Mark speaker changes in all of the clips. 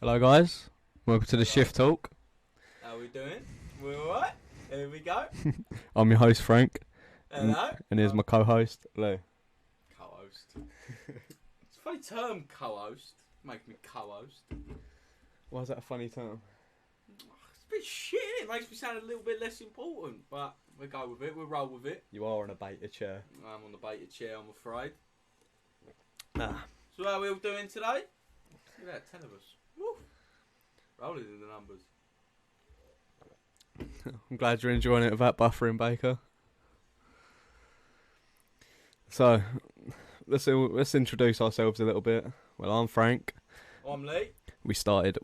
Speaker 1: Hello guys, welcome to the Shift Talk.
Speaker 2: How we doing? We alright? Here we go.
Speaker 1: I'm your host Frank,
Speaker 2: Hello.
Speaker 1: and here's my co-host Lou.
Speaker 2: Co-host. It's a funny term, co-host. Make me co-host.
Speaker 1: Why is that a funny term?
Speaker 2: It's a bit shit. It makes me sound a little bit less important, but we'll go with it. We'll roll with it.
Speaker 1: You are on a beta chair.
Speaker 2: I'm on the beta chair, I'm afraid.
Speaker 1: Ah.
Speaker 2: So how are we all doing today? Look at that, 10 of us. Woo. Rolling in the numbers.
Speaker 1: I'm glad you're enjoying it without buffering, Baker. So, let's introduce ourselves a little bit. Well, I'm Frank.
Speaker 2: I'm Lee.
Speaker 1: Decided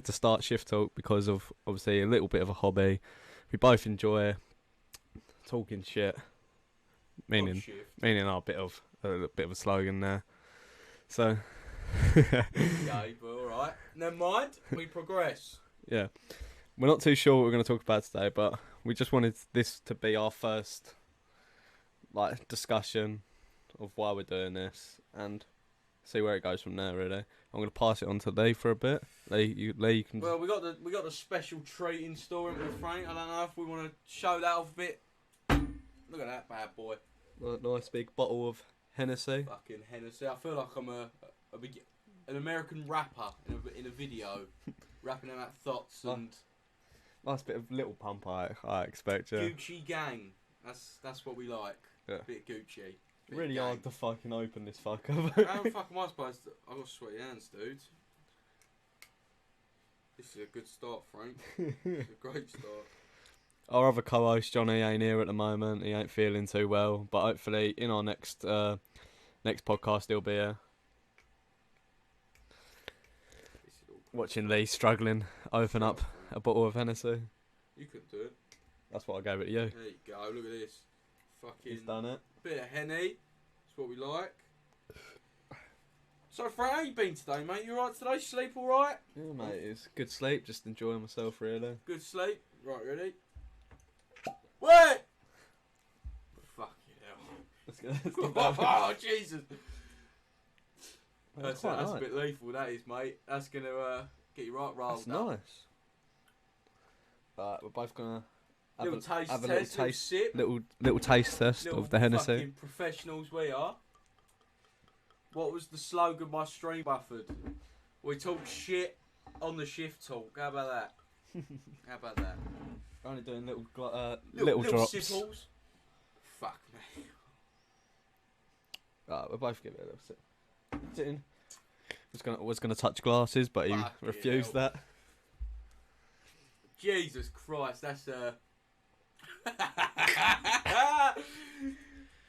Speaker 1: to start Shift Talk because of obviously a little bit of a hobby. We both enjoy talking shit, meaning a bit of a slogan there. So,
Speaker 2: Okay, but alright. Never mind, we progress.
Speaker 1: yeah, we're not too sure what we're going to talk about today, but we just wanted this to be our first discussion of why we're doing this and see where it goes from there. Really, I'm going to pass it on to Lee for a bit. Lee, you can.
Speaker 2: Well, we got the special treat in store with Frank. I don't know if we want to show that off a bit. Look at that bad boy.
Speaker 1: Nice big bottle of Hennessy.
Speaker 2: Fucking Hennessy. I feel like I'm an American rapper in a video, rapping about thoughts and
Speaker 1: Nice bit of little pump, I expect. Yeah.
Speaker 2: Gucci gang. That's what we like.
Speaker 1: Yeah.
Speaker 2: Bit of Gucci. Bit
Speaker 1: Really
Speaker 2: of
Speaker 1: hard to fucking open this fucker.
Speaker 2: How the fuck am I supposed to? I got sweaty hands, dude. This is a good start, Frank. It's a great start.
Speaker 1: Our other co-host Johnny ain't here at the moment. He ain't feeling too well, but hopefully in our next podcast he'll be here. Watching Lee struggling, open up a bottle of Hennessy.
Speaker 2: You couldn't do it.
Speaker 1: That's what I gave it to you.
Speaker 2: There you go. Look at this. Fucking.
Speaker 1: He's done it.
Speaker 2: Bit of Henny. That's what we like. So, Frank, how you been today, mate? You alright today? Sleep alright?
Speaker 1: Yeah, mate. It's good sleep. Just enjoying myself, really.
Speaker 2: Good sleep? Right, ready? Wait! Fucking hell.
Speaker 1: Let's get back.
Speaker 2: Oh, Jesus.
Speaker 1: That's
Speaker 2: That's a bit lethal, that is, mate. That's going to get you right rolled
Speaker 1: That's
Speaker 2: up.
Speaker 1: nice. We're both gonna have
Speaker 2: Little taste
Speaker 1: have a
Speaker 2: test,
Speaker 1: little taste,
Speaker 2: sip.
Speaker 1: little taste test
Speaker 2: Little
Speaker 1: of the Hennessy.
Speaker 2: fucking professionals we are. What was the slogan my stream buffered? We talk shit on the shift talk. How about that? How about that?
Speaker 1: Only doing little drops.
Speaker 2: Sipples. Fuck me.
Speaker 1: We'll both give it a little sip. Sit in. Was gonna touch glasses, but he
Speaker 2: Fucking
Speaker 1: refused
Speaker 2: hell.
Speaker 1: that.
Speaker 2: Jesus Christ, that's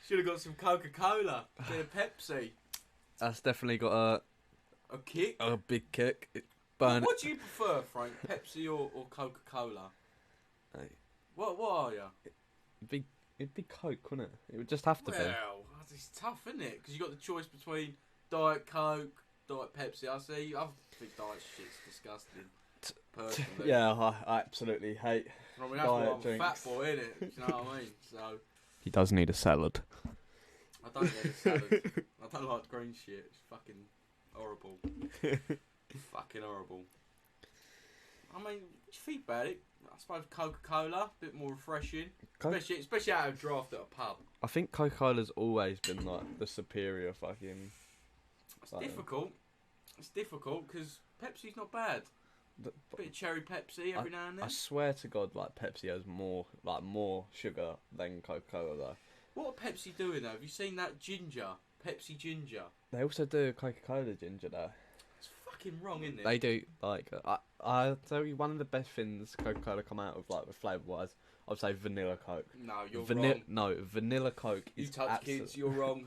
Speaker 2: should have got some Coca-Cola, bit of Pepsi.
Speaker 1: That's definitely got
Speaker 2: A kick.
Speaker 1: a big kick.
Speaker 2: What do you prefer, Frank? Pepsi or Coca-Cola?
Speaker 1: Hey.
Speaker 2: What are you?
Speaker 1: It'd be Coke, wouldn't it? It would just have to be.
Speaker 2: Well, it's tough, isn't it? Because you got the choice between Diet Coke, Diet Pepsi. I think Diet shit's disgusting. Personally.
Speaker 1: Yeah, I absolutely hate.
Speaker 2: I mean, that's why
Speaker 1: diet
Speaker 2: I'm
Speaker 1: drinks.
Speaker 2: a fat boy, innit? Do you know what I mean? So
Speaker 1: He does need a salad.
Speaker 2: I don't need a salad. I don't like green shit. It's fucking horrible. Fucking horrible. I mean, what do you think about it? I suppose Coca-Cola, a bit more refreshing. Especially out of draft at a pub.
Speaker 1: I think Coca-Cola's always been like the superior fucking.
Speaker 2: It's difficult. It's difficult because Pepsi's not bad. Bit of cherry Pepsi every now and then.
Speaker 1: I swear to God, like Pepsi has more sugar than Coca-Cola though.
Speaker 2: What are Pepsi doing though? Have you seen that ginger? Pepsi ginger.
Speaker 1: They also do Coca-Cola ginger though.
Speaker 2: It's fucking wrong, isn't it?
Speaker 1: They do I'll tell you one of the best things Coca-Cola come out with like with flavour wise. I'd say vanilla Coke.
Speaker 2: No, you're wrong.
Speaker 1: No, vanilla Coke
Speaker 2: You
Speaker 1: is
Speaker 2: touch kids, you're wrong.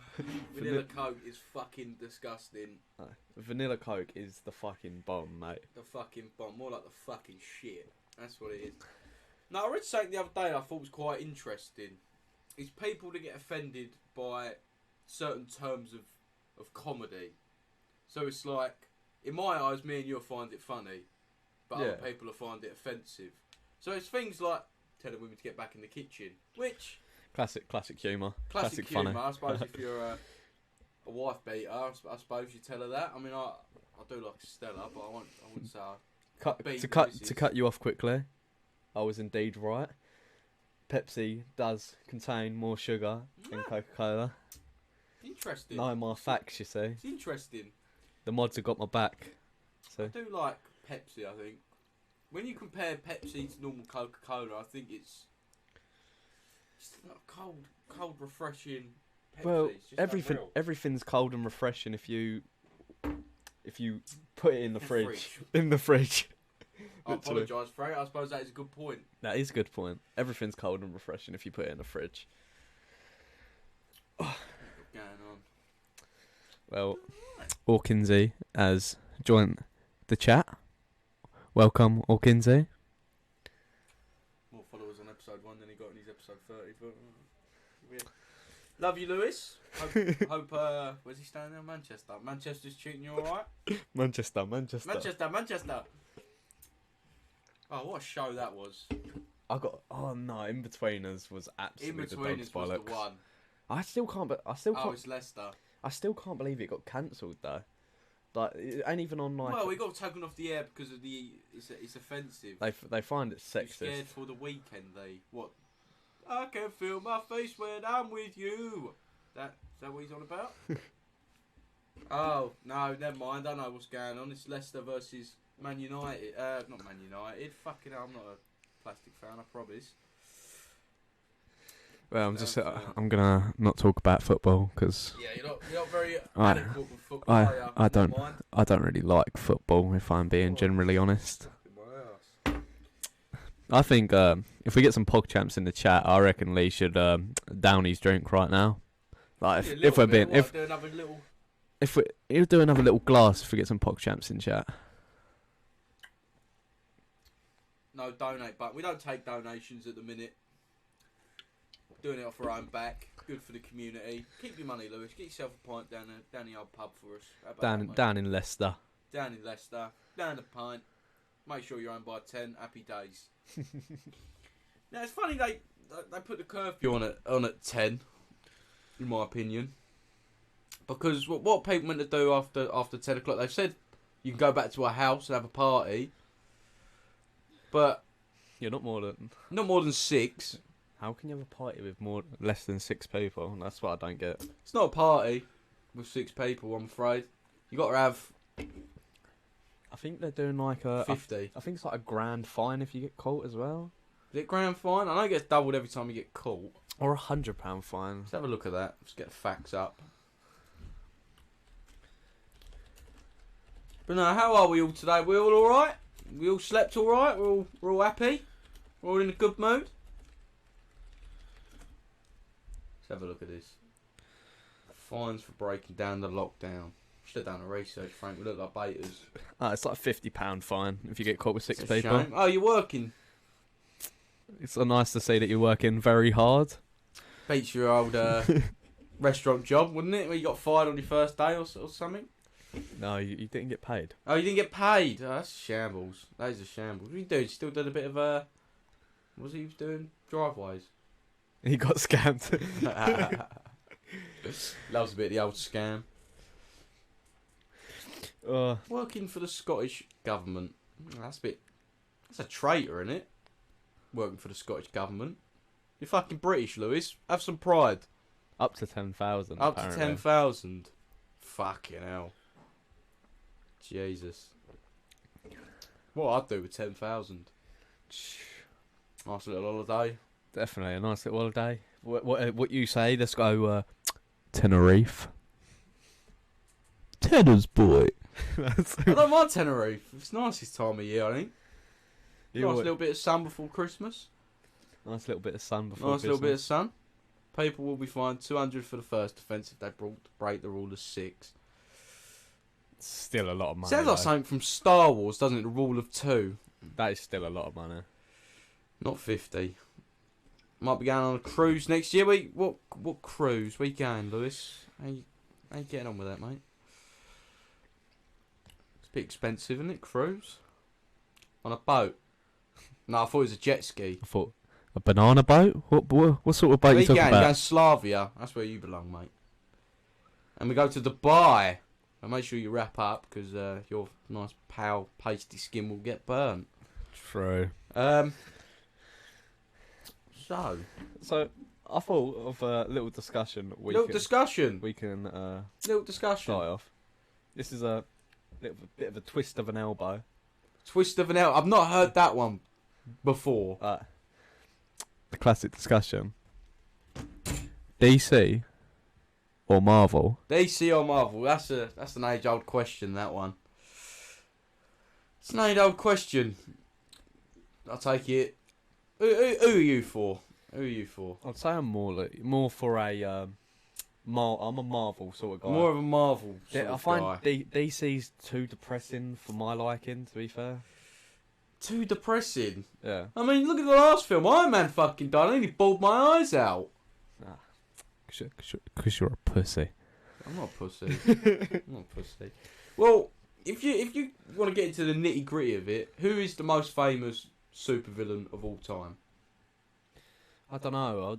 Speaker 2: Vanilla Coke is fucking disgusting.
Speaker 1: No, vanilla Coke is the fucking bomb, mate.
Speaker 2: The fucking bomb. More like the fucking shit. That's what it is. No, I read something the other day that I thought was quite interesting. It's people that get offended by certain terms of comedy. So it's like, in my eyes, me and you'll find it funny, but other people will find it offensive. So it's things like telling women to get back in the kitchen, which
Speaker 1: Classic humour.
Speaker 2: classic
Speaker 1: funny.
Speaker 2: humour. I suppose if you're a wife beater. I suppose you tell her that. I mean, I do like Stella, but I wouldn't say
Speaker 1: To cut you off quickly, I was indeed right. Pepsi does contain more sugar than Coca-Cola.
Speaker 2: Interesting.
Speaker 1: Knowing my facts, you see.
Speaker 2: It's interesting.
Speaker 1: The mods have got my back. So
Speaker 2: I do like Pepsi, I think. When you compare Pepsi to normal Coca-Cola, I think it's not cold, refreshing Pepsi.
Speaker 1: well,
Speaker 2: It's just unreal.
Speaker 1: everything's cold and refreshing if you put it in the fridge.
Speaker 2: Fridge.
Speaker 1: In the fridge.
Speaker 2: I
Speaker 1: Literally.
Speaker 2: apologise for it. I suppose that is a good point.
Speaker 1: That is a good point. Everything's cold and refreshing if you put it in the fridge.
Speaker 2: What's going on?
Speaker 1: Well, Orkinsey has joined the chat. Welcome, Orkinsey.
Speaker 2: More followers on episode 1 than he got in his episode 30. But yeah. Love you, Lewis. Hope where's he staying now? Manchester. Manchester's treating you alright?
Speaker 1: Manchester.
Speaker 2: Manchester. Oh, what a show that was.
Speaker 1: In-Betweeners was absolutely the dog's
Speaker 2: In-Betweeners was
Speaker 1: bollocks.
Speaker 2: the one.
Speaker 1: I still can't
Speaker 2: It's Leicester.
Speaker 1: I still can't believe it got cancelled though. Like it ain't even on like.
Speaker 2: Well, we got taken off the air because of it's offensive.
Speaker 1: They find it
Speaker 2: You're
Speaker 1: sexist.
Speaker 2: scared for the weekend, what? I can feel my face when I'm with you. Is that what he's on about? Oh, no, never mind. I know what's going on. It's Leicester versus Man United. Not Man United. Fucking hell, I'm not a plastic fan, I promise.
Speaker 1: Well, I'm gonna not talk about football because
Speaker 2: Yeah, you're not very adequate with football, are you?
Speaker 1: I don't really like football if I'm being generally honest. I think if we get some PogChamps in the chat, I reckon Lee should down his drink right now. Like if we're being he'll do another little glass if we get some PogChamps in chat.
Speaker 2: No, donate, but we don't take donations at the minute. Doing it off our own back. Good for the community. Keep your money, Lewis. Get yourself a pint down the old pub for us. How about that, mate?
Speaker 1: Down in Leicester.
Speaker 2: Down in Leicester. Down the pint. Make sure you're owned by 10. Happy days. Now it's funny they put the curfew on at 10, in my opinion, because what people meant to do after 10 o'clock? They've said you can go back to a house and have a party, but
Speaker 1: You're not more than
Speaker 2: 6.
Speaker 1: How can you have a party with less than 6 people? That's what I don't get.
Speaker 2: It's not a party with 6 people, I'm afraid. You got to have
Speaker 1: I think they're doing like a
Speaker 2: 50.
Speaker 1: I think it's like a grand fine if you get caught as well,
Speaker 2: Is it grand fine? I know it gets doubled every time you get caught.
Speaker 1: or £100 fine.
Speaker 2: Let's have a look at that. Let's get the facts up. But no, how are we all today? We all alright? We all slept alright? We're all happy? We're all in a good mood? Let's have a look at this. Fines for breaking down the lockdown. Should have done a research, Frank. We look like baiters.
Speaker 1: It's like a £50 fine if you get caught with 6
Speaker 2: It's a
Speaker 1: people.
Speaker 2: shame. Oh, you're working.
Speaker 1: It's so nice to see that you're working very hard.
Speaker 2: Beats your old restaurant job, wouldn't it? Where you got fired on your first day or something?
Speaker 1: No, you didn't get paid.
Speaker 2: Oh, you didn't get paid? Oh, that's shambles. That is a shambles. What are you doing? Still doing a bit of what was he doing? Driveways.
Speaker 1: He got scammed.
Speaker 2: Loves a bit of the old scam.
Speaker 1: Uh,
Speaker 2: Working for the Scottish government. That's a traitor, isn't it? Working for the Scottish government. You're fucking British, Lewis. Have some pride.
Speaker 1: up to 10,000.
Speaker 2: Up to 10,000. Fucking hell. Jesus. What I'd do with 10,000. Nice little holiday.
Speaker 1: Definitely a nice little holiday. What you say? Let's go Tenerife. Tenors boy.
Speaker 2: I don't mind Tenerife. It's nice this time of year, I think.
Speaker 1: You
Speaker 2: Nice
Speaker 1: would-
Speaker 2: little bit of sun before Christmas.
Speaker 1: Nice little bit of sun before
Speaker 2: Nice little bit of
Speaker 1: Christmas.
Speaker 2: sun. People will be fined 200 for the first offence if they break the rule of 6.
Speaker 1: Still a lot of money.
Speaker 2: Sounds like
Speaker 1: though.
Speaker 2: something from Star Wars, doesn't it? The rule of 2.
Speaker 1: That is still a lot of money.
Speaker 2: Not 50. Might be going on a cruise next year. What cruise? Where you going, Lewis? How you getting on with that, mate? It's a bit expensive, isn't it? Cruise? On a boat? No, I thought it was a jet ski.
Speaker 1: I thought a banana boat. What sort of boat
Speaker 2: Where
Speaker 1: you
Speaker 2: you
Speaker 1: talking
Speaker 2: going?
Speaker 1: about?
Speaker 2: You're going Slavia. That's where you belong, mate. and we go to Dubai. And make sure you wrap up because your nice pale pasty skin will get burnt.
Speaker 1: True.
Speaker 2: So
Speaker 1: I thought of a little discussion. We
Speaker 2: little
Speaker 1: can
Speaker 2: discussion.
Speaker 1: Start off. This is a bit of a twist of an elbow.
Speaker 2: Twist of an elbow. I've not heard that one before.
Speaker 1: The classic discussion. DC or Marvel?
Speaker 2: DC or Marvel? That's an age-old question. That one. It's an age-old question. I'll take it. Who are you for? Who are you for?
Speaker 1: I'd say I'm more for a I'm a Marvel sort of guy.
Speaker 2: More of a Marvel sort
Speaker 1: I
Speaker 2: of
Speaker 1: find
Speaker 2: guy.
Speaker 1: DC's too depressing for my liking, to be fair.
Speaker 2: Too depressing?
Speaker 1: Yeah.
Speaker 2: I mean, look at the last film. Iron Man fucking died. I nearly bawled my eyes out.
Speaker 1: Because you're a pussy.
Speaker 2: I'm not a pussy. I'm not a pussy. Well, if you want to get into the nitty gritty of it, who is the most famous supervillain of all time?
Speaker 1: I don't know.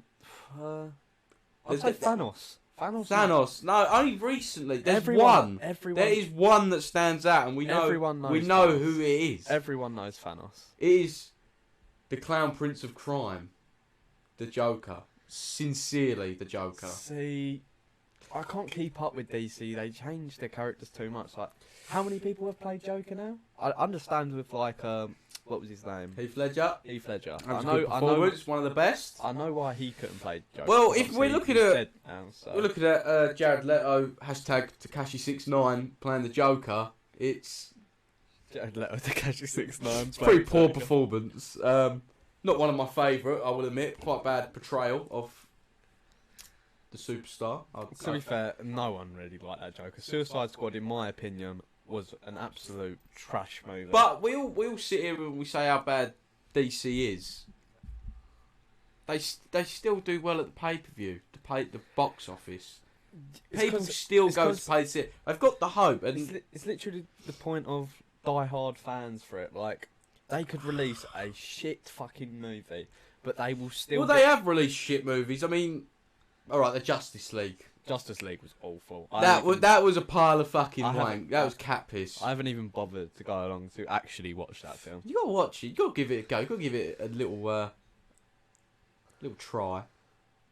Speaker 1: I'd say Thanos.
Speaker 2: Thanos. No, only recently. There's
Speaker 1: everyone.
Speaker 2: There is one that stands out, and we know.
Speaker 1: Everyone knows.
Speaker 2: We know
Speaker 1: Thanos.
Speaker 2: who it is.
Speaker 1: Everyone knows Thanos.
Speaker 2: It is the Clown Prince of Crime, the Joker. Sincerely, the Joker.
Speaker 1: See, I can't keep up with DC. They change their characters too much. Like, how many people have played Joker now? I understand with like what was his name?
Speaker 2: Heath Ledger.
Speaker 1: I know.
Speaker 2: One of the best.
Speaker 1: I know why he couldn't play Joker.
Speaker 2: Well, if we're looking at
Speaker 1: we're
Speaker 2: looking at Jared Leto hashtag Tekashi 6ix9ine playing the Joker, it's
Speaker 1: Jared Leto, Tekashi 6ix9ine.
Speaker 2: It's pretty poor performance. Not one of my favourite, I will admit. Quite bad portrayal of the superstar.
Speaker 1: To be fair, no one really liked that Joker. Suicide Squad, in my opinion, was an absolute trash movie.
Speaker 2: But we all sit here and we say how bad DC is. They still do well at the pay-per-view, the box office. People still go to pay to see it. They've got the hope. And
Speaker 1: it's literally the point of die-hard fans for it. Like, they could release a shit fucking movie, but they will still...
Speaker 2: Well, they have released shit movies. I mean, alright, the Justice League.
Speaker 1: Justice League was awful.
Speaker 2: That was a pile of fucking wank. That was cat piss.
Speaker 1: I haven't even bothered to go along to actually watch that film.
Speaker 2: You gotta watch it. You gotta give it a go. You gotta give it a little try.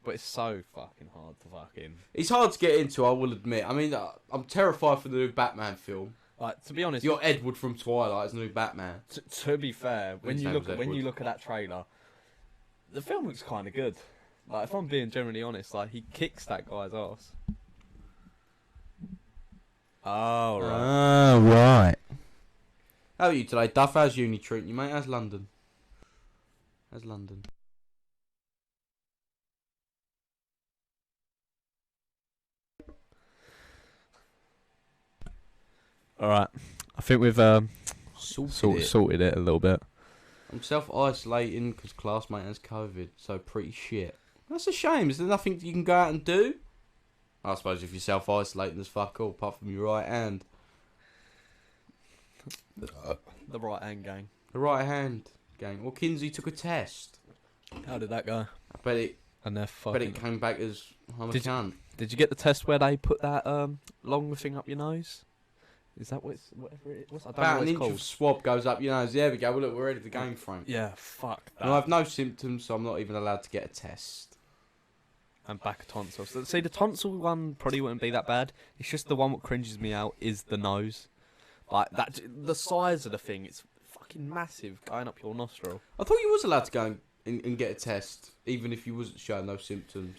Speaker 1: But it's so fucking hard to fucking...
Speaker 2: It's hard to get into, I will admit. I mean, I'm terrified for the new Batman film.
Speaker 1: Like, to be honest...
Speaker 2: You're Edward from Twilight as the new Batman.
Speaker 1: To be fair, when you look at that trailer, the film looks kind of good. Like, if I'm being generally honest, like, he kicks that guy's ass. Oh, right.
Speaker 2: Oh, right. How are you today, Duff? How's uni treating you, mate? How's London?
Speaker 1: Alright. I think we've sorted it a little bit.
Speaker 2: I'm self-isolating because classmate has COVID, so pretty shit. That's a shame. Is there nothing you can go out and do? I suppose if you're self-isolating, there's fuck all, apart from your right hand.
Speaker 1: The right hand gang.
Speaker 2: The right hand gang. Well, Kinsey took a test.
Speaker 1: How did that go?
Speaker 2: I bet it.
Speaker 1: And they're
Speaker 2: I bet it came back as I'm a cunt.
Speaker 1: Did you get the test where they put that long thing up your nose? Is that whatever it was? I don't know
Speaker 2: About
Speaker 1: what
Speaker 2: an
Speaker 1: it's
Speaker 2: inch
Speaker 1: called.
Speaker 2: of swab goes up your nose. There we go. Well, look, we're ready for game frame.
Speaker 1: Yeah, fuck that.
Speaker 2: And I have no symptoms, so I'm not even allowed to get a test.
Speaker 1: And back tonsils. So, see, the tonsil one probably wouldn't be that bad. It's just the one what cringes me out is the nose. Like, that, the size of the thing, it's fucking massive going up your nostril.
Speaker 2: I thought you was allowed to go and get a test, even if you wasn't showing no symptoms.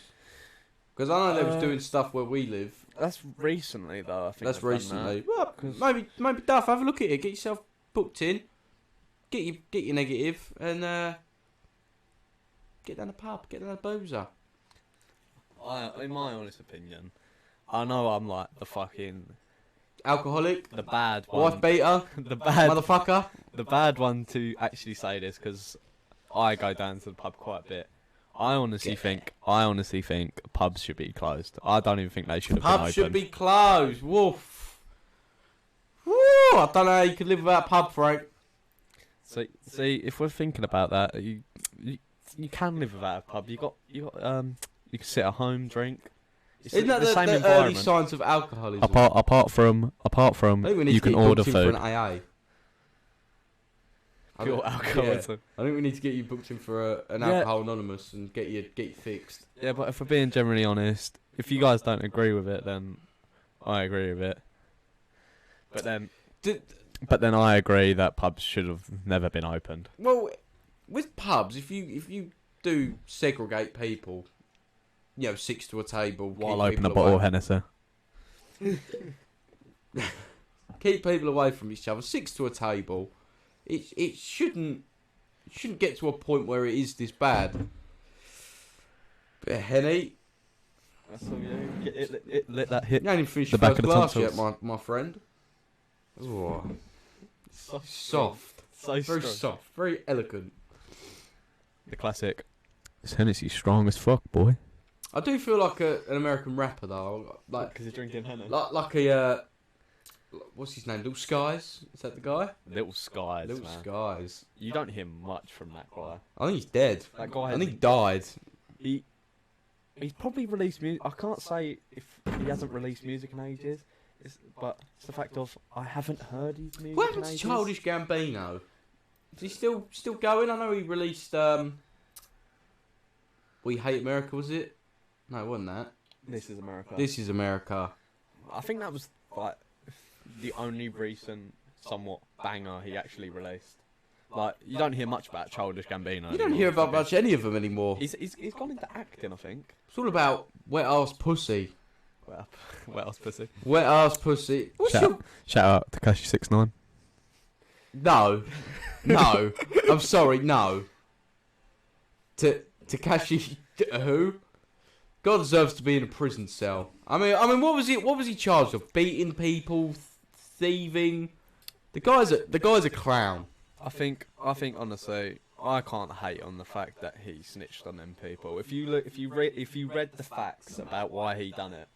Speaker 2: Because I know they was doing stuff where we live.
Speaker 1: That's recently, though, I think.
Speaker 2: That's recently.
Speaker 1: That.
Speaker 2: Well, maybe Duff, have a look at it. Get yourself booked in. Get your negative and get down the pub. Get down the boozer.
Speaker 1: In my honest opinion, I know I'm like the fucking
Speaker 2: alcoholic,
Speaker 1: the bad one,
Speaker 2: wife beater,
Speaker 1: the bad
Speaker 2: motherfucker,
Speaker 1: the bad one to actually say this because I go down to the pub quite a bit. I honestly think pubs should be closed. I don't even think they should have been open.
Speaker 2: Pubs should be closed. Woof. Woo! I don't know how you could live without a pub, Frank.
Speaker 1: See, if we're thinking about that, you can live without a pub. You can sit at home, drink.
Speaker 2: Isn't that
Speaker 1: the same
Speaker 2: the early
Speaker 1: environment.
Speaker 2: signs of alcoholism?
Speaker 1: Apart from
Speaker 2: I think we need
Speaker 1: you
Speaker 2: to
Speaker 1: can
Speaker 2: get you
Speaker 1: order
Speaker 2: booked in
Speaker 1: food.
Speaker 2: for an AA.
Speaker 1: Pure alcoholism.
Speaker 2: I think we need to get you booked in for an Alcohol Anonymous and get you fixed.
Speaker 1: Yeah, but if we're being generally honest, if you guys don't agree with it, then I agree with it. But then I agree that pubs should have never been opened.
Speaker 2: Well, with pubs, if you do segregate people, 6 to a table,
Speaker 1: While open a bottle of Hennessy.
Speaker 2: Keep people away from each other. 6 to a table. It shouldn't get to a point where it is this bad. Bit of Henny.
Speaker 1: That's all you. Let that hit.
Speaker 2: You ain't even finished
Speaker 1: the
Speaker 2: your
Speaker 1: back
Speaker 2: first
Speaker 1: of the
Speaker 2: glass
Speaker 1: tonsils.
Speaker 2: yet, my friend. Ooh.
Speaker 1: Soft.
Speaker 2: So very
Speaker 1: strong.
Speaker 2: soft. Very elegant.
Speaker 1: The classic. This Hennessy's strong as fuck, boy.
Speaker 2: I do feel like an American rapper though. Like,
Speaker 1: Because he's drinking Hennessy.
Speaker 2: like a what's his name? Little Skies? Is that the guy?
Speaker 1: Little Skies,
Speaker 2: Little
Speaker 1: man.
Speaker 2: Skies.
Speaker 1: You don't hear much from that guy.
Speaker 2: I think he's dead.
Speaker 1: That guy.
Speaker 2: I think he died.
Speaker 1: He's probably released music. I can't say if he hasn't released music in ages, but it's the fact of I haven't heard his music
Speaker 2: What
Speaker 1: in
Speaker 2: happened to
Speaker 1: ages.
Speaker 2: Childish Gambino? Is he still going? I know he released We Hate America, was it? No, it wasn't that.
Speaker 1: This is America.
Speaker 2: This is America.
Speaker 1: I think that was like the only recent somewhat banger he actually released. Like you don't hear much about Childish Gambino.
Speaker 2: You don't hear about much any of them anymore.
Speaker 1: He's gone into acting, I think.
Speaker 2: It's all about wet ass pussy.
Speaker 1: What else, pussy?
Speaker 2: Wet ass pussy.
Speaker 1: Shout out to 6ix9ine.
Speaker 2: No. I'm sorry, no. Tekashi who? God deserves to be in a prison cell. I mean, what was he charged of? Beating people, thieving. The guy's a clown.
Speaker 1: I think honestly, I can't hate on the fact that he snitched on them people. If you read the facts about why he done it,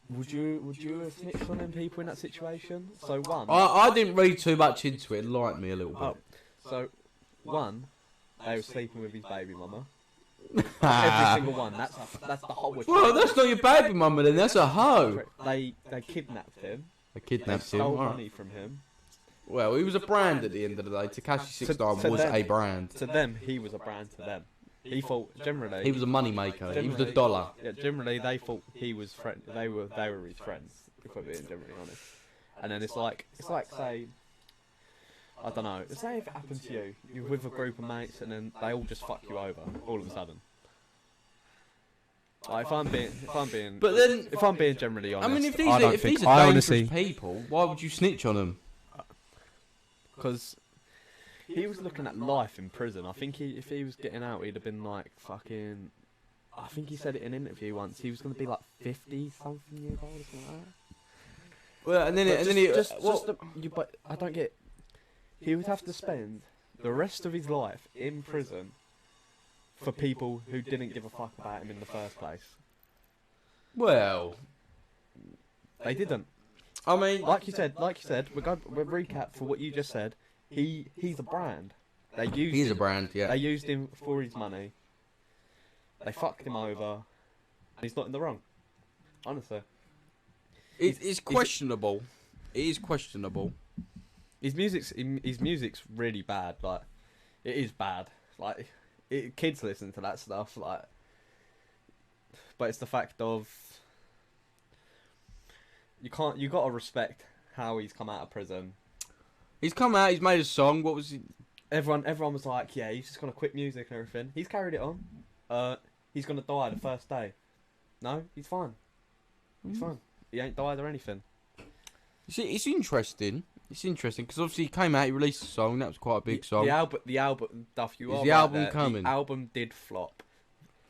Speaker 1: would you have snitched on them people in that situation? So one,
Speaker 2: I didn't read too much into it. Enlighten me a little bit.
Speaker 1: So one, they were sleeping with his baby mama. Every single one. That's the whole.
Speaker 2: Well, that's not your baby mama then. That's a hoe.
Speaker 1: They kidnapped him.
Speaker 2: They kidnapped
Speaker 1: They
Speaker 2: him.
Speaker 1: stole
Speaker 2: Alright.
Speaker 1: money from him.
Speaker 2: Well, he was a brand at the end of the day. Tekashi 6ix9ine was a brand.
Speaker 1: To them, he was a brand to them. He thought generally
Speaker 2: He was a money maker. He was the dollar.
Speaker 1: Yeah, generally they thought he was friend. They were his friends. If we're being generally honest. And then it's like say, I don't know. Say if it happened to you, you're with a group of mates, and then they all just fuck you over all of a sudden. Like, if I'm being generally honest,
Speaker 2: I mean, if
Speaker 1: I don't
Speaker 2: these
Speaker 1: think
Speaker 2: are
Speaker 1: I
Speaker 2: dangerous
Speaker 1: honestly
Speaker 2: people, why would you snitch on them?
Speaker 1: because he was looking at life in prison. I think if he was getting out, he'd have been like fucking. I think he said it in an interview once. He was going to be like 50-something years old or something like that.
Speaker 2: Well,
Speaker 1: But I don't get. He would have to spend the rest of his life in prison for people who didn't give a fuck about him in the first place.
Speaker 2: Well,
Speaker 1: They didn't.
Speaker 2: I mean,
Speaker 1: Like you said, we'll recap for what you just said. He's a brand.
Speaker 2: he's a brand, yeah.
Speaker 1: They used him for his money. They fucked him over. And he's not in the wrong. Honestly.
Speaker 2: It's questionable. It is questionable.
Speaker 1: His music's really bad. Like, it is bad. Like, kids listen to that stuff. Like, but it's the fact of you gotta respect how he's come out of prison.
Speaker 2: He's come out. He's made a song. What was he?
Speaker 1: Everyone was like, yeah, he's just gonna quit music and everything. He's carried it on. He's gonna die the first day. No, he's fine. He's fine. He ain't died or anything.
Speaker 2: You see, it's interesting. It's interesting because obviously he came out. He released a song. That was quite a big song.
Speaker 1: The album, Duff. You
Speaker 2: Is
Speaker 1: are
Speaker 2: the
Speaker 1: right
Speaker 2: album
Speaker 1: there.
Speaker 2: coming?
Speaker 1: The album did flop.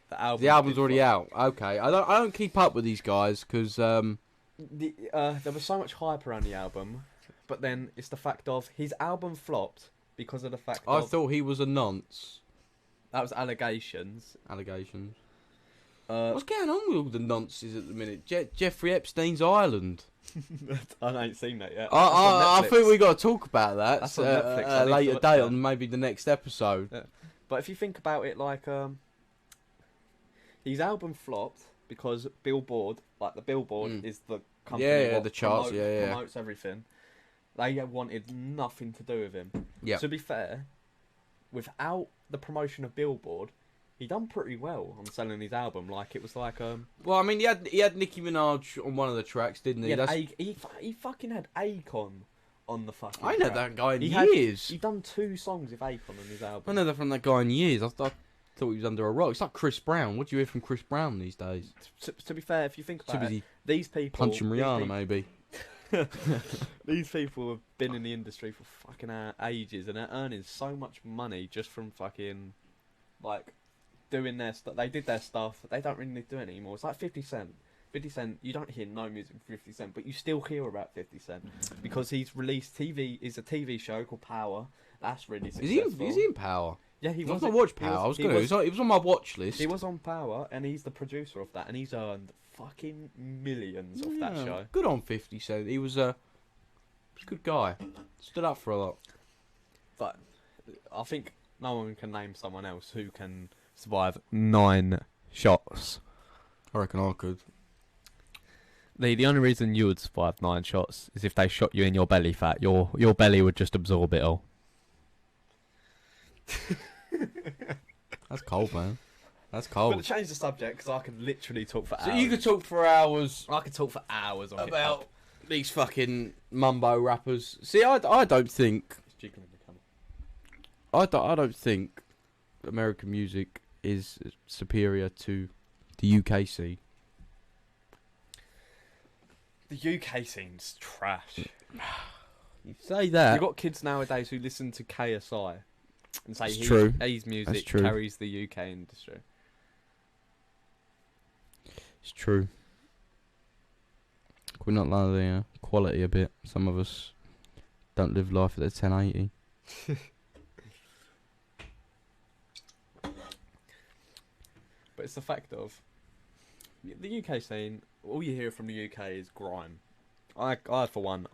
Speaker 1: The
Speaker 2: album's already
Speaker 1: flop.
Speaker 2: out. Okay, I don't keep up with these guys because
Speaker 1: There was so much hype around the album, but then it's the fact of his album flopped because of the fact
Speaker 2: I
Speaker 1: of
Speaker 2: thought he was a nonce.
Speaker 1: that was allegations.
Speaker 2: Allegations.
Speaker 1: Uh,
Speaker 2: What's going on with all the nonces at the minute? Jeffrey Epstein's Island.
Speaker 1: I ain't seen that yet.
Speaker 2: I think we got to talk about that
Speaker 1: That's on Netflix. I
Speaker 2: at a
Speaker 1: need to
Speaker 2: later
Speaker 1: watch
Speaker 2: date
Speaker 1: that.
Speaker 2: on maybe the next episode.
Speaker 1: But if you think about it, like his album flopped, because Billboard, like the Billboard, is the company
Speaker 2: the charts,
Speaker 1: promotes everything. They wanted nothing to do with him.
Speaker 2: Yeah.
Speaker 1: To be fair, without the promotion of Billboard, he done pretty well on selling his album. Like it was like
Speaker 2: Well, I mean, he had Nicki Minaj on one of the tracks, didn't he?
Speaker 1: He fucking had Akon on the fucking.
Speaker 2: I know
Speaker 1: track.
Speaker 2: that guy in years.
Speaker 1: He done 2 songs with Akon on his album.
Speaker 2: I know that from that guy in years. I thought he was under a rock. It's like Chris Brown. What do you hear from Chris Brown these days?
Speaker 1: To be fair, if you think about it, these people
Speaker 2: punching Rihanna, maybe.
Speaker 1: These people have been in the industry for fucking ages, and they're earning so much money just from fucking like doing their stuff. They did their stuff. They don't really do it anymore. It's like 50 Cent. 50 Cent, you don't hear no music from 50 Cent, but you still hear about 50 Cent because he's released TV. Is a TV show called Power. That's really successful.
Speaker 2: Is he in Power?
Speaker 1: Yeah, he was.
Speaker 2: I've not watched Power. He was on my watch list.
Speaker 1: He was on Power, and he's the producer of that, and he's earned fucking millions off that show.
Speaker 2: Good on 50 Cent. He was a good guy. Stood up for a lot.
Speaker 1: But I think no one can name someone else who can survive 9 shots.
Speaker 2: I reckon I could.
Speaker 1: The only reason you would survive 9 shots is if they shot you in your belly fat. Your belly would just absorb it all.
Speaker 2: That's cold, man. That's cold.
Speaker 1: But to change the subject, because I could literally talk for hours.
Speaker 2: So you could talk for hours.
Speaker 1: I could talk for hours on
Speaker 2: about
Speaker 1: hip-hop.
Speaker 2: These fucking mumbo rappers. See, I don't think. I don't think American music is superior to the UK scene.
Speaker 1: The UK scene's trash.
Speaker 2: You say that.
Speaker 1: You've got kids nowadays who listen to KSI and say his music carries the UK industry.
Speaker 2: It's true. Can we not lower the quality a bit? Some of us don't live life at the 1080.
Speaker 1: But it's the fact of the UK scene. All you hear from the UK is grime. I for one,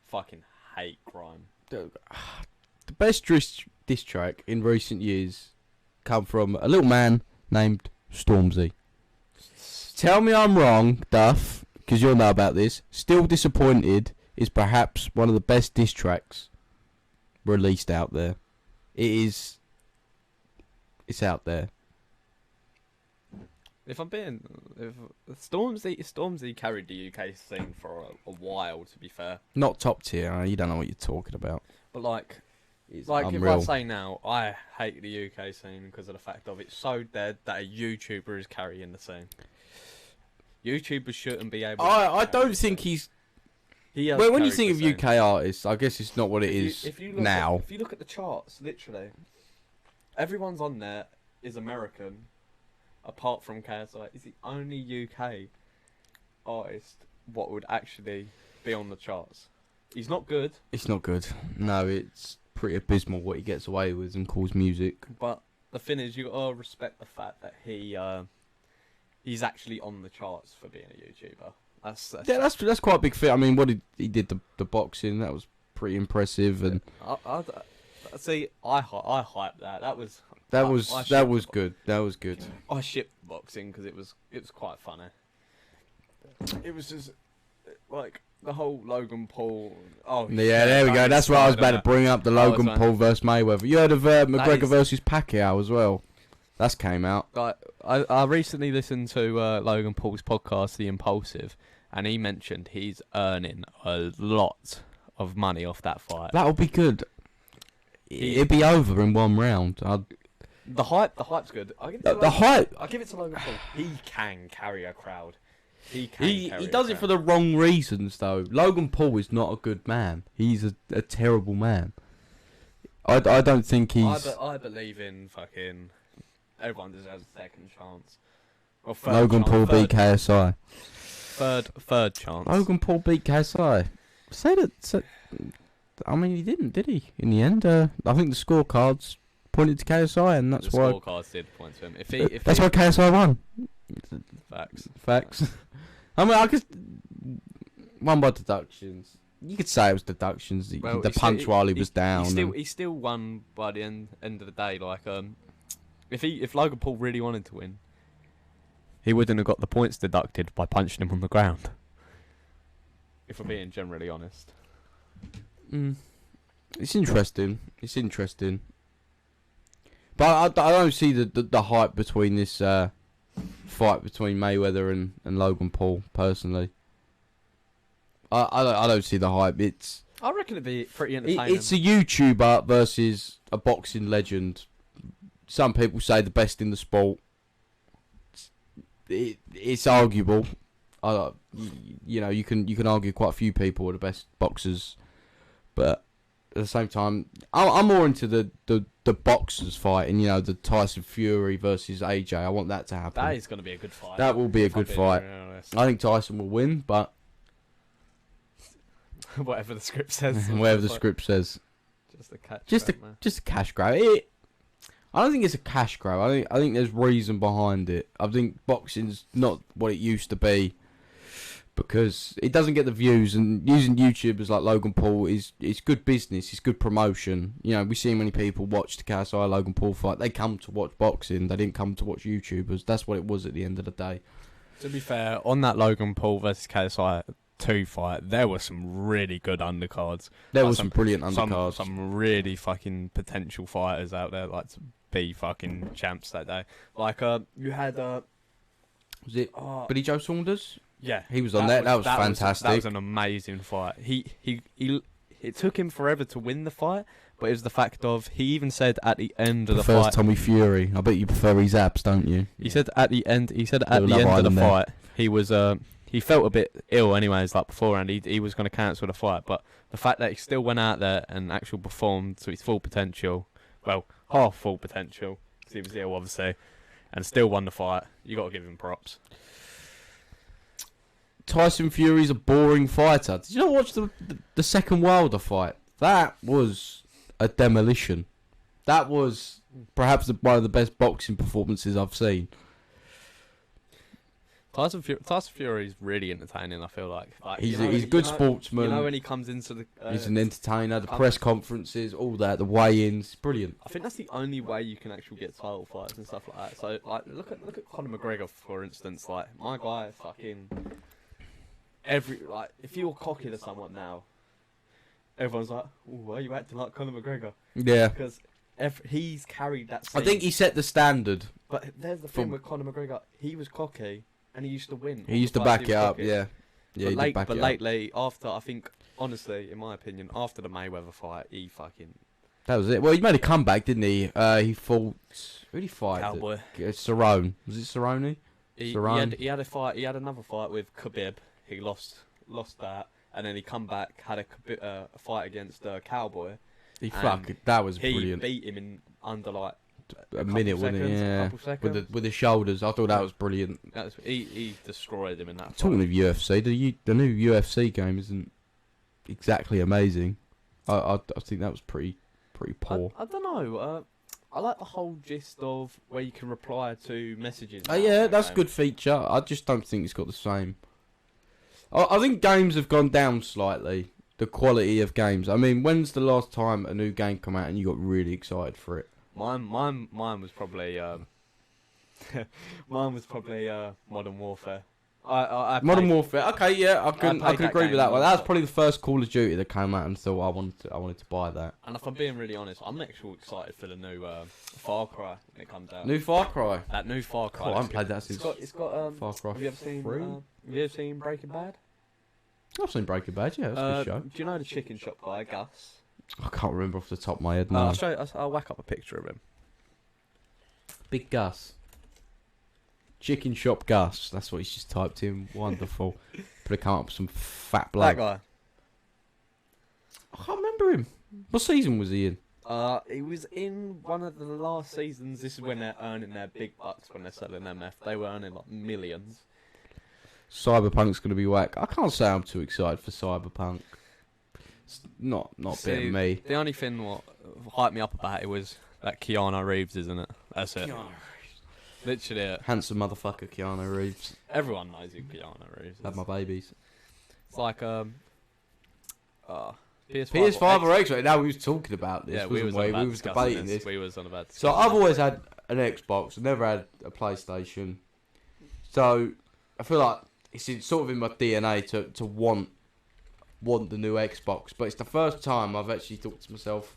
Speaker 1: fucking hate grime.
Speaker 2: The best diss track in recent years come from a little man named Stormzy. Tell me I'm wrong, Duff, because you'll know about this. Still Disappointed is perhaps one of the best diss tracks released out there. It's out there.
Speaker 1: If Stormzy carried the UK scene for a while, to be fair.
Speaker 2: Not top tier, you don't know what you're talking about.
Speaker 1: But like
Speaker 2: unreal.
Speaker 1: If I say now, I hate the UK scene because of the fact of it's so dead that a YouTuber is carrying the scene. YouTubers shouldn't be able.
Speaker 2: I don't think he's. Well, when you think of UK artists, I guess it's not what it is now.
Speaker 1: If you look at the charts, literally, everyone's on there is American. Apart from KSI, is the only UK artist what would actually be on the charts. He's not good.
Speaker 2: It's not good. No, it's pretty abysmal what he gets away with and calls music.
Speaker 1: But the thing is, you gotta respect the fact that he's actually on the charts for being a YouTuber. That's
Speaker 2: quite a big fit. I mean, what he did the boxing, that was pretty impressive. And
Speaker 1: see, I hyped that.
Speaker 2: That was good. That was good.
Speaker 1: I shipped boxing because it was quite funny. It was just like the whole Logan Paul. Oh
Speaker 2: yeah, there we go. That's what I was about to bring up. The Logan Paul versus Mayweather. You heard of McGregor versus Pacquiao as well? That's came out.
Speaker 1: Like I recently listened to Logan Paul's podcast, The Impulsive, and he mentioned he's earning a lot of money off that fight.
Speaker 2: That'll be good. It'd be over in one round.
Speaker 1: The hype's good. I give it to Logan Paul. He can carry a crowd. He
Speaker 2: does it for the wrong reasons though. Logan Paul is not a good man. He's a terrible man. I don't think he's.
Speaker 1: I believe in fucking. Everyone deserves a second chance. Or
Speaker 2: Logan Paul beat KSI.
Speaker 1: Third chance.
Speaker 2: Logan Paul beat KSI. I mean, he didn't, did he? In the end, I think the scorecards pointed to KSI, and that's why.
Speaker 1: The scorecards did point to him.
Speaker 2: That's why KSI won.
Speaker 1: Facts.
Speaker 2: I mean, I guess won by deductions. You could say it was deductions. The punch while he was down.
Speaker 1: He still won by the end of the day. Like, if Logan Paul really wanted to win, he wouldn't have got the points deducted by punching him on the ground. If we're being generally honest.
Speaker 2: It's interesting. It's interesting. But I don't see the hype between this fight between Mayweather and Logan Paul, personally. I don't see the hype.
Speaker 1: I reckon it'd be pretty entertaining.
Speaker 2: It's a YouTuber versus a boxing legend. Some people say the best in the sport. It's arguable. You know, you can argue quite a few people are the best boxers, but at the same time, I'm more into the boxers fighting. You know, the Tyson Fury versus AJ. I want that to happen.
Speaker 1: That is going to be a good fight.
Speaker 2: That will be a good fight. I think Tyson will win, but
Speaker 1: whatever the script says.
Speaker 2: Whatever the script says. Just a cash grab. I don't think it's a cash grab. I think there's reason behind it. I think boxing's not what it used to be because it doesn't get the views, and using YouTubers like Logan Paul is good business. It's good promotion. You know, we see many people watch the KSI Logan Paul fight. They come to watch boxing. They didn't come to watch YouTubers. That's what it was at the end of the day.
Speaker 1: To be fair, on that Logan Paul versus KSI 2 fight, there were some really good undercards.
Speaker 2: There were some brilliant undercards.
Speaker 1: Some really fucking potential fighters out there like to be fucking champs that day. Like you had was
Speaker 2: it Billy Joe Saunders?
Speaker 1: Yeah,
Speaker 2: he was on there. That was fantastic.
Speaker 1: That was an amazing fight. It took him forever to win the fight, but it was the fact of he even said at the end of the fight.
Speaker 2: Tommy Fury. I bet you prefer his abs, don't you?
Speaker 1: He said at the end. He said at the end of the fight, he was he felt a bit ill anyways, like beforehand. He was going to cancel the fight, but the fact that he still went out there and actually performed to his full potential, well, half full potential, because he was ill obviously, and still won the fight, you got to give him props.
Speaker 2: Tyson Fury's a boring fighter. Did you not watch the second Wilder fight? That was a demolition. That was perhaps one of the best boxing performances I've seen.
Speaker 1: Tyson Fury is really entertaining, I feel like.
Speaker 2: He's a good sportsman.
Speaker 1: You know when he comes into the...
Speaker 2: he's an entertainer, the press conferences, all that, the weigh-ins, brilliant.
Speaker 1: I think that's the only way you can actually get title fights and stuff like that. So, like, look at Conor McGregor, for instance. Like, my guy fucking... if you're cocky to someone now, everyone's like, "Ooh, why are you acting like Conor McGregor?"
Speaker 2: Yeah.
Speaker 1: Because he's carried that scene.
Speaker 2: I think he set the standard.
Speaker 1: But there's the thing with Conor McGregor. He was cocky, and he used to win.
Speaker 2: He used to back it up, yeah. Yeah,
Speaker 1: but lately, after, I think, honestly, in my opinion, after the Mayweather fight, he fucking...
Speaker 2: That was it. Well, he made a comeback, didn't he? He fought... Who did he fight?
Speaker 1: Cowboy.
Speaker 2: Cerrone. Was it Cerrone?
Speaker 1: He had a fight. He had another fight with Khabib. He lost that, and then he come back, had a fight against Cowboy.
Speaker 2: That was brilliant.
Speaker 1: He beat him in under like
Speaker 2: a minute, wasn't it? Yeah, with the shoulders. I thought that was brilliant.
Speaker 1: He destroyed him in that.
Speaker 2: Talking of UFC, the new UFC game isn't exactly amazing. I think that was pretty poor.
Speaker 1: I don't know. I like the whole gist of where you can reply to messages.
Speaker 2: Oh yeah, that's a good feature. I just don't think it's got the same. I think games have gone down slightly. The quality of games. I mean, when's the last time a new game come out and you got really excited for it?
Speaker 1: Mine was probably Modern Warfare.
Speaker 2: Modern Warfare. Okay, yeah, I can agree with that one. That was probably the first Call of Duty that came out, and so I wanted to buy that.
Speaker 1: And if I'm being really honest, I'm actually excited for the new Far Cry when it comes out.
Speaker 2: New Far Cry.
Speaker 1: That new Far Cry.
Speaker 2: I haven't played that since.
Speaker 1: It's got
Speaker 2: Far Cry.
Speaker 1: Have you ever seen Breaking Bad?
Speaker 2: I've seen Breaking Bad. Yeah, that's a good show.
Speaker 1: Do you know the chicken shop guy, Gus?
Speaker 2: I can't remember off the top of my head. No.
Speaker 1: I'll whack up a picture of him.
Speaker 2: Big Gus. Chicken shop Gus. That's what he's just typed in. Wonderful. Probably come up with some fat bloke.
Speaker 1: That guy.
Speaker 2: I can't remember him. What season was he in?
Speaker 1: He was in one of the last seasons. This is when they're earning their big bucks when they're selling their meth. They were earning like millions.
Speaker 2: Cyberpunk's going to be whack. I can't say I'm too excited for Cyberpunk. It's not a bit of me.
Speaker 1: The only thing what hyped me up about it was that Keanu Reeves, isn't it? That's it.
Speaker 2: Keanu.
Speaker 1: Literally it.
Speaker 2: Handsome motherfucker, Keanu Reeves.
Speaker 1: Everyone knows who Keanu Reeves is.
Speaker 2: Had my babies.
Speaker 1: It's like
Speaker 2: PS5 or Xbox. Now we was talking about this.
Speaker 1: Yeah,
Speaker 2: we was debating this.
Speaker 1: We was on about.
Speaker 2: So I've always had an Xbox. I've never had a PlayStation.
Speaker 3: So I feel like it's sort of in my DNA to want the new Xbox, but it's the first time I've actually thought to myself,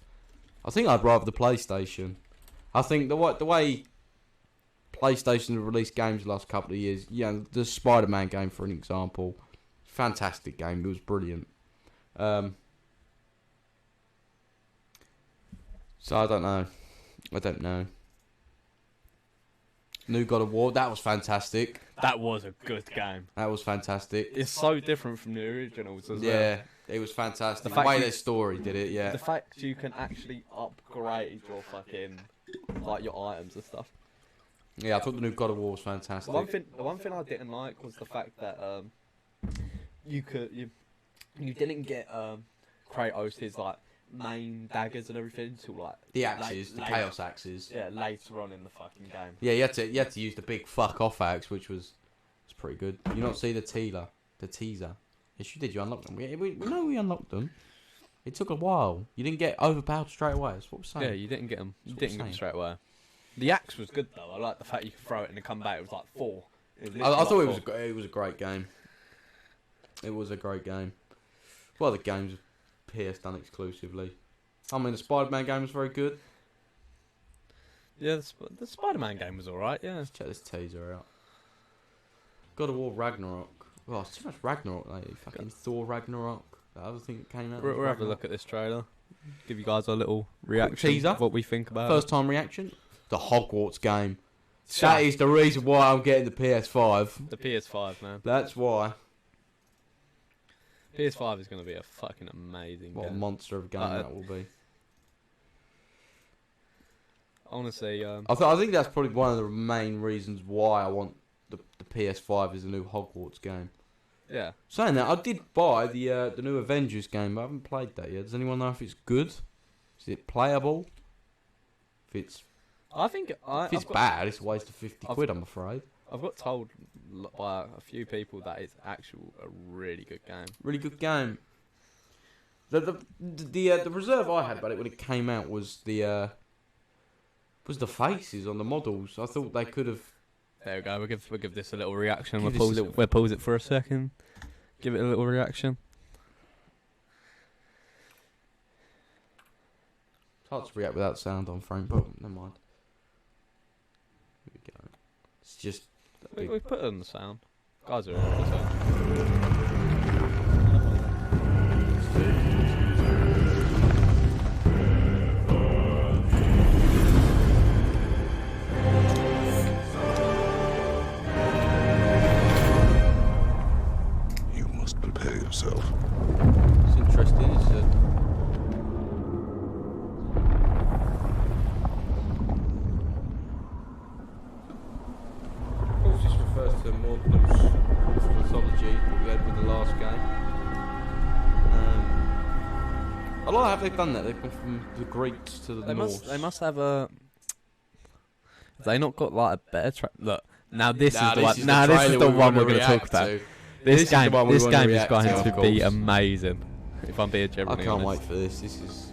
Speaker 3: I think I'd rather the PlayStation. I think the way PlayStation have released games the last couple of years, the Spider-Man game for an example, fantastic game, it was brilliant. So I don't know. New God of War, that was fantastic.
Speaker 1: That was a good game.
Speaker 3: That was fantastic.
Speaker 1: It's so different from the originals as well.
Speaker 3: Yeah, it was fantastic. The way their story did it, yeah.
Speaker 1: The fact you can actually upgrade your fucking, like, your items and stuff.
Speaker 3: Yeah, I thought the new God of War was fantastic.
Speaker 1: The one thing I didn't like was the fact that you didn't get Kratos his like main daggers and everything till like
Speaker 3: the axes, the chaos axes.
Speaker 1: Yeah, later on in the fucking game.
Speaker 3: Yeah, you had to use the big fuck off axe, which was pretty good. You not see the teaser? Yes, you did. You unlocked them. We know we unlocked them. It took a while. You didn't get overpowered straight away. That's what we're saying.
Speaker 1: Yeah, you didn't get them. You didn't get them straight away. The axe was good though. I like the fact you could throw it and it come back. It was like 4.
Speaker 3: I thought it was a great game. It was a great game. Well, the games PS done exclusively. I mean, the Spider-Man game was very good.
Speaker 1: Yeah, the Spider-Man game was alright, yeah.
Speaker 3: Let's check this teaser out. God of War Ragnarok. Oh, it's too much Ragnarok lately. Fucking Thor Ragnarok. The other thing that came out.
Speaker 1: We'll have a look at this trailer. Give you guys a little reaction.
Speaker 3: Teaser.
Speaker 1: What we think about
Speaker 3: First
Speaker 1: it.
Speaker 3: time reaction. The Hogwarts game. That is the reason why I'm getting the PS5.
Speaker 1: The PS5, man.
Speaker 3: That's why.
Speaker 1: PS5 is going to be a fucking amazing
Speaker 3: What a
Speaker 1: game.
Speaker 3: monster of a game that will be.
Speaker 1: Honestly,
Speaker 3: I think that's probably one of the main reasons why I want the PS5 is a new Hogwarts game.
Speaker 1: yeah.
Speaker 3: Saying that, I did buy the new Avengers game, but I haven't played that yet. Does anyone know if it's good? Is it playable? If it's bad, it's a waste of 50 quid, I'm afraid.
Speaker 1: I've got told by a few people that it's a really good game.
Speaker 3: Really good game. The reserve I had about it when it came out was the faces on the models. I thought they could have.
Speaker 1: There we go. We'll give this a little reaction. We'll pause it for a second. Give it a little reaction.
Speaker 3: It's hard to react without sound on frame, but never mind. Here we go. It's just.
Speaker 1: We put it on the sound. Guys are in the sound.
Speaker 4: You must prepare yourself.
Speaker 3: It's interesting. Of course, this refers to more mythology that we had with the last game. I like how they've done that. They've gone from the Greeks to the Norse.
Speaker 1: They must have a. Have they not got like a better track? Look, now this is the one. Now this is the one we're going to talk about. This game is going to be amazing. If I'm being genuinely
Speaker 3: I can't
Speaker 1: honest.
Speaker 3: wait for this. This is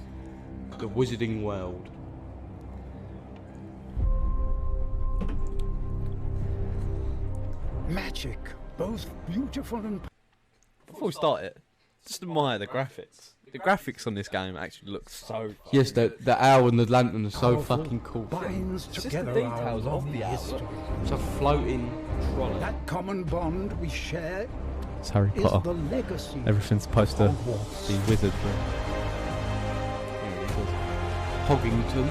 Speaker 3: the Wizarding World.
Speaker 5: Magic, both beautiful and...
Speaker 1: Before we start it, just admire the graphics. The graphics on this game actually look so.
Speaker 3: Yes, the owl and the lantern are so fucking cool.
Speaker 5: binds
Speaker 1: It's just
Speaker 5: together
Speaker 1: the
Speaker 5: our
Speaker 1: details of
Speaker 5: long
Speaker 1: the owl.
Speaker 5: history.
Speaker 3: It's a floating trolley.
Speaker 5: That common bond we share
Speaker 1: It's Harry
Speaker 5: is
Speaker 1: Potter.
Speaker 5: the legacy
Speaker 1: Everything's supposed to
Speaker 5: of Hogwarts.
Speaker 1: be wizard.
Speaker 3: Hoggington.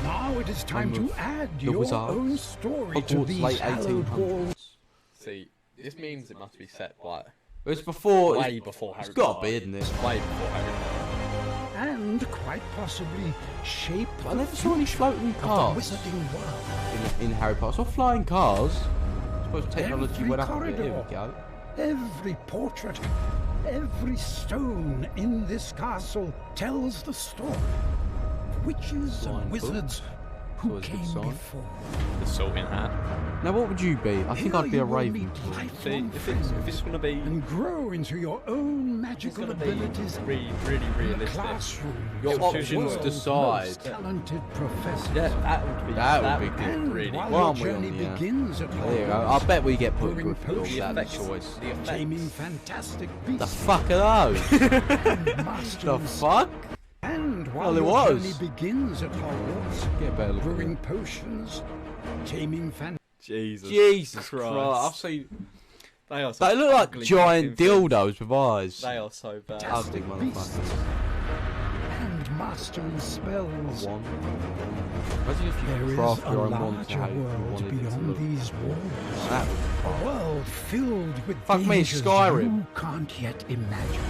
Speaker 5: Now it is time
Speaker 3: Home
Speaker 5: to
Speaker 3: of
Speaker 5: add
Speaker 3: the
Speaker 5: your
Speaker 3: wizards.
Speaker 5: own story to
Speaker 3: Hogwarts
Speaker 5: these
Speaker 3: late
Speaker 5: hallowed
Speaker 3: 1800s.
Speaker 5: walls.
Speaker 1: See, this means it must be set like
Speaker 3: It's before.
Speaker 1: way before Harry
Speaker 3: It's got to
Speaker 1: Potter.
Speaker 3: be, isn't it?
Speaker 1: Way before Harry Potter.
Speaker 5: And quite possibly shape
Speaker 3: I
Speaker 5: the
Speaker 3: never saw any
Speaker 5: future
Speaker 3: floating
Speaker 5: of the
Speaker 3: cars
Speaker 5: wizarding world.
Speaker 3: in Harry Potter. I saw flying cars. I suppose technology
Speaker 5: Every
Speaker 3: went up a bit. Here
Speaker 5: corridor.
Speaker 3: we go.
Speaker 5: Every portrait, every stone in this castle tells the story. Witches
Speaker 3: Blind
Speaker 5: and wizards who
Speaker 3: always a good
Speaker 5: came
Speaker 3: sign.
Speaker 5: before.
Speaker 1: The Sorting Hat.
Speaker 3: Now, what would you be? I think
Speaker 5: Here
Speaker 3: I'd be a
Speaker 5: you will
Speaker 3: raven.
Speaker 5: meet
Speaker 1: See,
Speaker 5: lifelong
Speaker 1: if
Speaker 5: friends
Speaker 1: it's gonna be,
Speaker 5: and grow into your own
Speaker 1: it's
Speaker 5: magical
Speaker 1: gonna be
Speaker 5: abilities
Speaker 1: really
Speaker 5: in the
Speaker 1: realistic.
Speaker 5: classroom.
Speaker 3: Your
Speaker 5: of the
Speaker 3: options
Speaker 5: world's
Speaker 3: decide.
Speaker 5: most talented professors.
Speaker 1: Yeah, that would be
Speaker 3: That would be good.
Speaker 5: And
Speaker 1: really.
Speaker 5: while
Speaker 3: Well,
Speaker 5: your
Speaker 3: aren't we on
Speaker 5: journey
Speaker 3: the,
Speaker 5: begins at
Speaker 3: There you go.
Speaker 5: Hogwarts,
Speaker 3: I bet we get put in
Speaker 5: brewing
Speaker 3: Gryffindor with that
Speaker 5: potions,
Speaker 3: choice.
Speaker 1: The effects.
Speaker 5: taming fantastic
Speaker 3: The
Speaker 5: beasts,
Speaker 3: fuck are those?
Speaker 5: and
Speaker 3: The
Speaker 5: mastering
Speaker 3: fuck?
Speaker 5: And while
Speaker 3: Well, it
Speaker 5: your
Speaker 3: was.
Speaker 5: journey begins at Hogwarts,
Speaker 3: Get a better look at
Speaker 5: brewing
Speaker 3: it.
Speaker 5: potions, taming
Speaker 1: Jesus.
Speaker 3: Jesus
Speaker 1: Christ.
Speaker 3: Christ. I've seen.
Speaker 1: They are.
Speaker 3: They look like
Speaker 1: ugly
Speaker 3: giant
Speaker 1: fucking things.
Speaker 3: dildos with eyes.
Speaker 1: They are so bad.
Speaker 3: Ugly
Speaker 5: beasts,
Speaker 3: motherfuckers.
Speaker 5: and mastering spells.
Speaker 3: One. Imagine if
Speaker 5: There
Speaker 3: you
Speaker 5: is
Speaker 3: craft
Speaker 5: a
Speaker 3: your own one to how
Speaker 5: larger
Speaker 3: you
Speaker 5: world
Speaker 3: wanted it to
Speaker 5: beyond
Speaker 3: look.
Speaker 5: these walls.
Speaker 3: That
Speaker 5: A world filled with
Speaker 3: Fuck me,
Speaker 5: dangers
Speaker 3: Skyrim.
Speaker 5: you can't yet imagine.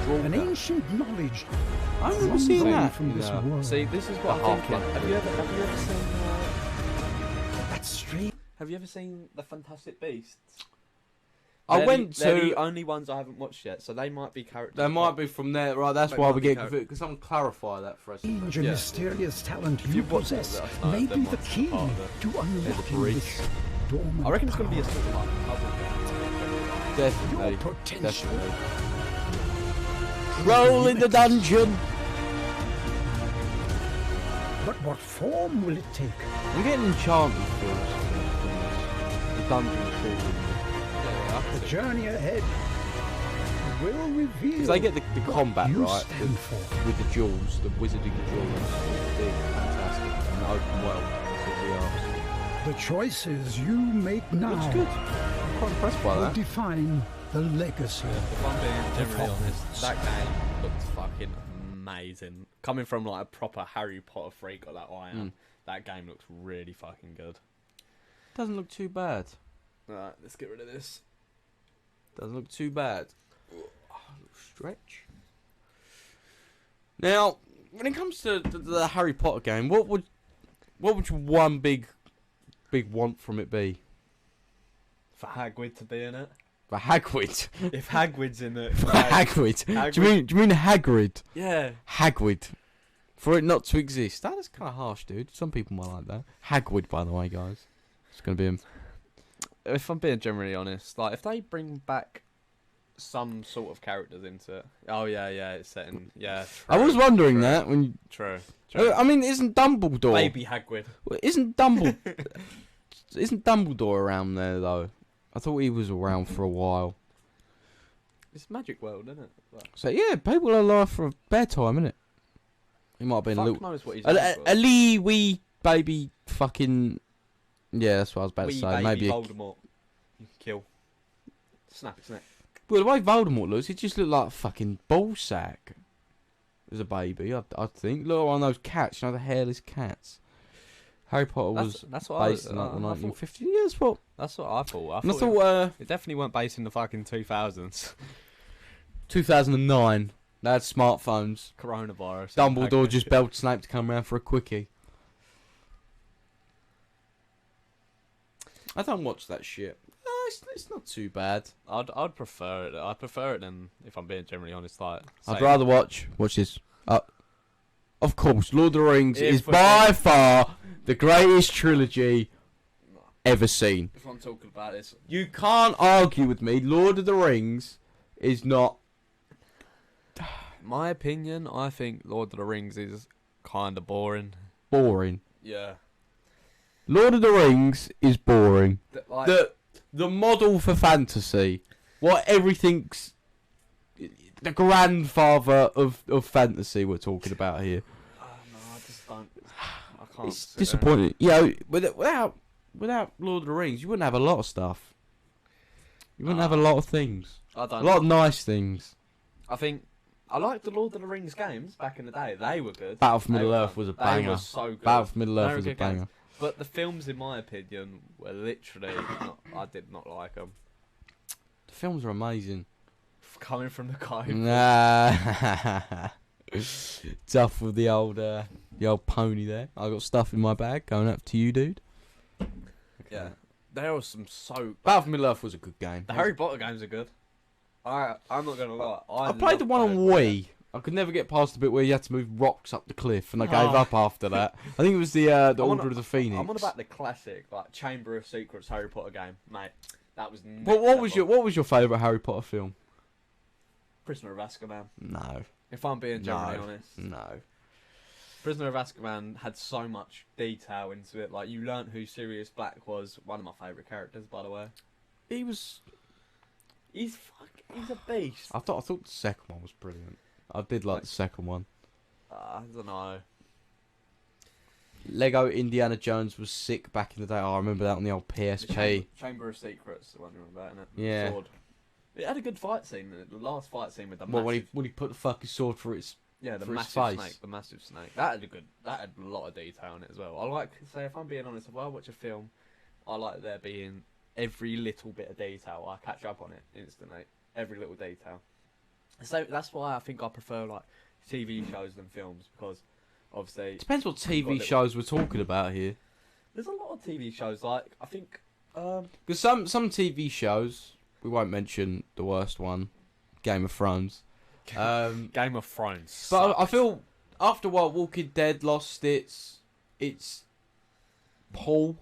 Speaker 3: would
Speaker 5: An
Speaker 3: draw
Speaker 5: ancient knowledge
Speaker 3: I remember seeing
Speaker 5: flowing
Speaker 3: that.
Speaker 5: from this world.
Speaker 1: See, this is what
Speaker 3: The
Speaker 1: I'm thinking.
Speaker 3: Half-Life.
Speaker 1: Have you ever seen?
Speaker 5: that's strange.
Speaker 1: Have you ever seen the Fantastic Beasts?
Speaker 3: I
Speaker 1: They're
Speaker 3: went
Speaker 1: they're the
Speaker 3: to.
Speaker 1: only ones I haven't watched yet, so they might be characters.
Speaker 3: There might be from there, right? That's
Speaker 1: They
Speaker 3: why
Speaker 1: might
Speaker 3: we
Speaker 1: be
Speaker 3: get
Speaker 1: characters.
Speaker 3: confused. Can someone clarify that for us?
Speaker 5: Strange and
Speaker 1: Yeah.
Speaker 5: mysterious talent
Speaker 1: If
Speaker 5: you
Speaker 1: you've watched it,
Speaker 5: possess
Speaker 1: let us know
Speaker 5: may
Speaker 1: if
Speaker 5: be
Speaker 1: them
Speaker 5: the
Speaker 1: ones are
Speaker 5: key
Speaker 1: part of it.
Speaker 5: to unlocking
Speaker 3: bridge.
Speaker 5: this dormant
Speaker 1: I reckon it's going to be a
Speaker 5: power.
Speaker 1: sort of like puzzle game.
Speaker 3: Definitely.
Speaker 5: Your potential.
Speaker 3: Definitely. Roll in the dungeon.
Speaker 5: But what form will it take?
Speaker 3: I'm getting enchanted feels from this. The dungeon feels.
Speaker 5: The journey ahead will reveal
Speaker 3: Because they get the combat
Speaker 5: you
Speaker 3: right
Speaker 5: stand for.
Speaker 3: with the jewels, the wizarding jewels. Big, fantastic, and open world. That's what we ask.
Speaker 5: The choices you make now
Speaker 3: Looks good. I'm quite impressed by
Speaker 5: will
Speaker 3: that.
Speaker 5: define the legacy.
Speaker 1: If I'm being generally
Speaker 5: Hogwarts.
Speaker 1: honest, that game looks fucking amazing. Coming from like a proper Harry Potter freak like I am, that game looks really fucking good.
Speaker 3: Doesn't look too bad.
Speaker 1: Alright, let's get rid of this.
Speaker 3: Doesn't look too bad. Stretch. Now, when it comes to the Harry Potter game, what would your one big want from it be?
Speaker 1: For Hagrid to be in it.
Speaker 3: For Hagrid.
Speaker 1: If Hagrid's in it,
Speaker 3: For
Speaker 1: like,
Speaker 3: Hagrid. Do you mean Hagrid?
Speaker 1: yeah.
Speaker 3: Hagrid. For it not to exist. That is kind of harsh, dude. Some people might like that. Hagrid, by the way, guys. It's gonna be him.
Speaker 1: If I'm being generally honest, like if they bring back some sort of characters into it. Oh yeah, it's set in
Speaker 3: I was wondering
Speaker 1: true.
Speaker 3: that when.
Speaker 1: True.
Speaker 3: I mean, isn't Dumbledore?
Speaker 1: Baby Hagrid.
Speaker 3: Isn't Dumbledore around there though? I thought he was around for a while.
Speaker 1: It's Magic World, isn't it? Like,
Speaker 3: So yeah, people are alive for a bad time, innit? He might have been a
Speaker 1: fuck
Speaker 3: little,
Speaker 1: knows what he's
Speaker 3: a lee wee baby fucking. Yeah, that's what I was about to say. Maybe.
Speaker 1: Voldemort. You can kill. Snap his neck.
Speaker 3: Well, the way Voldemort looks, it just looked like a fucking ball sack. As a baby, I think. Look at one of those cats, you know, the hairless cats. Harry Potter was
Speaker 1: That's what
Speaker 3: based in like the
Speaker 1: I thought.
Speaker 3: 1950s. Yeah, that's what.
Speaker 1: That's what I thought.
Speaker 3: And I thought,
Speaker 1: it definitely weren't based in the fucking 2000s.
Speaker 3: 2009, they had smartphones.
Speaker 1: Coronavirus.
Speaker 3: Dumbledore just begged Snape to come around for a quickie. I don't watch that shit. No, it's not too bad.
Speaker 1: I'd prefer it. I prefer it than, if I'm being generally honest, like.
Speaker 3: I'd
Speaker 1: say-
Speaker 3: rather watch this. Of course, Lord of the Rings
Speaker 1: If
Speaker 3: is
Speaker 1: we're
Speaker 3: by
Speaker 1: talking-
Speaker 3: far the greatest trilogy ever seen.
Speaker 1: If I'm talking about this,
Speaker 3: You can't argue with me. Lord of the Rings is not
Speaker 1: my opinion, I think Lord of the Rings is kind of boring.
Speaker 3: boring.
Speaker 1: Yeah.
Speaker 3: Lord of the Rings is boring.
Speaker 1: Like,
Speaker 3: The model for fantasy, what everything's the grandfather of fantasy we're talking about here.
Speaker 1: no, I just don't. I can't.
Speaker 3: It's
Speaker 1: sit there and-
Speaker 3: disappointing. You know, without Lord of the Rings, you wouldn't have a lot of stuff. You wouldn't have a lot of things.
Speaker 1: I
Speaker 3: A
Speaker 1: don't.
Speaker 3: lot of nice things.
Speaker 1: I think I liked the Lord of the Rings games back in the day. They were good.
Speaker 3: Battle for
Speaker 1: They
Speaker 3: Middle
Speaker 1: were
Speaker 3: Earth
Speaker 1: fun.
Speaker 3: was a
Speaker 1: They
Speaker 3: banger.
Speaker 1: were so good.
Speaker 3: Battle for Middle
Speaker 1: They
Speaker 3: Earth
Speaker 1: were
Speaker 3: was a
Speaker 1: good games.
Speaker 3: banger.
Speaker 1: But the films, in my opinion, were literally. I did not like them.
Speaker 3: The films are amazing.
Speaker 1: Coming from the guy.
Speaker 3: Nah. Tough with the old pony there. I got stuff in my bag. Going up to you, dude.
Speaker 1: Yeah. There was some so.
Speaker 3: Battle for Middle Earth was a good game.
Speaker 1: The Harry Potter games are good. I'm not gonna lie.
Speaker 3: I played the one on Wii. I could never get past the bit where you had to move rocks up the cliff, and I gave up after that. I think it was the Order of the Phoenix.
Speaker 1: I'm on about the classic, like Chamber of Secrets Harry Potter game, mate. That was.
Speaker 3: But what was your favourite Harry Potter film?
Speaker 1: Prisoner of Azkaban.
Speaker 3: No.
Speaker 1: If I'm being generally honest.
Speaker 3: No.
Speaker 1: Prisoner of Azkaban had so much detail into it. Like, you learnt who Sirius Black was. One of my favourite characters, by the way.
Speaker 3: He's
Speaker 1: a beast.
Speaker 3: I thought the second one was brilliant. I did like the second one.
Speaker 1: I don't know.
Speaker 3: Lego Indiana Jones was sick back in the day. Oh, I remember that on the old PSP.
Speaker 1: Chamber of Secrets, the one you remember, isn't it?
Speaker 3: Yeah.
Speaker 1: Sword. It had a good fight scene. The last fight scene with the
Speaker 3: Well,
Speaker 1: massive...
Speaker 3: when he put the fucking sword through its
Speaker 1: Yeah, the
Speaker 3: for his
Speaker 1: massive
Speaker 3: face.
Speaker 1: snake. The massive snake. That had a lot of detail in it as well. I like, say, if I'm being honest, if I watch a film, I like there being every little bit of detail. I catch up on it instantly. Every little detail. So that's why I think I prefer like TV shows than films, because obviously
Speaker 3: Depends what TV shows we're talking about here.
Speaker 1: there's a lot of TV shows. Like, I think
Speaker 3: Because some TV shows, we won't mention the worst one, Game of Thrones.
Speaker 1: Game of Thrones.
Speaker 3: But I feel after a while, Walking Dead lost its pull.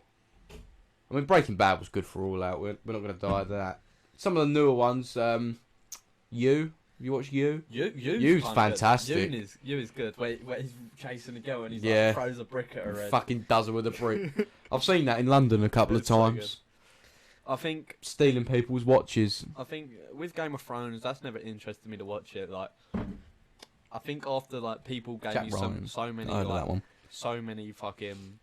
Speaker 3: I mean, Breaking Bad was good for all out. We're not going to die to that. Some of the newer ones, you watch You? You's fantastic.
Speaker 1: You is good. Where he's chasing a girl and he's
Speaker 3: Yeah.
Speaker 1: like throws a brick at her head.
Speaker 3: Fucking does it with a brick. I've seen that in London a couple of
Speaker 1: It's so
Speaker 3: times.
Speaker 1: I think
Speaker 3: Stealing people's watches.
Speaker 1: with Game of Thrones, that's never interested me to watch it. Like, I think after like people gave
Speaker 3: Jack
Speaker 1: me
Speaker 3: Ryan.
Speaker 1: so many
Speaker 3: I heard of
Speaker 1: like
Speaker 3: that one.
Speaker 1: so many fucking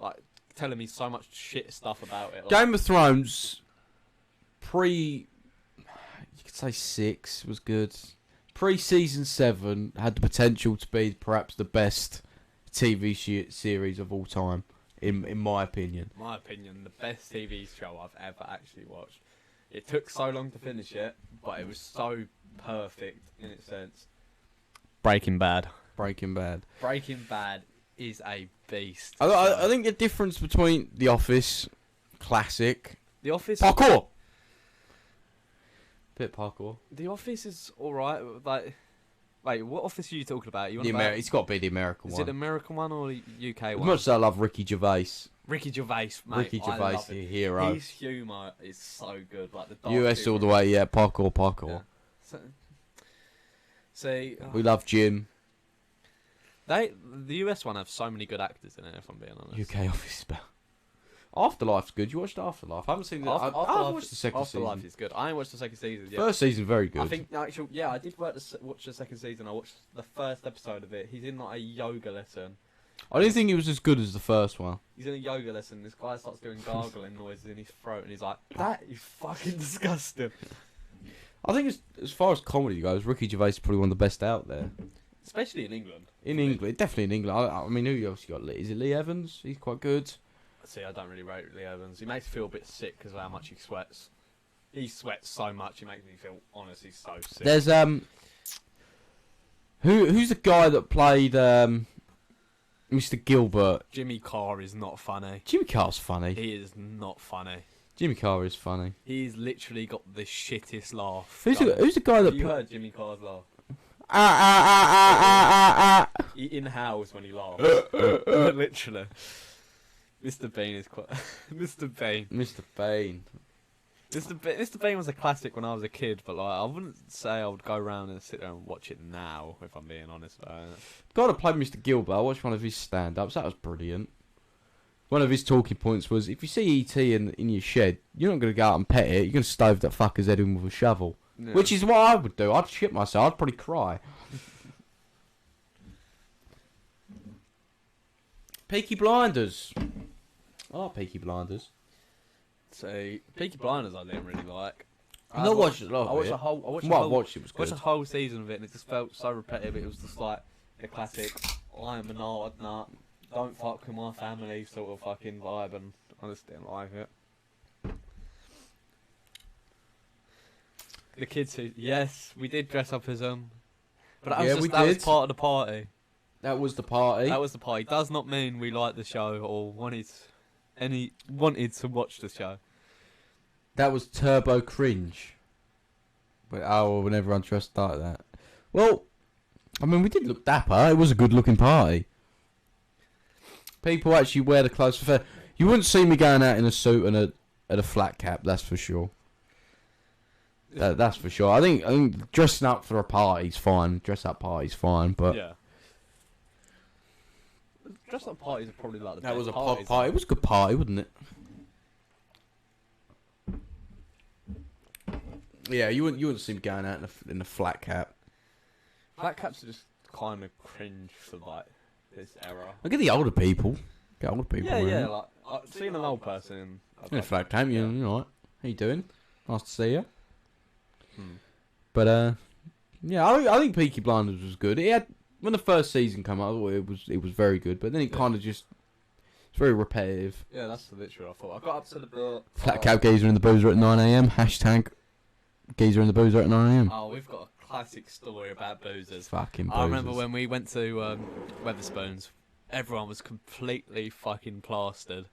Speaker 1: like telling me so much shit stuff about it. Like,
Speaker 3: Game of Thrones, you could say 6 was good. Pre-season 7 had the potential to be perhaps the best TV series of all time, in my opinion.
Speaker 1: my opinion, the best TV show I've ever actually watched. It took so long to finish it, but it was so perfect in its sense. Breaking Bad.
Speaker 3: Breaking Bad.
Speaker 1: Breaking Bad is a beast.
Speaker 3: I think the difference between The Office, classic,
Speaker 1: The Office.
Speaker 3: parkour. Bit parkour.
Speaker 1: The Office is alright. Like, wait, what Office are you talking about? You
Speaker 3: The It's got to be the American
Speaker 1: Is
Speaker 3: one.
Speaker 1: it the American one or the UK
Speaker 3: As
Speaker 1: one?
Speaker 3: much as I love Ricky Gervais.
Speaker 1: Ricky Gervais, mate.
Speaker 3: Ricky
Speaker 1: I
Speaker 3: Gervais,
Speaker 1: love
Speaker 3: the
Speaker 1: it.
Speaker 3: hero.
Speaker 1: His humour is so good. Like the dark
Speaker 3: US all the
Speaker 1: humour.
Speaker 3: way, yeah. Parkour.
Speaker 1: Yeah. So, see,
Speaker 3: We love Jim.
Speaker 1: the US one have so many good actors in it. If I'm being honest.
Speaker 3: UK Office. Afterlife's good. You watched Afterlife? I haven't seen that. I've watched the second
Speaker 1: Afterlife
Speaker 3: season.
Speaker 1: is good. I ain't watched the second season yet.
Speaker 3: First season very good.
Speaker 1: I think actually, yeah, I did watch the second season. I watched the first episode of it. He's in like a yoga lesson.
Speaker 3: I didn't think it was as good as the first one.
Speaker 1: He's in a yoga lesson. This guy starts doing gargling noises in his throat, and he's like, "That is fucking disgusting."
Speaker 3: I think as far as comedy goes, Ricky Gervais is probably one of the best out there.
Speaker 1: Especially in England.
Speaker 3: In England, definitely in England. I mean, who else you got? Is it Lee Evans? He's quite good.
Speaker 1: See, I don't really rate Lee Evans. He makes me feel a bit sick because of how much he sweats. He sweats so much, he makes me feel, honestly, so sick.
Speaker 3: There's who's the guy that played Mr. Gilbert?
Speaker 1: Jimmy Carr is not funny.
Speaker 3: Jimmy Carr's funny.
Speaker 1: He is not funny.
Speaker 3: Jimmy Carr is funny.
Speaker 1: He's literally got the shittest laugh.
Speaker 3: Who's the guy that
Speaker 1: Have you heard Jimmy Carr's laugh? He inhales when he laughs. Literally. Mr. Bean is quite... Mr. Bean.
Speaker 3: Mr. Bean.
Speaker 1: Mr. Bean was a classic when I was a kid, but like I wouldn't say I would go around and sit there and watch it now, if I'm being honest about it.
Speaker 3: The guy that played Mr. Gilbert, I watched one of his stand-ups. That was brilliant. One of his talking points was, if you see E.T. in your shed, you're not going to go out and pet it. You're going to stove that fucker's head in with a shovel.
Speaker 1: Yeah.
Speaker 3: Which is what I would do. I'd shit myself. I'd probably cry. Peaky Blinders. Oh, Peaky Blinders.
Speaker 1: So, Peaky Blinders I didn't really like.
Speaker 3: I've not watched it.
Speaker 1: I watched the whole...
Speaker 3: What I watched it was
Speaker 1: watched
Speaker 3: good.
Speaker 1: the whole season of it and it just felt so repetitive. It was just like the classic, I am an hard nut, don't fuck with my family sort of fucking vibe, and I just didn't like it. The kids who... Yes, we did dress up as them. But that,
Speaker 3: Yeah,
Speaker 1: was,
Speaker 3: we
Speaker 1: just, that was
Speaker 3: did.
Speaker 1: part of the party.
Speaker 3: That was the party.
Speaker 1: That was the party. Does not mean we liked the show or wanted to watch the show.
Speaker 3: That was turbo cringe. But when everyone dressed like that. Well, I mean, we did look dapper. It was a good-looking party. People actually wear the clothes for fair. You wouldn't see me going out in a suit and a flat cap. That's for sure. That's for sure. I think dressing up for a party's fine. Dress up party's fine, but
Speaker 1: Yeah. Dress up parties are probably like the
Speaker 3: that
Speaker 1: best
Speaker 3: was a
Speaker 1: parties,
Speaker 3: party. It was a good party, wasn't it? Yeah, you wouldn't see me going out in a flat cap.
Speaker 1: Flat caps are just kind of cringe for like this era.
Speaker 3: I get the older people. Get older people.
Speaker 1: Yeah,
Speaker 3: wearing
Speaker 1: yeah.
Speaker 3: it.
Speaker 1: Like seeing an old person.
Speaker 3: In a flat cap, you alright? How you doing? Nice to see you.
Speaker 1: Hmm.
Speaker 3: But yeah, I think Peaky Blinders was good. It had when the first season came out, I thought it was very good. But then it kind of just it's very repetitive.
Speaker 1: Yeah, that's the literal. I thought I got up to the bit.
Speaker 3: Flat cap geezer in the boozer at 9 a.m. Hashtag geezer in the boozer at 9 a.m.
Speaker 1: Oh, we've got a classic story about boozers.
Speaker 3: Fucking boozers.
Speaker 1: I remember when we went to Weatherspoons, everyone was completely fucking plastered,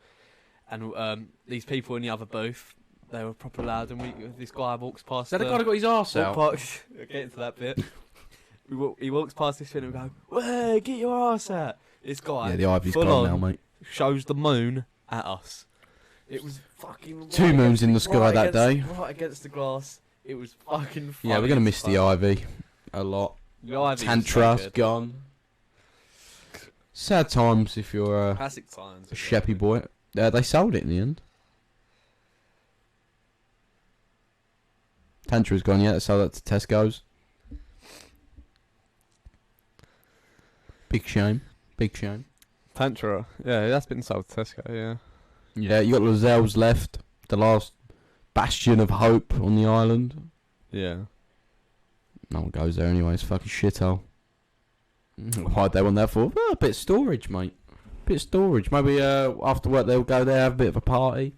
Speaker 1: and these people in the other booth, they were proper loud, and this guy walks past.
Speaker 3: Is that the guy that got his arse out?
Speaker 1: I'll get into that bit. He walks past this thing and we go, "Hey, get your ass out!" This guy,
Speaker 3: Yeah, the Ivy's
Speaker 1: full
Speaker 3: gone
Speaker 1: on,
Speaker 3: now, mate.
Speaker 1: shows the moon at us. It was fucking
Speaker 3: Two moons in the sky that day.
Speaker 1: Right against the glass. It was fucking funny.
Speaker 3: Yeah, we're gonna miss the Ivy a lot.
Speaker 1: The Ivy was so
Speaker 3: Tantra's
Speaker 1: good.
Speaker 3: gone. Sad times if you're a
Speaker 1: Classic times.
Speaker 3: Sheppy boy. They sold it in the end. Tantra's gone, yeah. They sold that to Tesco's. Big shame. Big shame.
Speaker 1: Tantra. Yeah, that's been sold to Tesco, yeah.
Speaker 3: Yeah, you got Lazelle's left. The last bastion of hope on the island.
Speaker 1: Yeah.
Speaker 3: No one goes there anyway. It's a fucking shithole. Why'd they want that for? Well, a bit of storage, mate. Bit of storage. Maybe after work they'll go there, have a bit of a party.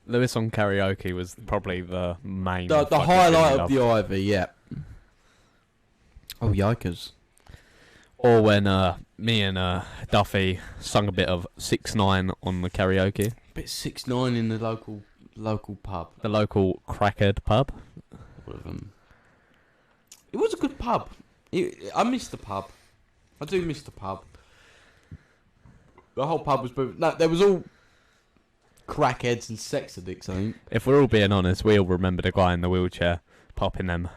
Speaker 1: Lewis on karaoke was probably the main.
Speaker 3: The
Speaker 1: fucking
Speaker 3: highlight
Speaker 1: thing
Speaker 3: of the Ivy, yeah. Oh, yikers.
Speaker 1: Or when me and Duffy sung a bit of 6ix9ine on the karaoke.
Speaker 3: Bit 6ix9ine in the local pub.
Speaker 1: The local crackhead pub.
Speaker 3: It was a good pub. I miss the pub. I do miss the pub. The whole pub was... No, there was all crackheads and sex addicts, I think.
Speaker 1: If we're all being honest, we all remember the guy in the wheelchair popping them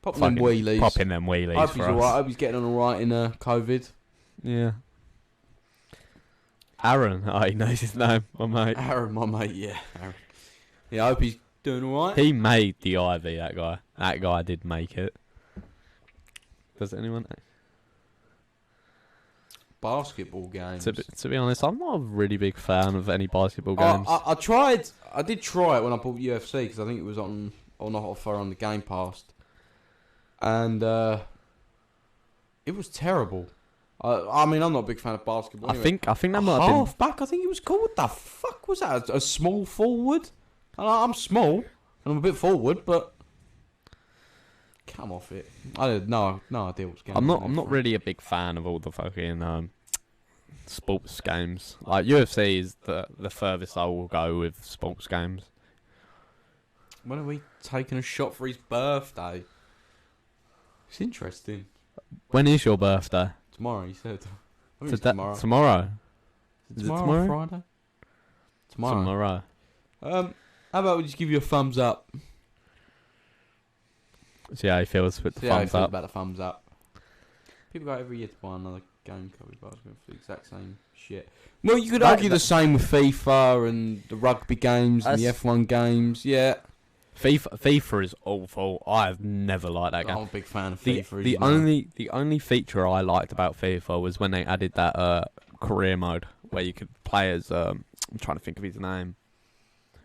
Speaker 3: wheelies.
Speaker 1: Popping them wheelies
Speaker 3: I hope
Speaker 1: for
Speaker 3: he's
Speaker 1: us.
Speaker 3: alright. I hope he's getting on alright in COVID.
Speaker 1: Yeah. Aaron. Oh, he knows his name, my mate.
Speaker 3: Aaron, my mate, yeah. Aaron. Yeah, I hope he's doing alright.
Speaker 1: He made the Ivy, that guy. That guy did make it. Does anyone...
Speaker 3: Basketball games.
Speaker 1: To be honest, I'm not a really big fan of any basketball games.
Speaker 3: I did try it when I bought UFC because I think it was on offer on the Game Pass, and it was terrible. I mean, I'm not a big fan of basketball. Anyway.
Speaker 1: I think that might have been...
Speaker 3: Halfback, I think he was called. What the fuck was that? A small forward? I'm small and I'm a bit forward, but come off it. I had no idea what's going on.
Speaker 1: I'm not really a big fan of all the fucking sports games. Like UFC is the furthest I will go with sports games.
Speaker 3: When are we taking a shot for his birthday? It's interesting.
Speaker 1: When is your birthday?
Speaker 3: Tomorrow, he said. I think it's tomorrow.
Speaker 1: Tomorrow.
Speaker 3: Is it tomorrow or Friday? Tomorrow. How about we just give you a thumbs up?
Speaker 1: See how he feels with the
Speaker 3: See how he
Speaker 1: thumbs
Speaker 3: feels
Speaker 1: up.
Speaker 3: about the thumbs up. People go every year to buy another game copy basketball for the exact same shit. Well, you could argue the same with FIFA and the rugby games and the F1 games. Yeah.
Speaker 1: FIFA is awful. I've never liked that game.
Speaker 3: I'm a big fan of FIFA.
Speaker 1: The only feature I liked about FIFA was when they added that career mode where you could play as I'm trying to think of his name.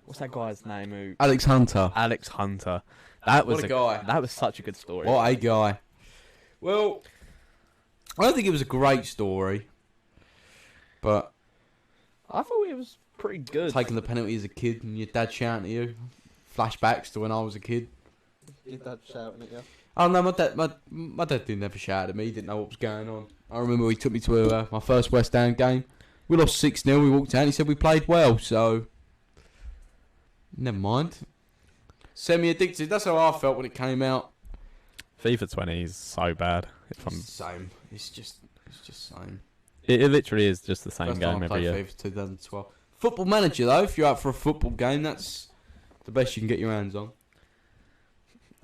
Speaker 1: What's that guy's name?
Speaker 3: Alex Hunter.
Speaker 1: Alex Hunter. That was
Speaker 3: What a guy.
Speaker 1: That was such a good story.
Speaker 3: What a guy. Well, I don't think it was a great story, but
Speaker 1: I thought it was pretty good.
Speaker 3: taking the penalty as a kid and your dad shouting at you. Flashbacks to when I was a kid.
Speaker 1: Your dad shouting at you?
Speaker 3: Oh no, my dad didn't ever shout at me. He didn't know what was going on. I remember he took me to my first West Ham game. We lost 6-0. We walked out. He said we played well, so never mind. Semi-addicted. That's how I felt when it came out.
Speaker 1: FIFA 20 is so bad. If I'm,
Speaker 3: Same. It's just same.
Speaker 1: it literally is just the same
Speaker 3: First
Speaker 1: game
Speaker 3: time I
Speaker 1: every
Speaker 3: played
Speaker 1: year.
Speaker 3: FIFA 2012. Football Manager though, if you're out for a football game, that's the best you can get your hands on.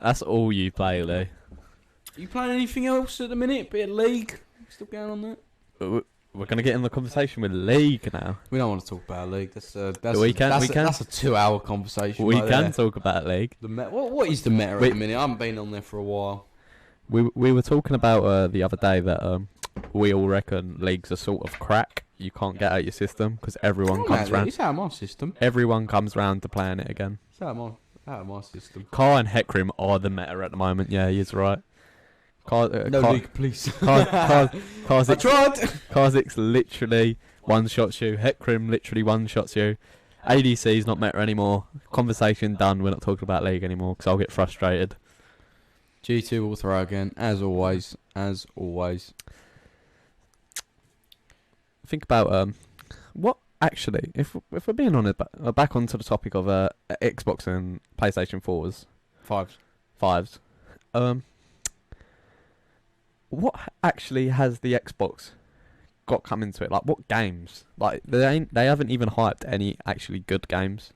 Speaker 1: That's all you play, Lee.
Speaker 3: You playing anything else at the minute? Bit of League? Still going on that?
Speaker 1: We're gonna get in the conversation with League now.
Speaker 3: We don't want to talk about League. That's
Speaker 1: We can.
Speaker 3: That's a 2-hour conversation.
Speaker 1: We
Speaker 3: right
Speaker 1: can
Speaker 3: there.
Speaker 1: talk about League.
Speaker 3: What is the meta at the minute? I haven't been on there for a while.
Speaker 1: We were talking about the other day that we all reckon League's a sort of crack. You can't get out your system because everyone comes round.
Speaker 3: It's out of my system.
Speaker 1: Everyone comes round to playing it again.
Speaker 3: It's out of my system.
Speaker 1: Car and Heckrim are the meta at the moment. Yeah, he's right.
Speaker 3: League, please.
Speaker 1: Karzik's
Speaker 3: tried.
Speaker 1: Karzik's literally one-shots you. Heckrim literally one-shots you. ADC's not meta anymore. Conversation done. We're not talking about League anymore because I'll get frustrated.
Speaker 3: G2 will throw again, as always.
Speaker 1: Think about what actually, if we're being honest, back onto the topic of Xbox and PlayStation 4s, fives. What actually has the Xbox got coming to it? Like what games? Like they haven't even hyped any actually good games.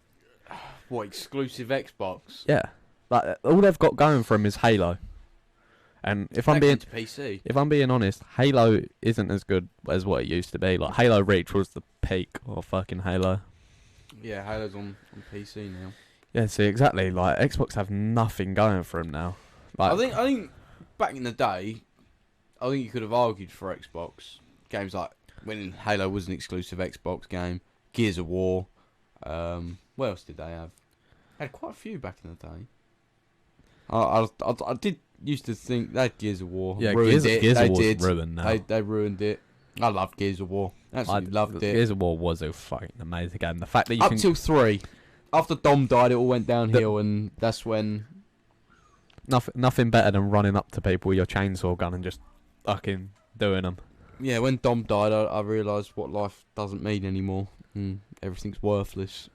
Speaker 3: What, exclusive Xbox?
Speaker 1: Yeah, like all they've got going for them is Halo. And if I'm being
Speaker 3: to PC.
Speaker 1: If I'm being honest, Halo isn't as good as what it used to be. Like Halo Reach was the peak of fucking Halo.
Speaker 3: Yeah, Halo's on PC now.
Speaker 1: Yeah, see exactly. Like Xbox have nothing going for them now. Like
Speaker 3: I think back in the day, I think you could have argued for Xbox games like when Halo was an exclusive Xbox game, Gears of War. What else did they have? They had quite a few back in the day. I did used to think they had Gears of War.
Speaker 1: Yeah,
Speaker 3: ruined
Speaker 1: Gears of War's
Speaker 3: did.
Speaker 1: ruined now.
Speaker 3: They ruined it. I love Gears of War. Absolutely loved it.
Speaker 1: Gears of War was a fucking amazing game. The fact that you
Speaker 3: Up till 3. After Dom died, it all went downhill, and that's when
Speaker 1: nothing better than running up to people with your chainsaw gun and just fucking doing them.
Speaker 3: Yeah, when Dom died, I realised what life doesn't mean anymore. Everything's worthless.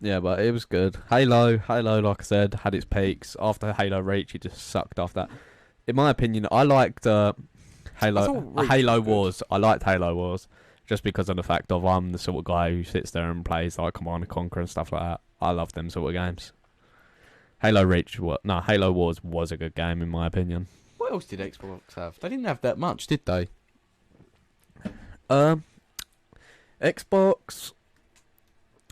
Speaker 1: Yeah, but it was good. Halo, like I said, had its peaks. After Halo Reach, it just sucked off that. In my opinion, I liked Halo Wars. I liked Halo Wars just because of the fact of I'm the sort of guy who sits there and plays like Command & Conquer and stuff like that. I love them sort of games. Halo Wars was a good game in my opinion.
Speaker 3: What else did Xbox have? They didn't have that much, did they?
Speaker 1: Xbox.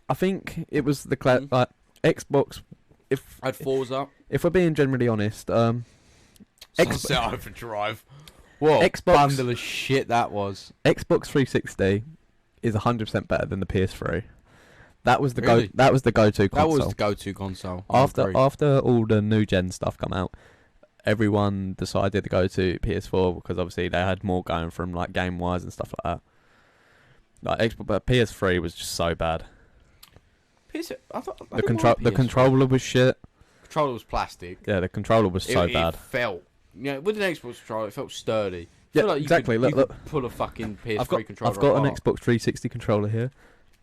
Speaker 1: I think it was the like Xbox. If
Speaker 3: I had Forza.
Speaker 1: If we're being generally honest,
Speaker 3: Sunset Overdrive. What
Speaker 1: Xbox
Speaker 3: bundle of shit that was.
Speaker 1: Xbox 360 is 100% better than the PS3. That was the
Speaker 3: Really?
Speaker 1: That was the go-to console.
Speaker 3: That was the go-to console.
Speaker 1: After all the new gen stuff come out, everyone decided to go to PS4 because obviously they had more going from like game-wise and stuff like that. Like Xbox, but PS3 was just so bad. The controller was shit.
Speaker 3: Controller was plastic.
Speaker 1: Yeah, the controller was so bad.
Speaker 3: It felt, with an Xbox controller, it felt sturdy.
Speaker 1: Yeah,
Speaker 3: like
Speaker 1: exactly.
Speaker 3: You
Speaker 1: Look.
Speaker 3: could pull a fucking PS3 controller.
Speaker 1: I've got an
Speaker 3: apart.
Speaker 1: Xbox 360 controller here.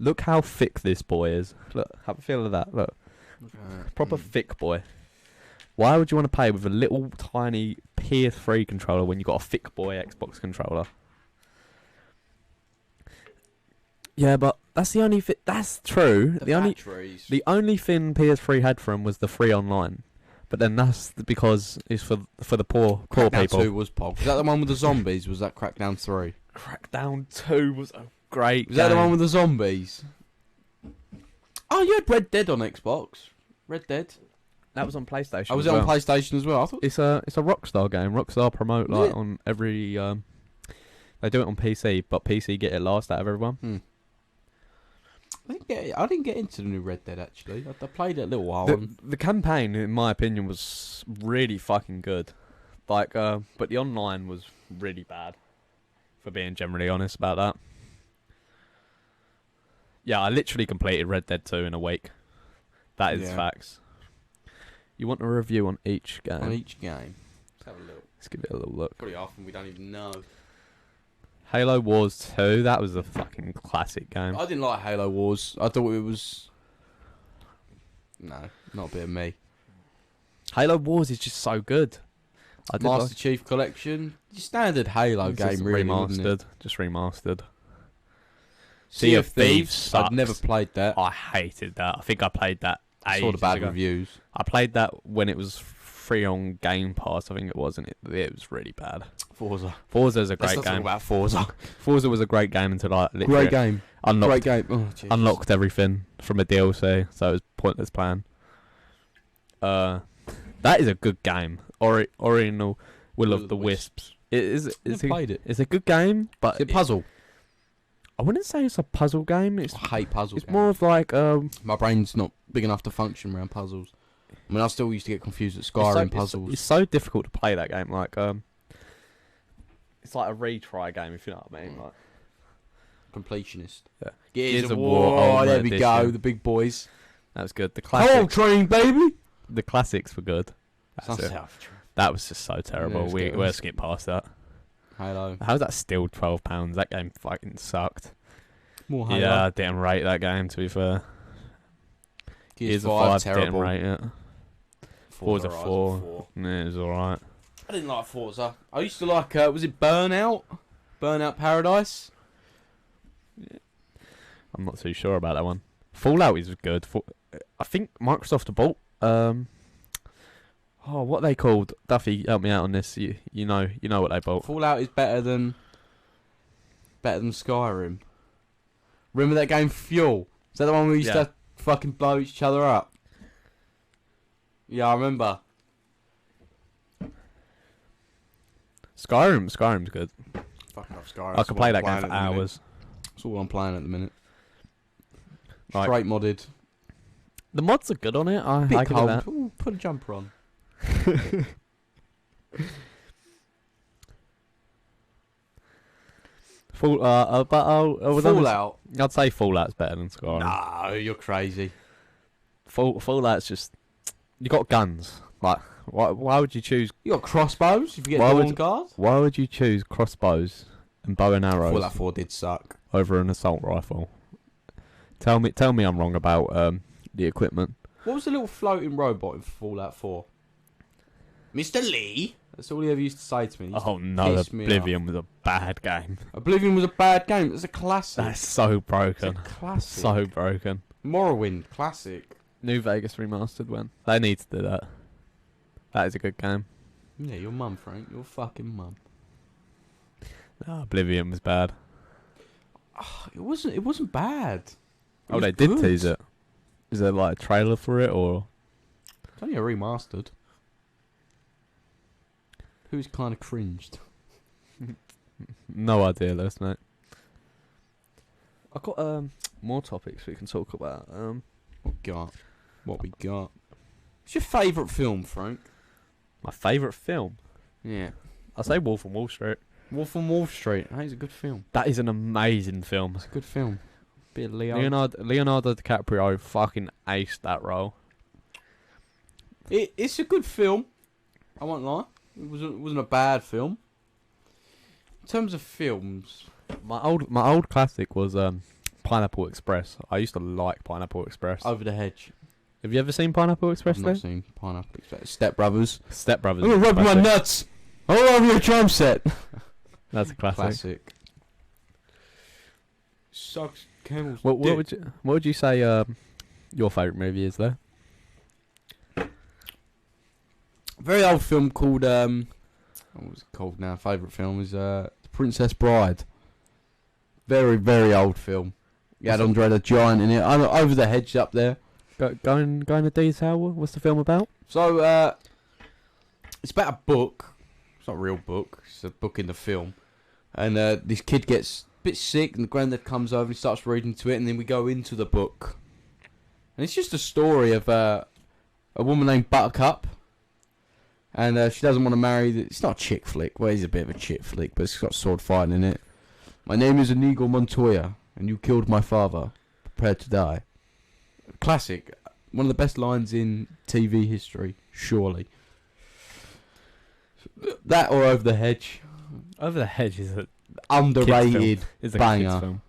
Speaker 1: Look how thick this boy is. Look, have a feel of that. Look, proper thick boy. Why would you want to play with a little tiny PS3 controller when you got a thick boy Xbox controller? Yeah, but that's the only that's true. The only thing PS3 had for him was the free online. But then that's because it's for the poor
Speaker 3: Crackdown
Speaker 1: people.
Speaker 3: 2 was pog. Was that the one with the zombies? Was that Crackdown 3?
Speaker 1: Crackdown 2 was a great
Speaker 3: Was
Speaker 1: game.
Speaker 3: that the one with the zombies? Oh, you had Red Dead on Xbox. Red Dead.
Speaker 1: That was on PlayStation.
Speaker 3: Oh, was
Speaker 1: as
Speaker 3: it
Speaker 1: well.
Speaker 3: on PlayStation as well? I thought
Speaker 1: It's a Rockstar game. Rockstar promote like on every. They do it on PC, but PC get it last out of everyone.
Speaker 3: I didn't get into the new Red Dead actually. I played it a little while.
Speaker 1: The campaign, in my opinion, was really fucking good. Like, but the online was really bad. For being generally honest about that. Yeah, I literally completed Red Dead 2 in a week. That is facts. You want a review on each game?
Speaker 3: On each game. Let's have a look.
Speaker 1: Let's give it a little look.
Speaker 3: Pretty often we don't even know.
Speaker 1: Halo Wars 2, that was a fucking classic game.
Speaker 3: I didn't like Halo Wars. I thought it was... No, not a bit of me.
Speaker 1: Halo Wars is just so good. I did
Speaker 3: Master Chief Collection, your standard Halo
Speaker 1: It's just
Speaker 3: game, really, wouldn't it?
Speaker 1: just remastered.
Speaker 3: Sea of Thieves. I've
Speaker 1: sucks.
Speaker 3: never played that.
Speaker 1: I hated that. I think I played that
Speaker 3: I saw the
Speaker 1: ages
Speaker 3: bad
Speaker 1: ago.
Speaker 3: reviews.
Speaker 1: I played that when it was free on Game Pass. I think it was, and it was really bad.
Speaker 3: Forza.
Speaker 1: Forza's a
Speaker 3: Let's
Speaker 1: great
Speaker 3: not talk
Speaker 1: game.
Speaker 3: about Forza.
Speaker 1: Forza was a great game until I literally
Speaker 3: Great game.
Speaker 1: unlocked
Speaker 3: Great game. Oh, Jesus.
Speaker 1: unlocked everything from a DLC, so it was pointless plan. That is a good game. Original Will of the Wisps. It is.
Speaker 3: Never played it.
Speaker 1: It's a good game, but
Speaker 3: Is it puzzle?
Speaker 1: I wouldn't say it's a puzzle game. It's
Speaker 3: I hate puzzle
Speaker 1: it's
Speaker 3: games.
Speaker 1: more of like
Speaker 3: My brain's not big enough to function around puzzles. I mean, I still used to get confused at Skyrim puzzles.
Speaker 1: It's so difficult to play that game. Like it's like a retry game, if you know what I mean. Like
Speaker 3: Completionist.
Speaker 1: Yeah.
Speaker 3: Gears of
Speaker 1: War
Speaker 3: War.
Speaker 1: Ultimate
Speaker 3: There we go.
Speaker 1: Edition.
Speaker 3: The big boys.
Speaker 1: that was good. The
Speaker 3: Coal
Speaker 1: classics,
Speaker 3: train, baby.
Speaker 1: the classics were good. That's it. That was just so terrible.
Speaker 3: it's
Speaker 1: We
Speaker 3: good.
Speaker 1: we'll skip past that.
Speaker 3: Halo.
Speaker 1: How's that still £12? That game fucking sucked.
Speaker 3: More Halo.
Speaker 1: Yeah, I didn't rate that game, to be fair.
Speaker 3: Gears
Speaker 1: of
Speaker 3: 5,
Speaker 1: didn't
Speaker 3: terrible.
Speaker 1: rate it. Forza
Speaker 3: Horizon
Speaker 1: 4. Yeah, it was alright.
Speaker 3: I didn't like Forza. I used to like, was it Burnout? Burnout Paradise?
Speaker 1: I'm not too sure about that one. Fallout is good. I think Microsoft bought what are they called? Duffy, help me out on this. You know what they bought.
Speaker 3: Fallout is better than Skyrim. Remember that game Fuel? Is that the one where we used to fucking blow each other up? Yeah, I remember.
Speaker 1: Skyrim's good.
Speaker 3: Fucking love Skyrim.
Speaker 1: I could play that game for hours.
Speaker 3: That's all I'm playing at the minute.
Speaker 1: Right.
Speaker 3: Straight modded.
Speaker 1: The mods are good on it. I
Speaker 3: Bit
Speaker 1: give it
Speaker 3: cold.
Speaker 1: that.
Speaker 3: Ooh, put a jumper on. Fallout.
Speaker 1: I'd say Fallout's better than Skyrim.
Speaker 3: No, you're crazy.
Speaker 1: Fallout's just you got guns. Like why would you choose?
Speaker 3: You got crossbows if you get
Speaker 1: Why would-
Speaker 3: Dawn Guard.
Speaker 1: Why would you choose crossbows and bow and arrows
Speaker 3: Fallout 4 did suck.
Speaker 1: over an assault rifle? Tell me I'm wrong about the equipment.
Speaker 3: What was the little floating robot in Fallout 4? Mr. Lee? That's all he ever used to say to me. He used
Speaker 1: Oh
Speaker 3: to
Speaker 1: no,
Speaker 3: piss me
Speaker 1: Oblivion was a bad game.
Speaker 3: off. Oblivion was a bad game. It's a classic.
Speaker 1: That's so
Speaker 3: It's
Speaker 1: broken.
Speaker 3: a classic.
Speaker 1: So broken.
Speaker 3: Morrowind, classic.
Speaker 1: New Vegas remastered when they need to do that. That is a good game.
Speaker 3: Yeah, your mum, Frank. Your fucking mum.
Speaker 1: No, Oblivion was bad.
Speaker 3: It wasn't bad. It
Speaker 1: Oh,
Speaker 3: was
Speaker 1: they did
Speaker 3: good.
Speaker 1: tease it. Is there like a trailer for it or?
Speaker 3: It's only a remastered. Who's kind of cringed?
Speaker 1: No idea, Lewis, mate. I've got more topics we can talk about.
Speaker 3: What we got? What's your favourite film, Frank?
Speaker 1: My favourite film.
Speaker 3: Yeah.
Speaker 1: I say Wolf on Wall Street.
Speaker 3: Wolf on Wall Street. That is a good film.
Speaker 1: That is an amazing film.
Speaker 3: It's a good film. Bit of Leo.
Speaker 1: Leonardo DiCaprio fucking aced that role.
Speaker 3: It's a good film. I won't lie. It wasn't a bad film. In terms of films,
Speaker 1: My old classic was Pineapple Express. I used to like Pineapple Express.
Speaker 3: Over the Hedge.
Speaker 1: Have you ever seen Pineapple Express?
Speaker 3: I've not seen Pineapple Express. Step Brothers.
Speaker 1: Step Brothers.
Speaker 3: I'm
Speaker 1: is
Speaker 3: gonna
Speaker 1: a
Speaker 3: rub my
Speaker 1: classic.
Speaker 3: nuts all over your drum set.
Speaker 1: That's a classic.
Speaker 3: Classic. Sucks Camel's
Speaker 1: What
Speaker 3: dick.
Speaker 1: would you say your favourite movie is there?
Speaker 3: Very old film called what was it called now? Favourite film is The Princess Bride. Very, very old film. You had Andre the Giant in it. Over the Hedge up there.
Speaker 1: Go into detail. What's the film about?
Speaker 3: So it's about a book. It's not a real book. It's a book in the film. And this kid gets a bit sick, and the granddad comes over and starts reading to it, and then we go into the book. And it's just a story of a woman named Buttercup. And she doesn't want to marry... It's not a chick flick. Well, it's a bit of a chick flick, but it's got sword fighting in it. My name is Inigo Montoya, and you killed my father. Prepare to die. Classic. One of the best lines in TV history, surely. That or Over the Hedge.
Speaker 1: Over the Hedge is a
Speaker 3: Underrated
Speaker 1: is a
Speaker 3: banger.
Speaker 1: kids film.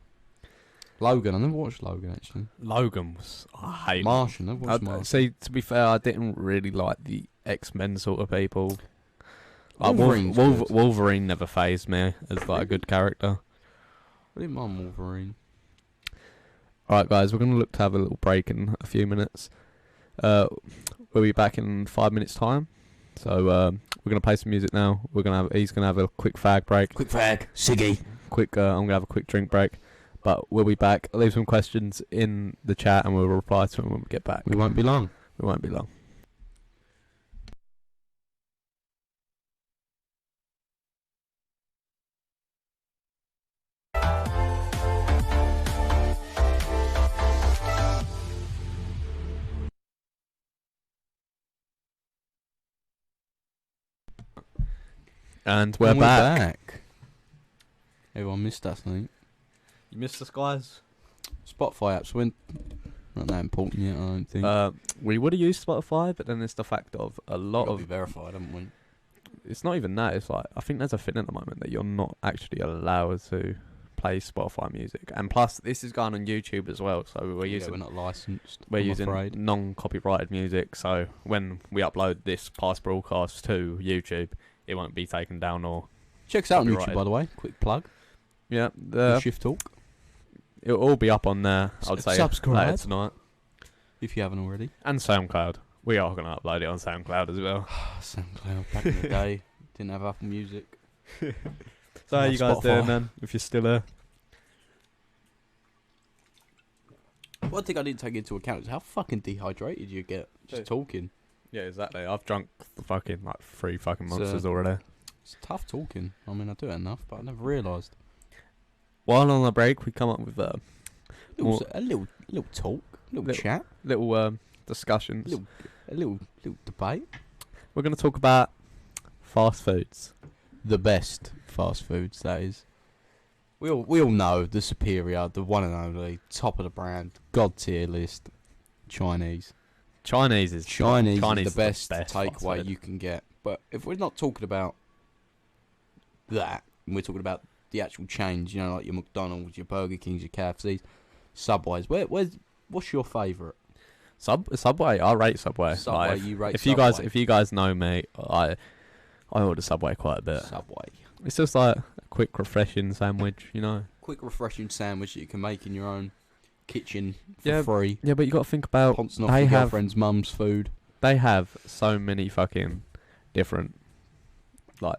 Speaker 3: Logan. I never watched Logan, actually.
Speaker 1: Logan was I hate
Speaker 3: Martian. I watched Martian.
Speaker 1: See, to be fair, I didn't really like the X-Men sort of people.
Speaker 3: Wolverine's good.
Speaker 1: Wolverine never phased me as like a good character.
Speaker 3: I didn't mind Wolverine.
Speaker 1: Alright guys, we're going to look to have a little break in a few minutes. We'll be back in 5 minutes time. So we're going to play some music now. He's going to have a quick fag break.
Speaker 3: Quick fag, Siggy.
Speaker 1: I'm going to have a quick drink break. But we'll be back. Leave some questions in the chat and we'll reply to them when we get back.
Speaker 3: We won't be long.
Speaker 1: We won't be long. And we're back.
Speaker 3: Everyone missed us, I think.
Speaker 1: You missed us, guys?
Speaker 3: Spotify apps went not that important yet, I don't think.
Speaker 1: We would have used Spotify, but then it's the fact of a lot
Speaker 3: Gotta
Speaker 1: of...
Speaker 3: be verified, haven't we?
Speaker 1: It's not even that. It's like, I think there's a thing at the moment that you're not actually allowed to play Spotify music. And plus, this is going on YouTube as well, so we're
Speaker 3: not licensed.
Speaker 1: We're
Speaker 3: I'm
Speaker 1: using
Speaker 3: afraid.
Speaker 1: non-copyrighted music, so when we upload this past broadcast to YouTube, it won't be taken down or...
Speaker 3: Check us out on YouTube,
Speaker 1: copyrighted.
Speaker 3: by the way. Quick plug.
Speaker 1: Yeah,
Speaker 3: Shift Talk.
Speaker 1: it'll all be up on there, I'd say,
Speaker 3: Subscribe.
Speaker 1: later tonight.
Speaker 3: If you haven't already.
Speaker 1: And SoundCloud. We are going to upload it on SoundCloud as well.
Speaker 3: SoundCloud, back in the day. Didn't have Apple Music.
Speaker 1: So how you guys
Speaker 3: Spotify.
Speaker 1: doing, man? If you're still there.
Speaker 3: One thing I didn't take into account is how fucking dehydrated you get just talking.
Speaker 1: Yeah, exactly. I've drunk fucking like 3 fucking
Speaker 3: So-
Speaker 1: monsters already.
Speaker 3: It's tough talking. I mean, I do it enough, but I never realised.
Speaker 1: While on the break, we come up with
Speaker 3: A little talk,
Speaker 1: Little-
Speaker 3: chat,
Speaker 1: little discussions.
Speaker 3: a little debate.
Speaker 1: We're going to talk about fast foods.
Speaker 3: The best fast foods, that is. We all know the superior, the one and only, top of the brand, god tier list, Chinese.
Speaker 1: Chinese is
Speaker 3: the best
Speaker 1: fast
Speaker 3: takeaway
Speaker 1: food.
Speaker 3: you can get. But if we're not talking about that, and we're talking about the actual chains, you know, like your McDonald's, your Burger Kings, your KFCs, Subways, what's your favourite?
Speaker 1: Subway. I rate Subway.
Speaker 3: Subway,
Speaker 1: Like,
Speaker 3: you rate
Speaker 1: if
Speaker 3: Subway.
Speaker 1: you guys know me, I order Subway quite a bit.
Speaker 3: Subway.
Speaker 1: It's just like a quick, refreshing sandwich, you know.
Speaker 3: Quick, refreshing sandwich that you can make in your own kitchen for
Speaker 1: Yeah,
Speaker 3: free.
Speaker 1: Yeah, but you got to think about
Speaker 3: Pouncing off
Speaker 1: they
Speaker 3: your
Speaker 1: have
Speaker 3: girlfriend's mum's food.
Speaker 1: they have so many fucking different like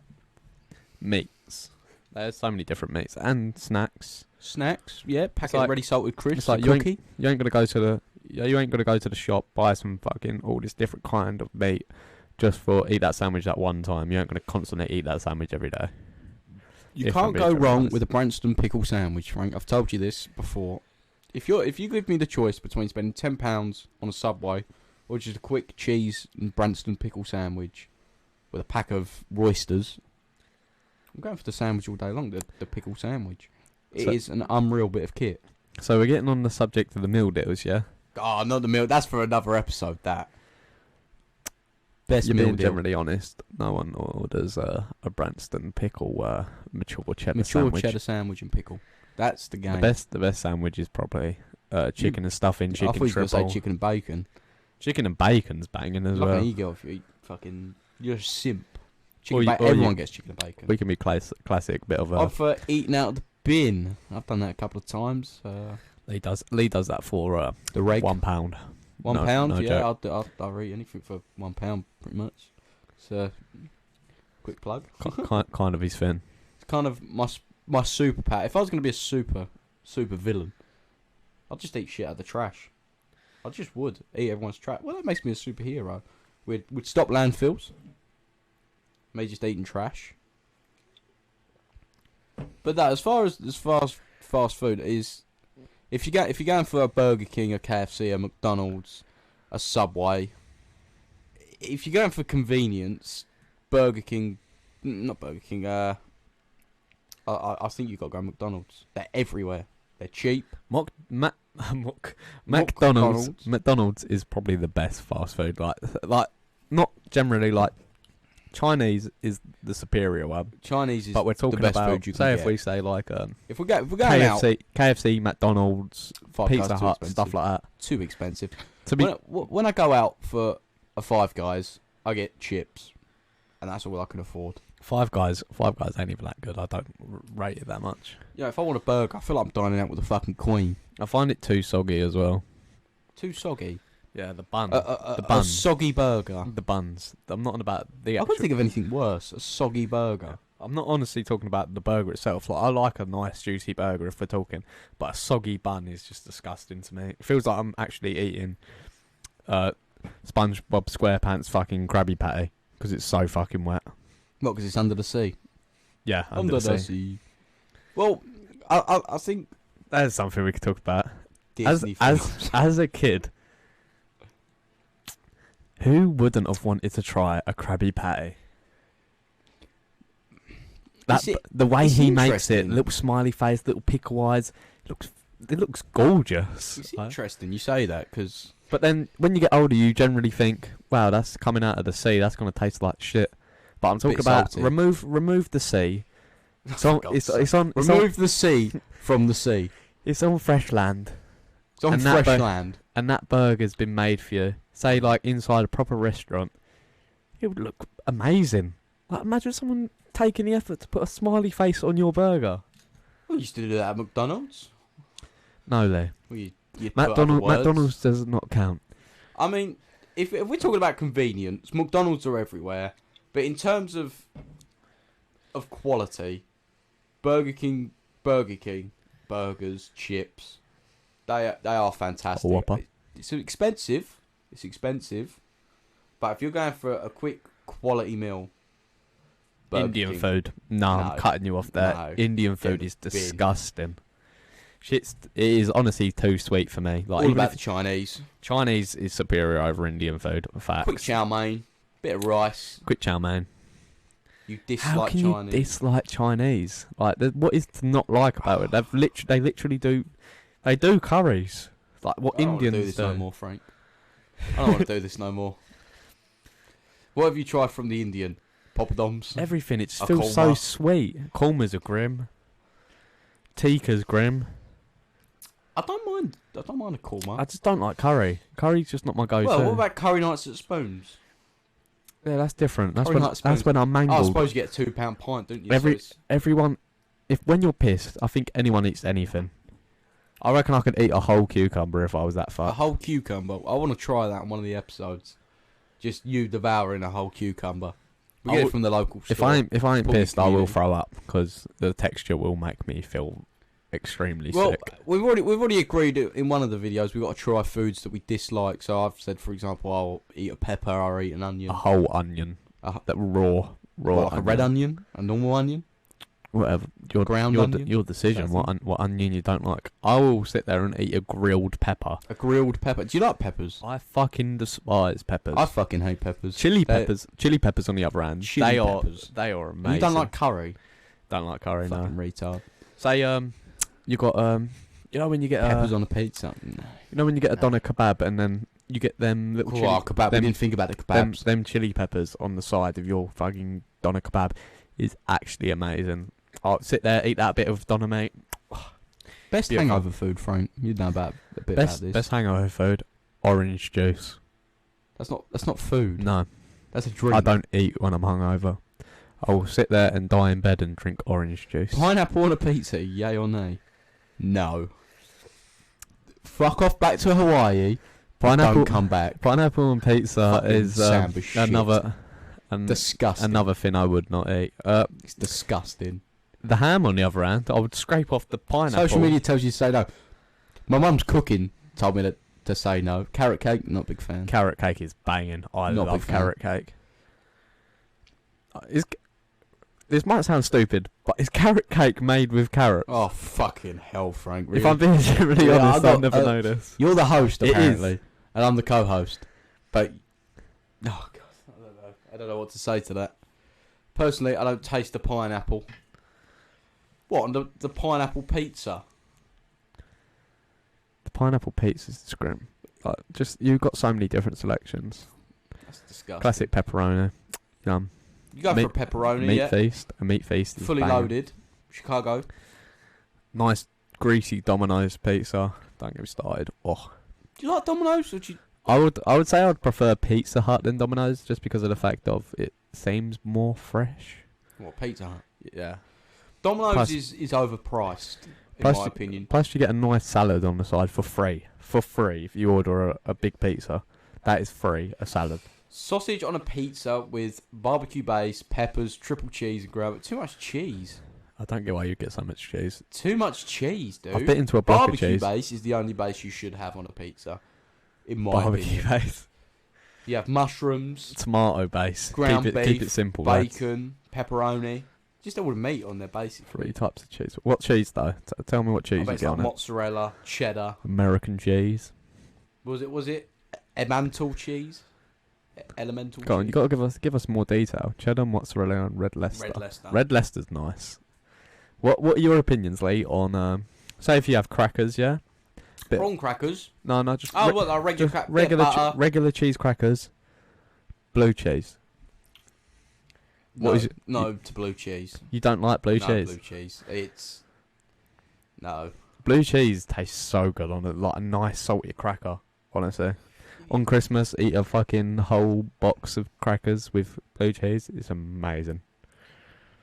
Speaker 1: meats. There's so many different meats and snacks.
Speaker 3: Snacks, yeah, packet
Speaker 1: like-
Speaker 3: of ready salted crisps,
Speaker 1: it's like
Speaker 3: a
Speaker 1: you ain't-
Speaker 3: cookie.
Speaker 1: You ain't gonna go to the shop, buy some fucking all this different kind of meat just for eat that sandwich that one time. You ain't gonna constantly eat that sandwich every day.
Speaker 3: You
Speaker 1: if I'm
Speaker 3: can't
Speaker 1: being
Speaker 3: go
Speaker 1: totally
Speaker 3: wrong
Speaker 1: honest.
Speaker 3: with a Branston pickle sandwich, Frank. I've told you this before. If you give me the choice between spending £10 on a Subway or just a quick cheese and Branston pickle sandwich with a pack of Roysters, I'm going for the sandwich all day long. The pickle sandwich. It
Speaker 1: So-
Speaker 3: is an unreal bit of kit.
Speaker 1: So we're getting on the subject of the meal deals, yeah?
Speaker 3: Oh, not the meal. That's for another episode. That best
Speaker 1: You're
Speaker 3: meal
Speaker 1: being
Speaker 3: deal.
Speaker 1: generally honest. No one orders a Branston pickle mature cheddar
Speaker 3: Mature
Speaker 1: sandwich.
Speaker 3: cheddar sandwich and pickle. That's the game.
Speaker 1: The best sandwich is probably chicken and stuffing,
Speaker 3: I
Speaker 1: chicken
Speaker 3: thought you were going to say
Speaker 1: triple.
Speaker 3: chicken and bacon.
Speaker 1: Chicken and bacon's banging as
Speaker 3: Like
Speaker 1: well.
Speaker 3: an ego if you eat fucking... You're a simp.
Speaker 1: Or
Speaker 3: Chicken
Speaker 1: you-
Speaker 3: bacon.
Speaker 1: or you-
Speaker 3: Everyone gets chicken and bacon.
Speaker 1: We can be classic bit of a...
Speaker 3: I've eaten out of the bin. I've done that a couple of times.
Speaker 1: Lee does that for
Speaker 3: The reg.
Speaker 1: £1.
Speaker 3: £1,
Speaker 1: no
Speaker 3: yeah.
Speaker 1: joke.
Speaker 3: I'll eat anything for £1, pretty much. So, quick plug.
Speaker 1: kind of his thing.
Speaker 3: It's kind of my super pat. If I was going to be a super villain, I'd just eat shit out of the trash. I just would eat everyone's trash. Well, that makes me a superhero. We'd stop landfills. Me just eating trash. But that as far as fast food is, if you're going for a Burger King, a KFC, a McDonald's, a Subway, if you're going for convenience, not Burger King. I think you've got to go McDonald's. They're everywhere. They're cheap.
Speaker 1: McDonald's is probably the best fast food. Like not generally like Chinese is the superior one.
Speaker 3: Chinese is
Speaker 1: But we're talking
Speaker 3: the best
Speaker 1: about
Speaker 3: food you can
Speaker 1: say
Speaker 3: get.
Speaker 1: if we say like
Speaker 3: If we're going out,
Speaker 1: KFC, McDonald's,
Speaker 3: Five
Speaker 1: Pizza
Speaker 3: Guys too
Speaker 1: Hut,
Speaker 3: expensive.
Speaker 1: stuff like that.
Speaker 3: Too expensive.
Speaker 1: To be
Speaker 3: When I go out for a Five Guys, I get chips, and that's all I can afford.
Speaker 1: Five Guys ain't even that good. I don't rate it that much.
Speaker 3: Yeah, if I want a burger, I feel like I'm dining out with the fucking queen.
Speaker 1: I find it too soggy as well.
Speaker 3: Too soggy.
Speaker 1: Yeah, the bun.
Speaker 3: The
Speaker 1: the bun.
Speaker 3: A soggy burger.
Speaker 1: The buns. I'm not on about the
Speaker 3: I
Speaker 1: actual...
Speaker 3: couldn't think of anything worse. A soggy burger.
Speaker 1: I'm not honestly talking about the burger itself. Like, I like a nice juicy burger if we're talking, but a soggy bun is just disgusting to me. It feels like I'm actually eating SpongeBob SquarePants fucking Krabby Patty because it's so fucking wet.
Speaker 3: What, because it's under the sea?
Speaker 1: Yeah, under the sea.
Speaker 3: Well, I think...
Speaker 1: There's something we could talk about.
Speaker 3: Disney
Speaker 1: As a kid, who wouldn't have wanted to try a Krabby Patty? The way he makes it, little smiley face, little pickle eyes, it looks gorgeous.
Speaker 3: It's interesting you say that, because...
Speaker 1: But then, when you get older, you generally think, wow, that's coming out of the sea, that's going to taste like shit. But I'm talking about,
Speaker 3: salty.
Speaker 1: remove the sea.
Speaker 3: Remove the sea from the sea.
Speaker 1: It's on fresh land.
Speaker 3: It's on fresh land.
Speaker 1: And that burger's been made for you. Say, like, inside a proper restaurant. It would look amazing. Like, imagine someone taking the effort to put a smiley face on your burger.
Speaker 3: We used to do that at McDonald's.
Speaker 1: No, Lee.
Speaker 3: Well,
Speaker 1: McDonald's does not count.
Speaker 3: I mean, if we're talking about convenience, McDonald's are everywhere. But in terms of quality, Burger King, burgers, chips, they are fantastic.
Speaker 1: A Whopper.
Speaker 3: It's expensive. But if you're going for a quick quality meal, Burger
Speaker 1: Indian
Speaker 3: King,
Speaker 1: food. No, I'm cutting you off there.
Speaker 3: No.
Speaker 1: Indian food is disgusting. It is honestly too sweet for me. Like,
Speaker 3: all
Speaker 1: even
Speaker 3: about
Speaker 1: if
Speaker 3: the Chinese.
Speaker 1: Chinese is superior over Indian food. Facts.
Speaker 3: Quick chow mein, bit of rice.
Speaker 1: Quick chow mein.
Speaker 3: You dislike
Speaker 1: How can
Speaker 3: Chinese.
Speaker 1: you dislike Chinese? Like, what is to not like about it? They literally do. They do curries. Like what
Speaker 3: I don't
Speaker 1: Indians
Speaker 3: want to do this no more, Frank. I don't want to do this no more. What have you tried from the Indian? Poppadoms?
Speaker 1: Everything. It just
Speaker 3: A
Speaker 1: feels so
Speaker 3: korma?
Speaker 1: sweet. Kormas are grim. Tikka's grim.
Speaker 3: I don't mind a korma.
Speaker 1: I just don't like curry. Curry's just not my go-to.
Speaker 3: Well, what about curry nights at Spoons?
Speaker 1: Yeah, that's different. That's
Speaker 3: Curry
Speaker 1: when
Speaker 3: night spoons.
Speaker 1: that's when I'm
Speaker 3: Oh, I
Speaker 1: mangled.
Speaker 3: suppose you get a £2 pint, don't you?
Speaker 1: Everyone, when you're pissed, I think anyone eats anything. I reckon I could eat a whole cucumber if I was that
Speaker 3: A
Speaker 1: fucked.
Speaker 3: whole cucumber. I want to try that on one of the episodes. Just you devouring a whole cucumber. We get it from the local store.
Speaker 1: If I ain't
Speaker 3: Probably
Speaker 1: pissed, I will
Speaker 3: community.
Speaker 1: throw up because the texture will make me feel extremely
Speaker 3: Well,
Speaker 1: sick.
Speaker 3: we've already agreed in one of the videos we've got to try foods that we dislike. So I've said, for example, I'll eat a pepper, I'll eat an onion.
Speaker 1: A whole onion,
Speaker 3: A-
Speaker 1: raw,
Speaker 3: Like a red onion, a normal onion.
Speaker 1: whatever.
Speaker 3: Ground onion?
Speaker 1: Your decision. What onion you don't like. I will sit there and eat a grilled pepper.
Speaker 3: A grilled pepper. Do you like peppers?
Speaker 1: I fucking despise peppers.
Speaker 3: I fucking hate peppers.
Speaker 1: Chili
Speaker 3: They're-
Speaker 1: peppers on the other hand.
Speaker 3: Chili peppers.
Speaker 1: They are amazing.
Speaker 3: You don't like curry?
Speaker 1: Don't like curry, no.
Speaker 3: Fucking retard.
Speaker 1: Say you got you know when you get
Speaker 3: Peppers on a pizza. No.
Speaker 1: you know when you get a doner kebab and then you get them little chili,
Speaker 3: kebab. We didn't think about the kebabs.
Speaker 1: them chili peppers on the side of your fucking doner kebab is actually amazing. I'll sit there, eat that bit of doner, mate.
Speaker 3: Best
Speaker 1: Beautiful.
Speaker 3: hangover food, Frank. You know about a bit about this.
Speaker 1: Best hangover food, orange juice.
Speaker 3: That's not food.
Speaker 1: No,
Speaker 3: That's a drink.
Speaker 1: I don't eat when I'm hungover. I will sit there and die in bed and drink orange juice.
Speaker 3: Pineapple on a pizza, yay or nay? No. Fuck off back to Hawaii. Don't come back.
Speaker 1: Pineapple on pizza
Speaker 3: Fucking
Speaker 1: is
Speaker 3: samba shit. Disgusting.
Speaker 1: another thing I would not eat.
Speaker 3: It's disgusting.
Speaker 1: The ham, on the other hand, I would scrape off the pineapple.
Speaker 3: Social media tells you to say no. My mum's cooking told me to say no. Carrot cake, not a big fan.
Speaker 1: Carrot cake is banging. I
Speaker 3: Not a
Speaker 1: love
Speaker 3: big fan.
Speaker 1: carrot cake. This might sound stupid, but is carrot cake made with carrots?
Speaker 3: Oh, fucking hell, Frank. Really?
Speaker 1: If I'm being really
Speaker 3: Yeah,
Speaker 1: honest,
Speaker 3: I
Speaker 1: I've
Speaker 3: got-
Speaker 1: never noticed.
Speaker 3: You're the host,
Speaker 1: It is.
Speaker 3: apparently. And I'm the co-host. But, oh, God, I don't know. I don't know what to say to that. Personally, I don't taste the pineapple. What, on the pineapple pizza?
Speaker 1: The pineapple pizza's grim. Like, you've got so many different selections.
Speaker 3: That's disgusting.
Speaker 1: Classic pepperoni. Yum.
Speaker 3: You go
Speaker 1: meat-
Speaker 3: for a pepperoni,
Speaker 1: Meat
Speaker 3: yeah?
Speaker 1: feast. A meat feast is
Speaker 3: Fully
Speaker 1: banging.
Speaker 3: loaded. Chicago.
Speaker 1: Nice greasy Domino's pizza. Don't get me started. Oh,
Speaker 3: Do you like Domino's? Or do you...
Speaker 1: I would say I'd prefer Pizza Hut than Domino's just because of the fact of it seems more fresh.
Speaker 3: What, Pizza Hut?
Speaker 1: Yeah.
Speaker 3: Domino's
Speaker 1: Plus-
Speaker 3: is overpriced, in
Speaker 1: plus-
Speaker 3: my opinion.
Speaker 1: Plus, you get a nice salad on the side for free. For free, if you order a big pizza, that is free. A salad.
Speaker 3: Sausage on a pizza with barbecue base, peppers, triple cheese, and gravy. Too much cheese.
Speaker 1: I don't get why you get so much cheese.
Speaker 3: Too much cheese, dude.
Speaker 1: I've bit into a block of
Speaker 3: Barbecue
Speaker 1: cheese.
Speaker 3: base is the only base you should have on a pizza, in my
Speaker 1: Barbecue
Speaker 3: opinion.
Speaker 1: base.
Speaker 3: You have mushrooms,
Speaker 1: Tomato base.
Speaker 3: ground
Speaker 1: Keep
Speaker 3: beef,
Speaker 1: it simple. lads.
Speaker 3: bacon, pepperoni. Just all the meat on there, basically.
Speaker 1: 3 types of cheese. What cheese though? Tell me what
Speaker 3: I
Speaker 1: cheese
Speaker 3: bet
Speaker 1: you
Speaker 3: it's
Speaker 1: get
Speaker 3: like
Speaker 1: on it.
Speaker 3: mozzarella, cheddar.
Speaker 1: American cheese.
Speaker 3: Was it Emmental cheese? Elemental
Speaker 1: Go on,
Speaker 3: cheese?
Speaker 1: you got to give us more detail. Cheddar, mozzarella, and red Leicester.
Speaker 3: Red Leicester.
Speaker 1: Red Leicester's nice. What are your opinions, Lee, on say if you have crackers, yeah? Bit-
Speaker 3: Prawn crackers.
Speaker 1: No, just
Speaker 3: Oh, what, like regular
Speaker 1: just
Speaker 3: butter.
Speaker 1: regular cheese crackers, blue cheese. What
Speaker 3: No,
Speaker 1: is it?
Speaker 3: no to blue cheese.
Speaker 1: You don't like blue
Speaker 3: No,
Speaker 1: cheese?
Speaker 3: blue cheese. It's no.
Speaker 1: Blue cheese tastes so good on it, like a nice salty cracker. Honestly, on Christmas, eat a fucking whole box of crackers with blue cheese. It's amazing.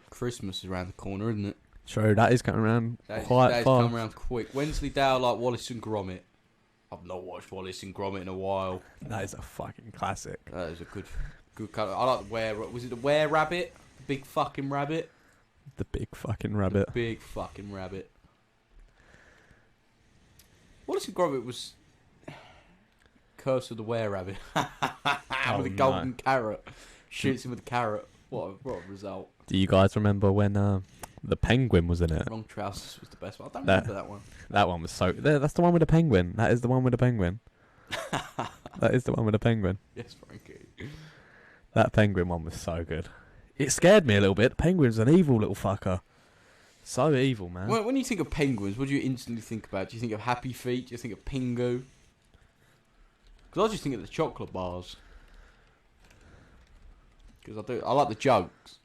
Speaker 3: Christmas is around the corner, isn't it?
Speaker 1: True, that is coming around
Speaker 3: That
Speaker 1: quite
Speaker 3: is
Speaker 1: far.
Speaker 3: come around quick. Wensleydale, like Wallace and Gromit. I've not watched Wallace and Gromit in a while.
Speaker 1: That is a fucking classic.
Speaker 3: That is a good colour. I like the was it the were rabbit? The big fucking rabbit.
Speaker 1: The big fucking rabbit.
Speaker 3: The big fucking rabbit. Wallace and Gromit was Curse of the Were Rabbit. With a golden carrot. Shoots him with a carrot. What a result.
Speaker 1: Do you guys remember when the penguin was in it?
Speaker 3: Wrong Trousers was the best one. I don't
Speaker 1: That-
Speaker 3: remember that one.
Speaker 1: That one was so. That's the one with the penguin. That is the one with the penguin. That is the one with the penguin.
Speaker 3: Yes, Frankie.
Speaker 1: That penguin one was so good. It scared me a little bit. The penguin's an evil little fucker. So evil, man.
Speaker 3: When you think of penguins, what do you instantly think about? Do you think of Happy Feet? Do you think of Pingu? Because I just think of the chocolate bars. Because I like the jokes.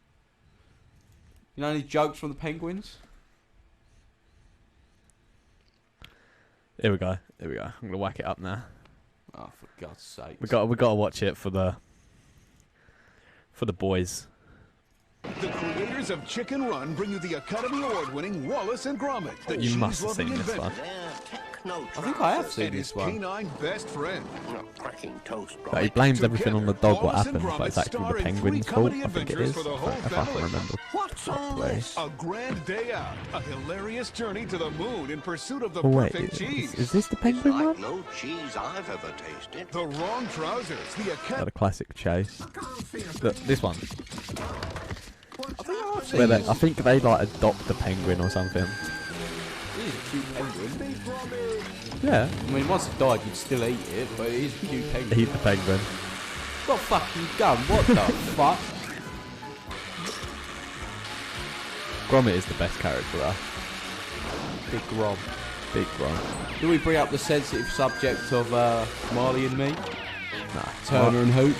Speaker 3: You know any jokes from the penguins?
Speaker 1: Here we go. I'm gonna whack it up now.
Speaker 3: Oh, for God's sake!
Speaker 1: We got to watch it for the boys.
Speaker 6: The creators of Chicken Run bring you the Academy Award-winning Wallace and Gromit, the
Speaker 1: You must have
Speaker 6: cheese-loving
Speaker 1: seen this
Speaker 6: inventor,
Speaker 1: one.
Speaker 3: I think I have seen
Speaker 6: and his
Speaker 3: this one.
Speaker 6: canine best friend.
Speaker 7: Cracking toast,
Speaker 1: But he blames everything on the dog. What
Speaker 6: Wallace and
Speaker 1: happened? But it's
Speaker 6: Gromit
Speaker 1: actually
Speaker 6: star
Speaker 1: the
Speaker 6: in
Speaker 1: penguin's
Speaker 6: 3
Speaker 1: fault.
Speaker 6: comedy
Speaker 1: I think it
Speaker 6: adventures
Speaker 1: is.
Speaker 6: for the whole
Speaker 1: If I can
Speaker 6: family.
Speaker 1: remember.
Speaker 7: What's all
Speaker 1: properly.
Speaker 7: this?
Speaker 6: A grand day out, a hilarious journey to the moon in pursuit of the
Speaker 1: Oh wait,
Speaker 6: perfect cheese.
Speaker 1: is this the penguin
Speaker 7: Like
Speaker 1: one?
Speaker 7: no cheese I've ever tasted.
Speaker 6: The Wrong Trousers, the
Speaker 1: Not
Speaker 6: Academy.
Speaker 1: a classic chase. Look, this one.
Speaker 3: I've seen
Speaker 1: Where
Speaker 3: this.
Speaker 1: I think they like adopt the penguin or something.
Speaker 3: It is a cute penguin.
Speaker 1: Yeah,
Speaker 3: I mean, once it died, you'd still eat it, but it is a cute penguin.
Speaker 1: eat the penguin.
Speaker 3: Got a fucking gun. What the fuck?
Speaker 1: Gromit is the best character though.
Speaker 3: Big Grom.
Speaker 1: Big Grom.
Speaker 3: Do we bring up the sensitive subject of Marley and Me?
Speaker 1: Nah,
Speaker 3: Turner and Hooch.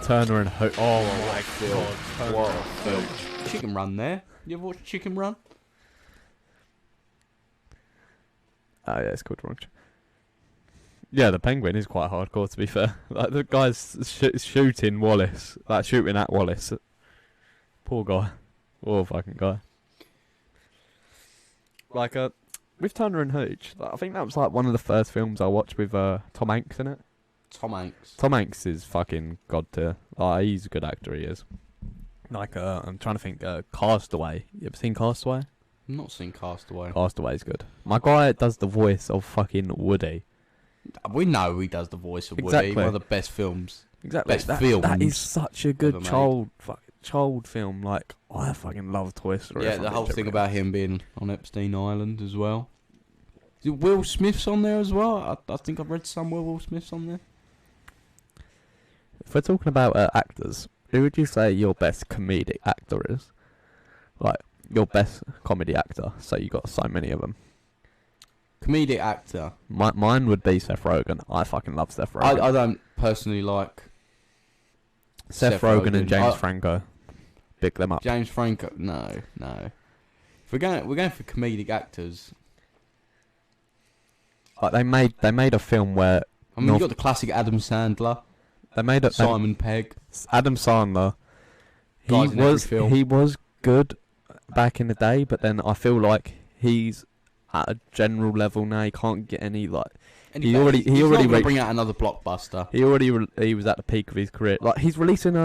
Speaker 1: Turner and Ho. Oh my god.
Speaker 3: What a film. Chicken Run there. You ever watch Chicken Run?
Speaker 1: Oh yeah, it's called Wrong. Yeah, the penguin is quite hardcore to be fair. Like the guy's shooting Wallace, like shooting at Wallace. Poor guy. Poor fucking guy. Like with Turner and Hooch, like, I think that was like one of the first films I watched with Tom Hanks in it.
Speaker 3: Tom Hanks.
Speaker 1: Tom Hanks is fucking god tier. Like he's a good actor, he is. Like I'm trying to think. Castaway. You ever seen Castaway?
Speaker 3: I've not seen Castaway.
Speaker 1: Castaway's good. My guy does the voice of fucking Woody.
Speaker 3: We know he does the voice of Woody.
Speaker 1: Exactly.
Speaker 3: One of the best films.
Speaker 1: Exactly.
Speaker 3: Best
Speaker 1: That
Speaker 3: films
Speaker 1: is such a
Speaker 3: ever
Speaker 1: good
Speaker 3: made.
Speaker 1: child film. Like I fucking love Toy Story.
Speaker 3: Yeah, the whole thing about him being on Epstein Island as well. Is it Will Smith's on there as well? I think I've read somewhere Will Smith's on there.
Speaker 1: If we're talking about actors, who would you say your best comedic actor is? Like your best comedy actor. So you got so many of them.
Speaker 3: Comedic actor.
Speaker 1: Mine would be Seth Rogen. I fucking love Seth Rogen.
Speaker 3: I don't personally like
Speaker 1: Seth Rogen and James
Speaker 3: I-
Speaker 1: Franco. Big them up.
Speaker 3: James Franco. No. If we're going for comedic actors.
Speaker 1: Like they made a film where
Speaker 3: I mean, you got the classic Adam Sandler,
Speaker 1: They made it.
Speaker 3: Simon Pegg.
Speaker 1: Adam Sandler.
Speaker 3: Guys in every film.
Speaker 1: He was good back in the day, but then I feel like he's at a general level now. He can't get any like.
Speaker 3: And
Speaker 1: He already
Speaker 3: gonna bring out another blockbuster.
Speaker 1: He was at the peak of his career. Like he's releasing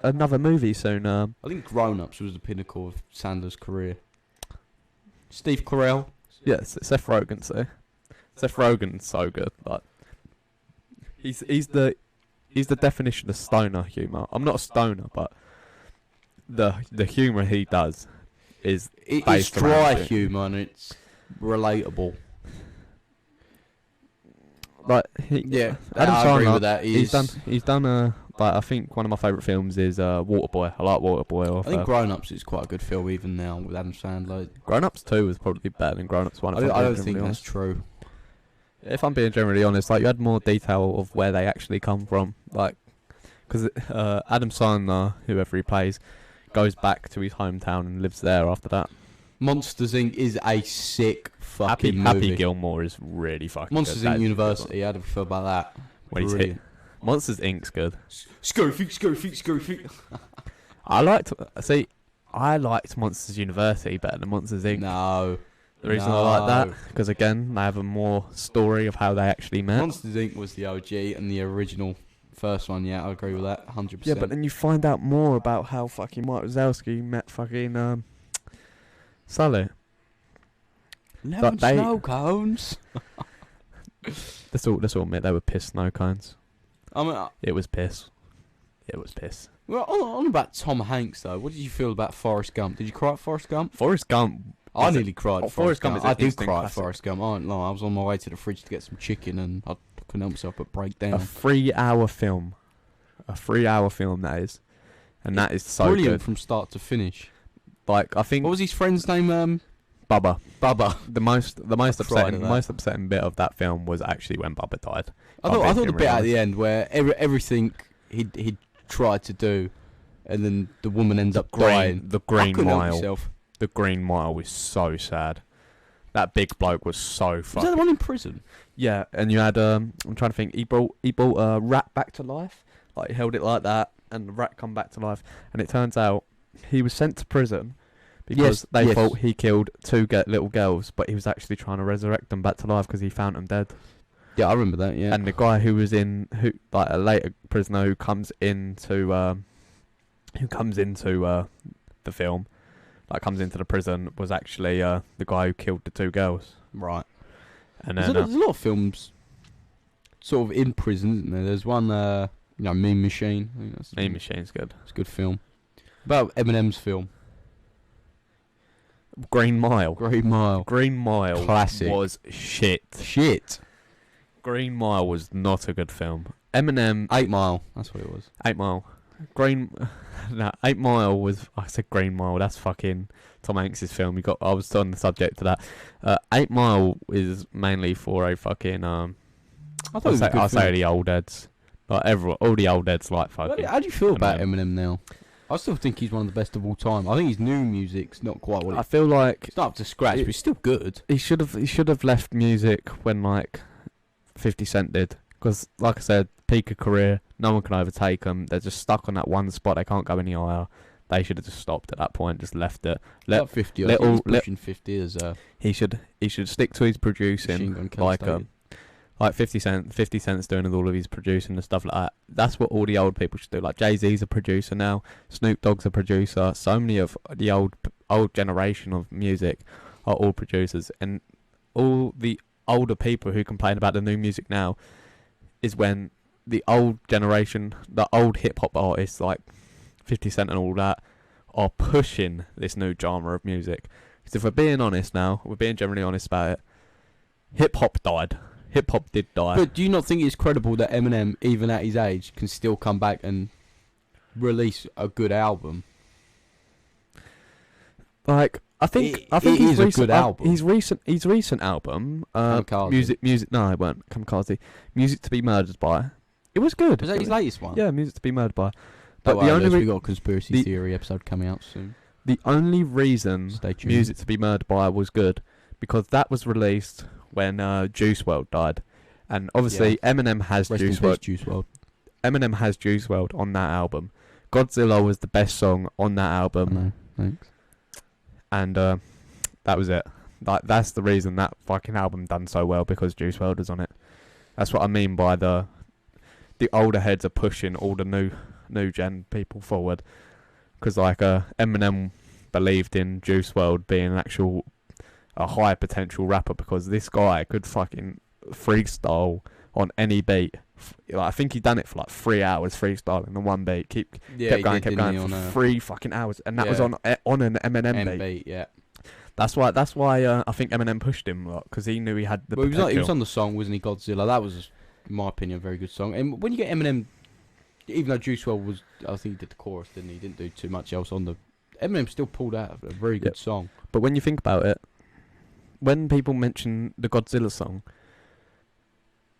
Speaker 1: another movie soon.
Speaker 3: I think Grown Ups was the pinnacle of Sandler's career. Steve Carell.
Speaker 1: Yes, Seth Rogen. So Seth Rogen's so good. Like he's the definition of stoner humor. I'm not a stoner, but the humor he does is
Speaker 3: It's
Speaker 1: based around
Speaker 3: dry
Speaker 1: it.
Speaker 3: humour and it's relatable.
Speaker 1: Like
Speaker 3: Yeah,
Speaker 1: Adam
Speaker 3: I agree
Speaker 1: Sandler,
Speaker 3: with that.
Speaker 1: He's done like I think one of my favourite films is Waterboy. I like Waterboy.
Speaker 3: I think Grown Ups is quite a good film even now with Adam Sandler.
Speaker 1: Grown Ups 2 was probably better than Grown Ups 1.
Speaker 3: I don't think that's true.
Speaker 1: If I'm being generally honest, like you had more detail of where they actually come from, like because Adam Sandler, whoever he plays, goes back to his hometown and lives there after that.
Speaker 3: Monsters Inc. is a sick fucking movie.
Speaker 1: Happy Gilmore is really fucking
Speaker 3: Monsters
Speaker 1: good.
Speaker 3: Inc. University, how do you feel about that?
Speaker 1: When he's hit. Monsters Inc.'s good.
Speaker 3: Scary feet.
Speaker 1: I liked Monsters University better than Monsters Inc.
Speaker 3: No.
Speaker 1: The reason I like that, because again, they have a more story of how they actually met.
Speaker 3: Monsters Inc. was the OG and the original first one, yeah, I agree with that, 100%.
Speaker 1: Yeah, but then you find out more about how fucking Mike Wazowski met fucking Sully.
Speaker 3: Lemon snow cones.
Speaker 1: Let's all admit they were piss snow cones.
Speaker 3: I mean,
Speaker 1: It was piss. It was piss.
Speaker 3: well, on about Tom Hanks though, what did you feel about Forrest Gump? Did you cry at Forrest Gump?
Speaker 1: Forrest Gump.
Speaker 3: I nearly cried at Forrest Gump.
Speaker 1: is
Speaker 3: I
Speaker 1: an
Speaker 3: did
Speaker 1: instant
Speaker 3: cry at
Speaker 1: classic.
Speaker 3: Forrest Gump. I won't lie. I was on my way to the fridge to get some chicken and I couldn't help myself but break down.
Speaker 1: A 3-hour film. A 3-hour film that is. And that is so
Speaker 3: brilliant
Speaker 1: good.
Speaker 3: from start to finish.
Speaker 1: Like I think
Speaker 3: What was his friend's name?
Speaker 1: Bubba.
Speaker 3: Bubba.
Speaker 1: The most
Speaker 3: cried at that.
Speaker 1: upsetting bit of that film was actually when Bubba died.
Speaker 3: I thought the bit at the end where everything he'd tried to do, and then the woman ends up dying.
Speaker 1: The
Speaker 3: I
Speaker 1: Green
Speaker 3: couldn't help
Speaker 1: Mile.
Speaker 3: myself.
Speaker 1: The Green Mile was so sad. That big bloke was so
Speaker 3: Was
Speaker 1: fucking.
Speaker 3: that the one in prison?
Speaker 1: Yeah, and you had I'm trying to think. He brought a rat back to life. Like he held it like that, and the rat come back to life. And it turns out he was sent to prison because they thought he killed two little girls, but he was actually trying to resurrect them back to life because he found them dead.
Speaker 3: Yeah, I remember that. Yeah.
Speaker 1: And the guy who was like a later prisoner who comes into the film, like comes into the prison, was actually the guy who killed the two girls.
Speaker 3: Right.
Speaker 1: And
Speaker 3: There's
Speaker 1: then
Speaker 3: a lot of films sort of in prison, isn't there? There's one, Mean Machine. I think that's
Speaker 1: Mean Machine's good.
Speaker 3: It's a good film. About Eminem's film,
Speaker 1: Green Mile.
Speaker 3: Green Mile.
Speaker 1: Green Mile
Speaker 3: Classic.
Speaker 1: was shit.
Speaker 3: Shit.
Speaker 1: Green Mile was not a good film. Eminem
Speaker 3: 8 Mile. That's what it was.
Speaker 1: 8 Mile. 8 Mile was. I said Green Mile. That's fucking Tom Hanks' film. I was on the subject to that. 8 Mile is mainly for a fucking.
Speaker 3: I thought it was a good
Speaker 1: I'll say
Speaker 3: film.
Speaker 1: the old heads. Like all the old heads like fucking.
Speaker 3: How do you feel about
Speaker 1: Eminem.
Speaker 3: Eminem now? I still think he's one of the best of all time. I think his new music's not quite what
Speaker 1: I
Speaker 3: it's
Speaker 1: feel like
Speaker 3: not up to scratch, but it's still good.
Speaker 1: he should have left music when like 50 Cent did, because like I said, peak of career, no one can overtake them. They're just stuck on that one spot. They can't go any higher. They should have just stopped at that point, just left it.
Speaker 3: Like 50. I think he's pushing 50 as
Speaker 1: He should stick to his producing,
Speaker 3: Machine Gun Kelly
Speaker 1: like
Speaker 3: stated.
Speaker 1: like 50 Cent. 50 Cent's doing all of his producing and stuff like that. That's what all the old people should do. Like Jay-Z's a producer now. Snoop Dogg's a producer. So many of the old generation of music are all producers, and all the older people who complain about the new music now is when the old generation, the old hip hop artists like 50 Cent and all that, are pushing this new genre of music. Because if we're being honest now, we're being generally honest about it, hip hop died. Hip hop did die.
Speaker 3: But do you not think it's credible that Eminem, even at his age, can still come back and release a good album?
Speaker 1: Like I think
Speaker 3: It is a good album.
Speaker 1: His recent album,
Speaker 3: Kamikaze.
Speaker 1: music. No, it weren't Kamikaze. Music to be Murdered By. It was good.
Speaker 3: Was that his latest one?
Speaker 1: Yeah, Music to be Murdered By.
Speaker 3: But
Speaker 1: But the only
Speaker 3: we got a conspiracy theory episode coming out soon.
Speaker 1: the only reason
Speaker 3: Stay tuned.
Speaker 1: Music to be Murdered By was good because that was released when Juice WRLD died, And obviously, Eminem has
Speaker 3: Rest in
Speaker 1: Juice
Speaker 3: peace,
Speaker 1: WRLD.
Speaker 3: Juice WRLD.
Speaker 1: Eminem has Juice WRLD on that album. Godzilla was the best song on that album,
Speaker 3: No, thanks.
Speaker 1: and that was it. Like, that's the reason that fucking album done so well, because Juice WRLD was on it. That's what I mean by the older heads are pushing all the new gen people forward, because like Eminem believed in Juice WRLD being a high potential rapper, because this guy could fucking freestyle on any beat. Like, I think he done it for like 3 hours freestyling on one beat. Kept going for 3 fucking hours, and that was on an Eminem beat.
Speaker 3: Yeah.
Speaker 1: That's why I think Eminem pushed him a lot, because he knew he had the
Speaker 3: Well,
Speaker 1: potential.
Speaker 3: he was on the song, wasn't he? Godzilla. That was, in my opinion, a very good song. And when you get Eminem, even though Juice WRLD was, I think he did the chorus, didn't he? He didn't do too much else on the. Eminem still pulled out a very good song.
Speaker 1: But when you think about it, when people mention the Godzilla song,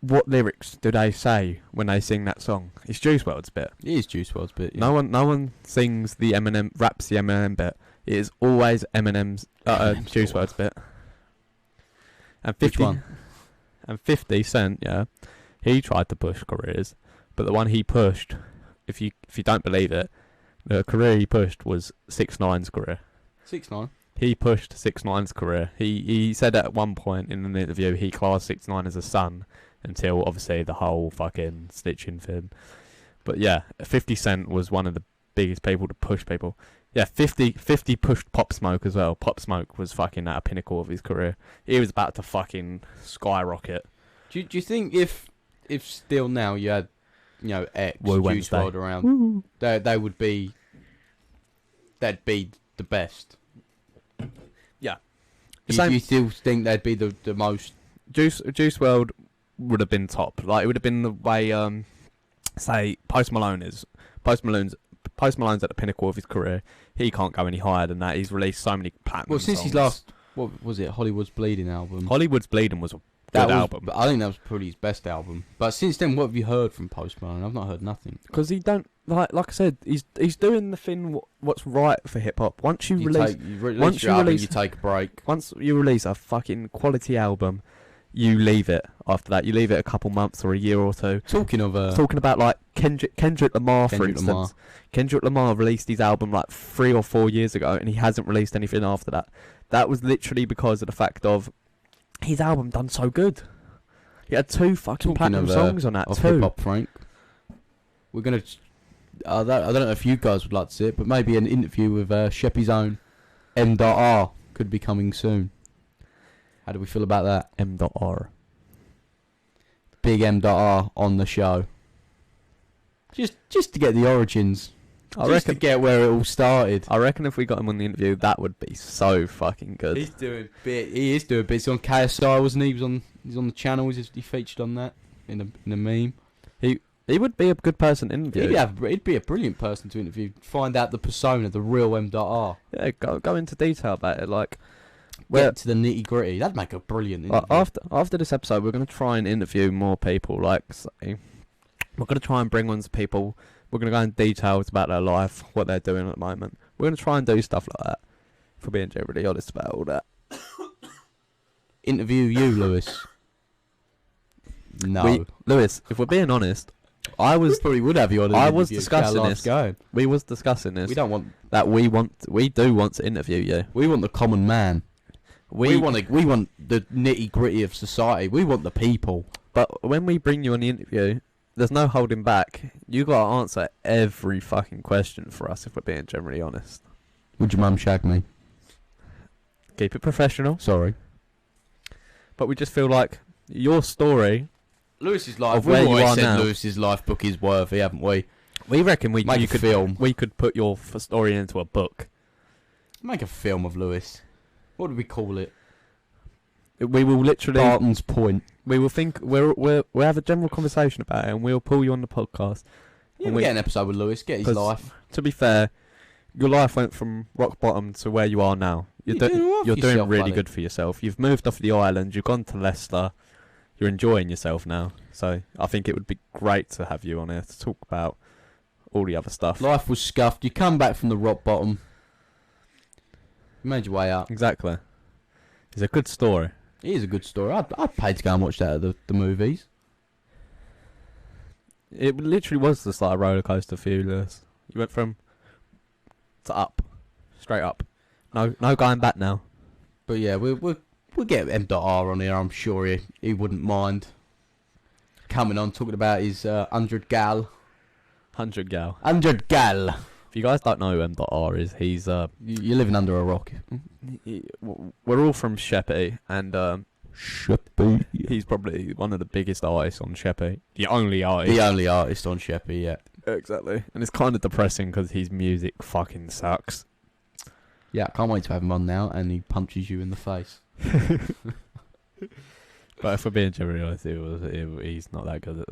Speaker 1: what lyrics do they say when they sing that song? It's Juice WRLD's bit.
Speaker 3: It is Juice WRLD's bit. Yeah.
Speaker 1: No one sings the Eminem, raps the Eminem bit. It is always Eminem's Juice WRLD's bit. And 50,
Speaker 3: Which one?
Speaker 1: And 50 Cent, yeah, he tried to push careers, but the one he pushed, if you don't believe it, the career he pushed was 6ix9ine's career.
Speaker 3: 6ix9ine.
Speaker 1: He pushed 6ix9ine's career. He said at one point in an interview he classed 6ix9ine as a son, until obviously the whole fucking snitching thing. But yeah, 50 Cent was one of the biggest people to push people. Yeah, 50 pushed Pop Smoke as well. Pop Smoke was fucking at a pinnacle of his career. He was about to fucking skyrocket.
Speaker 3: Do you think if still now you had, you know, X,
Speaker 1: Woo
Speaker 3: Juice
Speaker 1: Wednesday.
Speaker 3: WRLD around, they'd be the best?
Speaker 1: Yeah.
Speaker 3: You still think they'd be the most?
Speaker 1: Juice WRLD would have been top. Like, it would have been the way, say, Post Malone is. Post Malone's at the pinnacle of his career. He can't go any higher than that. He's released so many platinum
Speaker 3: Well, since
Speaker 1: songs.
Speaker 3: his last, what was it, Hollywood's Bleeding album?
Speaker 1: Hollywood's Bleeding was a good album.
Speaker 3: I think that was probably his best album. But since then, what have you heard from Post Malone? I've not heard nothing.
Speaker 1: Because he don't, like I said, he's doing the thing what's right for hip hop. Once you release
Speaker 3: you take a break.
Speaker 1: Once you release a fucking quality album, you leave it after that. You leave it a couple months or a year or two.
Speaker 3: Talking
Speaker 1: about like Kendrick Lamar, for instance. Kendrick Lamar released his album like 3 or 4 years ago, and he hasn't released anything after that. That was literally because of the fact of his album done so good. He had 2 fucking platinum songs on that. 2.
Speaker 3: Hip Hop Frank. We're gonna. I don't know if you guys would like to see it, but maybe an interview with Sheppy's own M.R. could be coming soon. How do we feel about that?
Speaker 1: M.R.
Speaker 3: Big M.R. on the show. Just to get the origins. To get where it all started.
Speaker 1: I reckon if we got him on the interview, that would be so fucking good.
Speaker 3: He is doing bits. He's on KSI, wasn't he? He's on the channel. He featured on that in a meme.
Speaker 1: He would be a good person to interview.
Speaker 3: He'd be a brilliant person to interview. Find out the persona, the real M.R.
Speaker 1: Yeah, go into detail about it. Like,
Speaker 3: get to the nitty gritty. That'd make a brilliant interview.
Speaker 1: After this episode, we're going to try and interview more people. Like, say, we're going to try and bring on some people. We're going to go in details about their life, what they're doing at the moment. We're going to try and do stuff like that. For being generally honest about all that.
Speaker 3: Interview you, Lewis. No,
Speaker 1: Lewis. If we're being honest,
Speaker 3: we probably would have you on.
Speaker 1: I was discussing this. We was discussing this.
Speaker 3: We don't want
Speaker 1: that. We do want to interview you.
Speaker 3: We want the common man. We want the nitty gritty of society. We want the people.
Speaker 1: But when we bring you on the interview, there's no holding back. You got to answer every fucking question for us. If we're being generally honest.
Speaker 3: Would your mum shag me?
Speaker 1: Keep it professional.
Speaker 3: Sorry,
Speaker 1: but we just feel like your story.
Speaker 3: Lewis's life.
Speaker 1: Where you are now.
Speaker 3: Lewis's life book is worthy, haven't we?
Speaker 1: We reckon we
Speaker 3: could film.
Speaker 1: We could put your story into a book.
Speaker 3: Make a film of Lewis. What do we call it?
Speaker 1: We will literally
Speaker 3: Barton's Point.
Speaker 1: We will think. We'll have a general conversation about it, and we'll pull you on the podcast.
Speaker 3: Yeah, we'll get an episode with Lewis. Get his life.
Speaker 1: To be fair, your life went from rock bottom to where you are now. You're doing really good for yourself. You've moved off the island. You've gone to Leicester. You're enjoying yourself now. So I think it would be great to have you on here to talk about all the other stuff.
Speaker 3: Life was scuffed. You come back from the rock bottom. You made your way up.
Speaker 1: Exactly. It's a good story.
Speaker 3: It is a good story. I'd pay to go and watch that at the movies.
Speaker 1: It literally was just like a roller coaster for you, Lewis. You went from to up, straight up. No going back now.
Speaker 3: But yeah, we'll get M.R on here. I'm sure he wouldn't mind coming on talking about his 100 gal.
Speaker 1: 100 gal.
Speaker 3: 100 gal.
Speaker 1: If you guys don't know who M.R is, he's
Speaker 3: You're living under a rock.
Speaker 1: we're all from Sheppey, and
Speaker 3: Sheppey.
Speaker 1: he's probably one of the biggest artists on Sheppey. The only artist.
Speaker 3: The only artist on Sheppey, yeah.
Speaker 1: Exactly. And it's kind of depressing because his music fucking sucks.
Speaker 3: Yeah, I can't wait to have him on now, and he punches you in the face.
Speaker 1: But if we're being genuinely honest, he's not that good at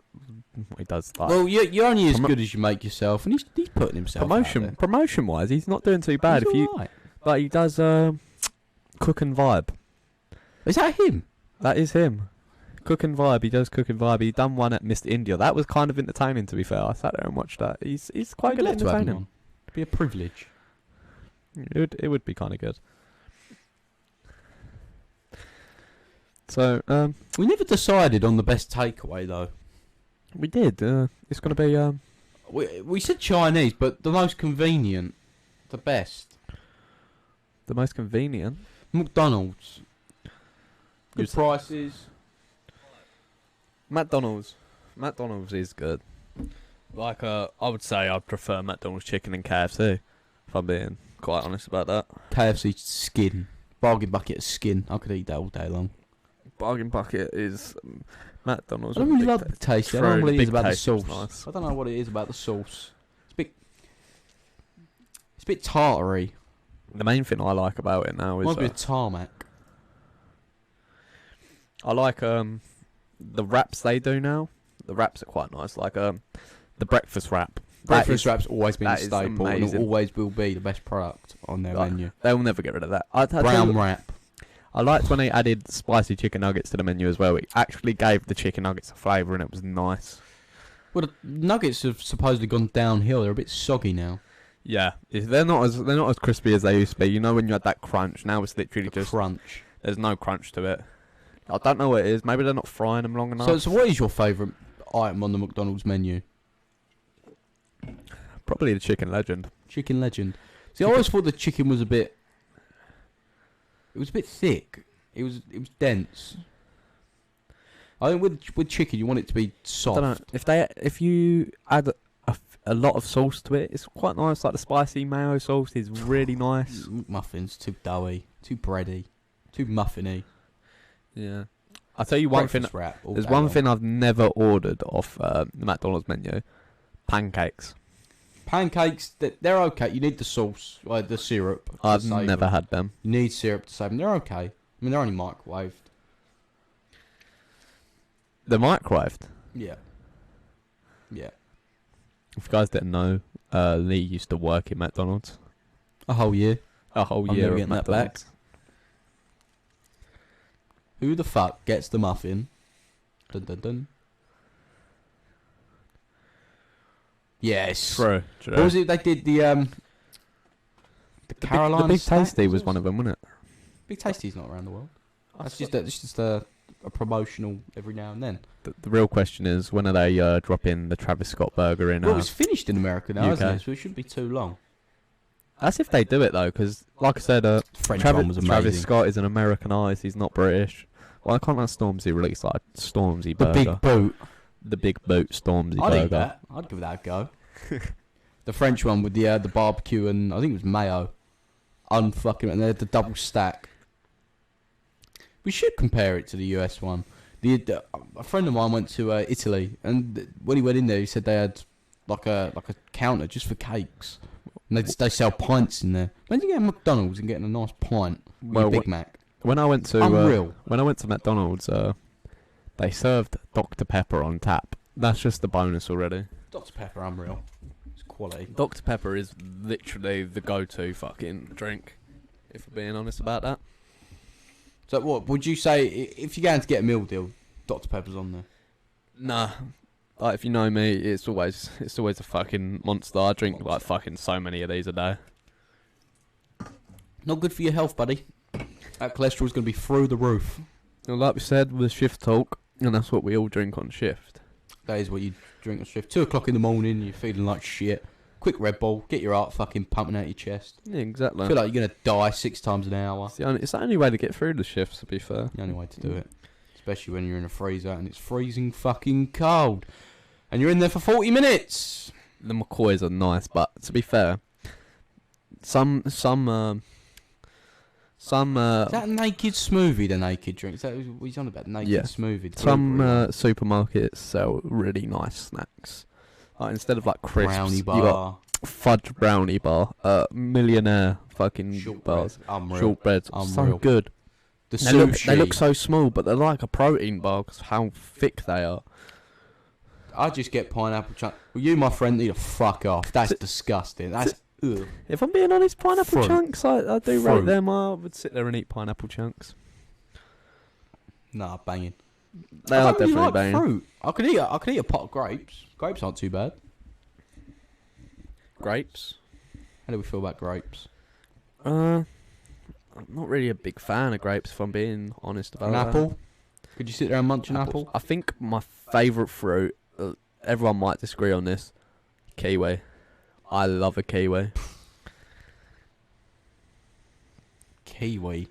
Speaker 1: what he does. Like,
Speaker 3: Well, you're only as good as you make yourself, and he's putting himself out there.
Speaker 1: promotion wise, he's not doing too bad.
Speaker 3: He's
Speaker 1: If you,
Speaker 3: alright.
Speaker 1: but he does Cook and Vibe.
Speaker 3: Is that him?
Speaker 1: That is him. Cook and Vibe. He does Cook and Vibe. He done one at Mr. India. That was kind of entertaining, to be fair. I sat there and watched that. He's quite
Speaker 3: I'd
Speaker 1: good at
Speaker 3: love to have him
Speaker 1: entertaining.
Speaker 3: on. Be a privilege.
Speaker 1: It would be kind of good. So
Speaker 3: We never decided on the best takeaway though.
Speaker 1: we did. It's gonna be
Speaker 3: We said Chinese, but the most convenient, the best.
Speaker 1: the most convenient.
Speaker 3: McDonald's. Good
Speaker 1: Yes.
Speaker 3: prices.
Speaker 1: McDonald's. McDonald's is good. Like I would say I'd prefer McDonald's chicken and KFC. If I'm being quite honest about that.
Speaker 3: KFC skin. Bargain bucket of skin. I could eat that all day long.
Speaker 1: Bargain bucket is McDonald's.
Speaker 3: I don't really love the taste. I don't know what it is about the sauce.
Speaker 1: Nice.
Speaker 3: I don't know what it is about the sauce. It's a bit tartary.
Speaker 1: The main thing I like about it now is
Speaker 3: Might be a tarmac.
Speaker 1: I like the wraps they do now. The wraps are quite nice. Like the breakfast wrap.
Speaker 3: Breakfast wrap's always been a
Speaker 1: that is
Speaker 3: staple, and
Speaker 1: amazing.
Speaker 3: it always will be the best product on their menu.
Speaker 1: They'll never get rid of that. I
Speaker 3: Brown wrap.
Speaker 1: I liked when they added spicy chicken nuggets to the menu as well. It actually gave the chicken nuggets a flavour and it was nice.
Speaker 3: Well, the nuggets have supposedly gone downhill. They're a bit soggy now.
Speaker 1: Yeah, they're not as crispy as they used to be. You know when you had that crunch. Now it's literally
Speaker 3: The
Speaker 1: just
Speaker 3: crunch.
Speaker 1: there's no crunch to it. I don't know what it is. Maybe they're not frying them long enough.
Speaker 3: So what is your favourite item on the McDonald's menu?
Speaker 1: Probably the chicken legend.
Speaker 3: Chicken Legend. See, I always thought the chicken was a bit. It was a bit thick. It was dense. I think with chicken you want it to be soft.
Speaker 1: I don't know. If you add a lot of sauce to it, it's quite nice. Like the spicy mayo sauce is really nice.
Speaker 3: Muffins too doughy, too bready, too muffiny.
Speaker 1: Yeah. I'll tell you one thing.
Speaker 3: Breakfast wrap all
Speaker 1: There's
Speaker 3: day
Speaker 1: one
Speaker 3: long.
Speaker 1: thing I've never ordered off the McDonald's menu: pancakes.
Speaker 3: Pancakes, they're okay. You need the sauce, like the syrup. to
Speaker 1: I've
Speaker 3: save
Speaker 1: never
Speaker 3: them.
Speaker 1: had them.
Speaker 3: You need syrup to save them. They're okay. I mean, they're only microwaved.
Speaker 1: They're microwaved.
Speaker 3: Yeah. Yeah.
Speaker 1: If you guys didn't know, Lee used to work in McDonald's
Speaker 3: A whole year.
Speaker 1: a whole
Speaker 3: I'm
Speaker 1: year
Speaker 3: never
Speaker 1: of
Speaker 3: getting that
Speaker 1: McDonald's.
Speaker 3: back. Who the fuck gets the muffin? Dun dun dun. Yes.
Speaker 1: True.
Speaker 3: What was it? They did the Carolina.
Speaker 1: The Big
Speaker 3: Stack
Speaker 1: Tasty was
Speaker 3: sauce?
Speaker 1: one of them, wasn't it?
Speaker 3: Big Tasty's not around the world. That's just a promotional every now and then.
Speaker 1: The real question is, when are they dropping the Travis Scott burger in?
Speaker 3: Well, it's finished in America now, isn't
Speaker 1: UK.
Speaker 3: it? So it shouldn't be too long.
Speaker 1: That's if they do it though, because like I said,
Speaker 3: French one was amazing.
Speaker 1: Travis Scott is an American artist. He's not British. Why can't that Stormzy release like Stormzy
Speaker 3: The
Speaker 1: burger?
Speaker 3: big boot.
Speaker 1: The big boot Stormzy
Speaker 3: I'd
Speaker 1: burger.
Speaker 3: eat that. I'd give that a go. The French one with the barbecue and I think it was mayo. Unfucking and they had the double stack. We should compare it to the US one. A friend of mine went to Italy and when he went in there, he said they had like a counter just for cakes. And they sell pints in there. Imagine getting McDonald's and getting a nice pint with
Speaker 1: Well,
Speaker 3: a Big Mac.
Speaker 1: When I went to
Speaker 3: Unreal.
Speaker 1: when I went to McDonald's, they served Dr Pepper on tap. That's just the bonus already.
Speaker 3: Dr Pepper, unreal. It's quality.
Speaker 1: Dr Pepper is literally the go-to fucking drink. If we're being honest about that.
Speaker 3: So what would you say if you're going to get a meal deal? Dr Pepper's on there.
Speaker 1: Nah. Like, if you know me, it's always a fucking monster. I drink like fucking so many of these a day.
Speaker 3: Not good for your health, buddy. That cholesterol's going to be through the roof.
Speaker 1: Well, like we said, with shift talk, and that's what we all drink on shift.
Speaker 3: That is what you drink on shift. 2 o'clock in the morning, you're feeling like shit. Quick Red Bull, get your heart fucking pumping out your chest.
Speaker 1: Yeah, exactly.
Speaker 3: Feel like you're gonna die 6 times an hour.
Speaker 1: It's the only way to get through the shifts, to be fair.
Speaker 3: The only way to do it. Especially when you're in a freezer and it's freezing fucking cold. And you're in there for 40 minutes.
Speaker 1: The McCoys are nice, but to be fair, some
Speaker 3: Is that a naked smoothie, the naked drink? Is that what he's on about? Naked
Speaker 1: Yeah.
Speaker 3: smoothie.
Speaker 1: some supermarkets sell really nice snacks. Like instead of like crisps,
Speaker 3: brownie
Speaker 1: you got
Speaker 3: bar.
Speaker 1: fudge brownie bar, millionaire fucking bars,
Speaker 3: Unreal.
Speaker 1: shortbreads, so
Speaker 3: Unreal.
Speaker 1: good.
Speaker 3: The
Speaker 1: They look,
Speaker 3: sushi.
Speaker 1: they look so small, but they're like a protein bar because how thick they are.
Speaker 3: I just get pineapple chunks. Well, you, my friend, need to fuck off. That's disgusting. That's ugh.
Speaker 1: If I'm being honest, pineapple
Speaker 3: Fruit.
Speaker 1: chunks, I do
Speaker 3: Fruit.
Speaker 1: rate them. I would sit there and eat pineapple chunks.
Speaker 3: Nah, banging.
Speaker 1: They
Speaker 3: I
Speaker 1: are
Speaker 3: don't really
Speaker 1: definitely
Speaker 3: like
Speaker 1: banging.
Speaker 3: fruit. I could eat a pot of grapes. Grapes aren't too bad.
Speaker 1: Grapes.
Speaker 3: How do we feel about grapes?
Speaker 1: I'm not really a big fan of grapes, if I'm being honest about
Speaker 3: An
Speaker 1: that.
Speaker 3: apple? Could you sit there and munch an
Speaker 1: Apples.
Speaker 3: apple?
Speaker 1: I think my favourite fruit, everyone might disagree on this, kiwi. I love a kiwi.
Speaker 3: Kiwi.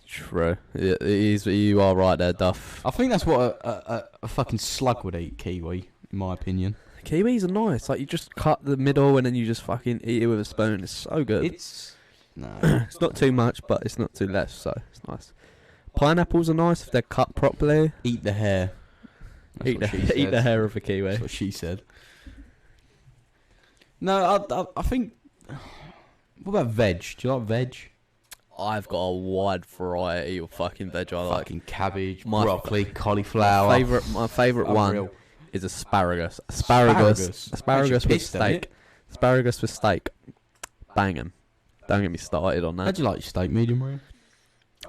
Speaker 1: True. It is, you are right there, Duff.
Speaker 3: I think that's what a fucking slug would eat, kiwi, in my opinion.
Speaker 1: Kiwis are nice. Like, you just cut the middle and then you just fucking eat it with a spoon. It's so good.
Speaker 3: It's... No.
Speaker 1: It's not too much, but it's not too less, so it's nice. Pineapples are nice if they're cut properly.
Speaker 3: Eat the hair. That's
Speaker 1: Eat
Speaker 3: what she
Speaker 1: the
Speaker 3: said.
Speaker 1: hair of a kiwi.
Speaker 3: That's what she said. No, I think... What about veg? Do you like veg?
Speaker 1: I've got a wide variety of fucking veg I like.
Speaker 3: Fucking cabbage,
Speaker 1: My
Speaker 3: broccoli, cauliflower.
Speaker 1: My favourite one
Speaker 3: Unreal.
Speaker 1: is asparagus. Asparagus
Speaker 3: Makes you
Speaker 1: with
Speaker 3: pissed, doesn't
Speaker 1: steak.
Speaker 3: it?
Speaker 1: Asparagus with steak. Banging. Don't get me started on
Speaker 3: How
Speaker 1: that.
Speaker 3: do you like your steak? Medium rare?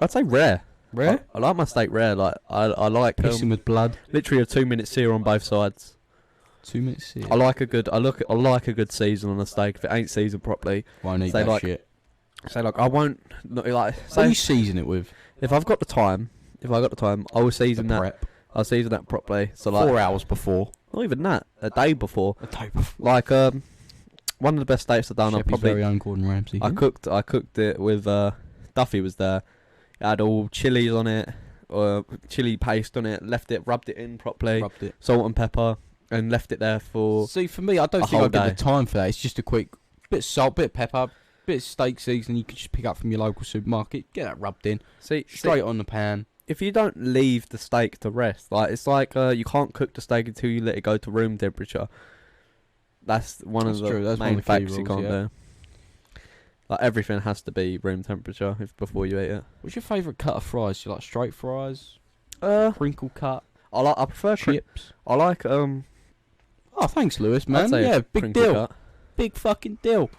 Speaker 1: I'd say rare.
Speaker 3: Rare?
Speaker 1: I like my steak rare. Like I like
Speaker 3: Pissing with blood.
Speaker 1: literally a 2-minute sear on both sides.
Speaker 3: 2 minutes sear.
Speaker 1: I like a good season on a steak. If it ain't seasoned properly,
Speaker 3: Won't eat
Speaker 1: say
Speaker 3: that
Speaker 1: like-
Speaker 3: shit.
Speaker 1: say like I won't not, like
Speaker 3: What do
Speaker 1: say
Speaker 3: you season it with?
Speaker 1: if I've got the time, I will season
Speaker 3: The
Speaker 1: that.
Speaker 3: prep.
Speaker 1: I'll season that properly. So like
Speaker 3: 4 hours before.
Speaker 1: not even that, a day before.
Speaker 3: A day before.
Speaker 1: Like one of the best steaks I've done. I
Speaker 3: Sheppy's
Speaker 1: probably
Speaker 3: very own Gordon Ramsay.
Speaker 1: I cooked it with Duffy was there. It had all chilies on it, chili paste on it. Left it, rubbed it in properly,
Speaker 3: Rubbed it.
Speaker 1: salt and pepper, and left it there for.
Speaker 3: See, for me, I don't
Speaker 1: a
Speaker 3: think
Speaker 1: whole
Speaker 3: I'd get
Speaker 1: day.
Speaker 3: the time for that. It's just a quick bit of salt, bit of pepper, bit of steak seasoning you can just pick up from your local supermarket. Get that rubbed in.
Speaker 1: See,
Speaker 3: Straight on the pan.
Speaker 1: if you don't leave the steak to rest, like it's like you can't cook the steak until you let it go to room temperature. That's one
Speaker 3: That's
Speaker 1: of the
Speaker 3: true, that's one
Speaker 1: main
Speaker 3: of the key
Speaker 1: facts you
Speaker 3: rules,
Speaker 1: can't
Speaker 3: yeah.
Speaker 1: do. Like everything has to be room temperature before you eat it.
Speaker 3: What's your favourite cut of fries? Do you like straight fries? Crinkle cut?
Speaker 1: I prefer
Speaker 3: Chips?
Speaker 1: I like
Speaker 3: Oh, thanks, Lewis,
Speaker 1: I'd
Speaker 3: man.
Speaker 1: say
Speaker 3: Yeah, big
Speaker 1: crinkle
Speaker 3: deal.
Speaker 1: cut.
Speaker 3: Big fucking deal.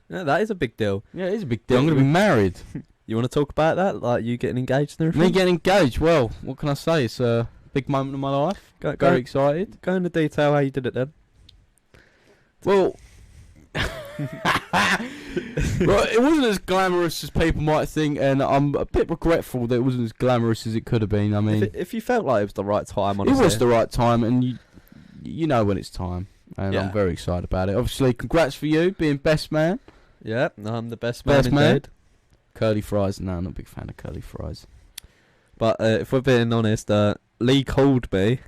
Speaker 1: Yeah, that is a big deal.
Speaker 3: Yeah, it is a big deal. I'm going to be married.
Speaker 1: You want to talk about that? Like you getting engaged and
Speaker 3: Me
Speaker 1: everything?
Speaker 3: getting engaged. Well, what can I say? It's a big moment of my life.
Speaker 1: Go,
Speaker 3: Very
Speaker 1: go,
Speaker 3: excited.
Speaker 1: go into detail how you did it then.
Speaker 3: Well, well, it wasn't as glamorous as people might think, and I'm a bit regretful that it wasn't as glamorous as it could have been. I mean,
Speaker 1: If you felt like it was the right time,
Speaker 3: it
Speaker 1: honestly.
Speaker 3: was the right time, and you know when it's time, and
Speaker 1: Yeah.
Speaker 3: I'm very excited about it. Obviously, congrats for you being best man.
Speaker 1: Yeah, I'm the best man
Speaker 3: Best man?
Speaker 1: indeed.
Speaker 3: Curly fries? No, I'm not a big fan of curly fries.
Speaker 1: But if we're being honest, Lee called me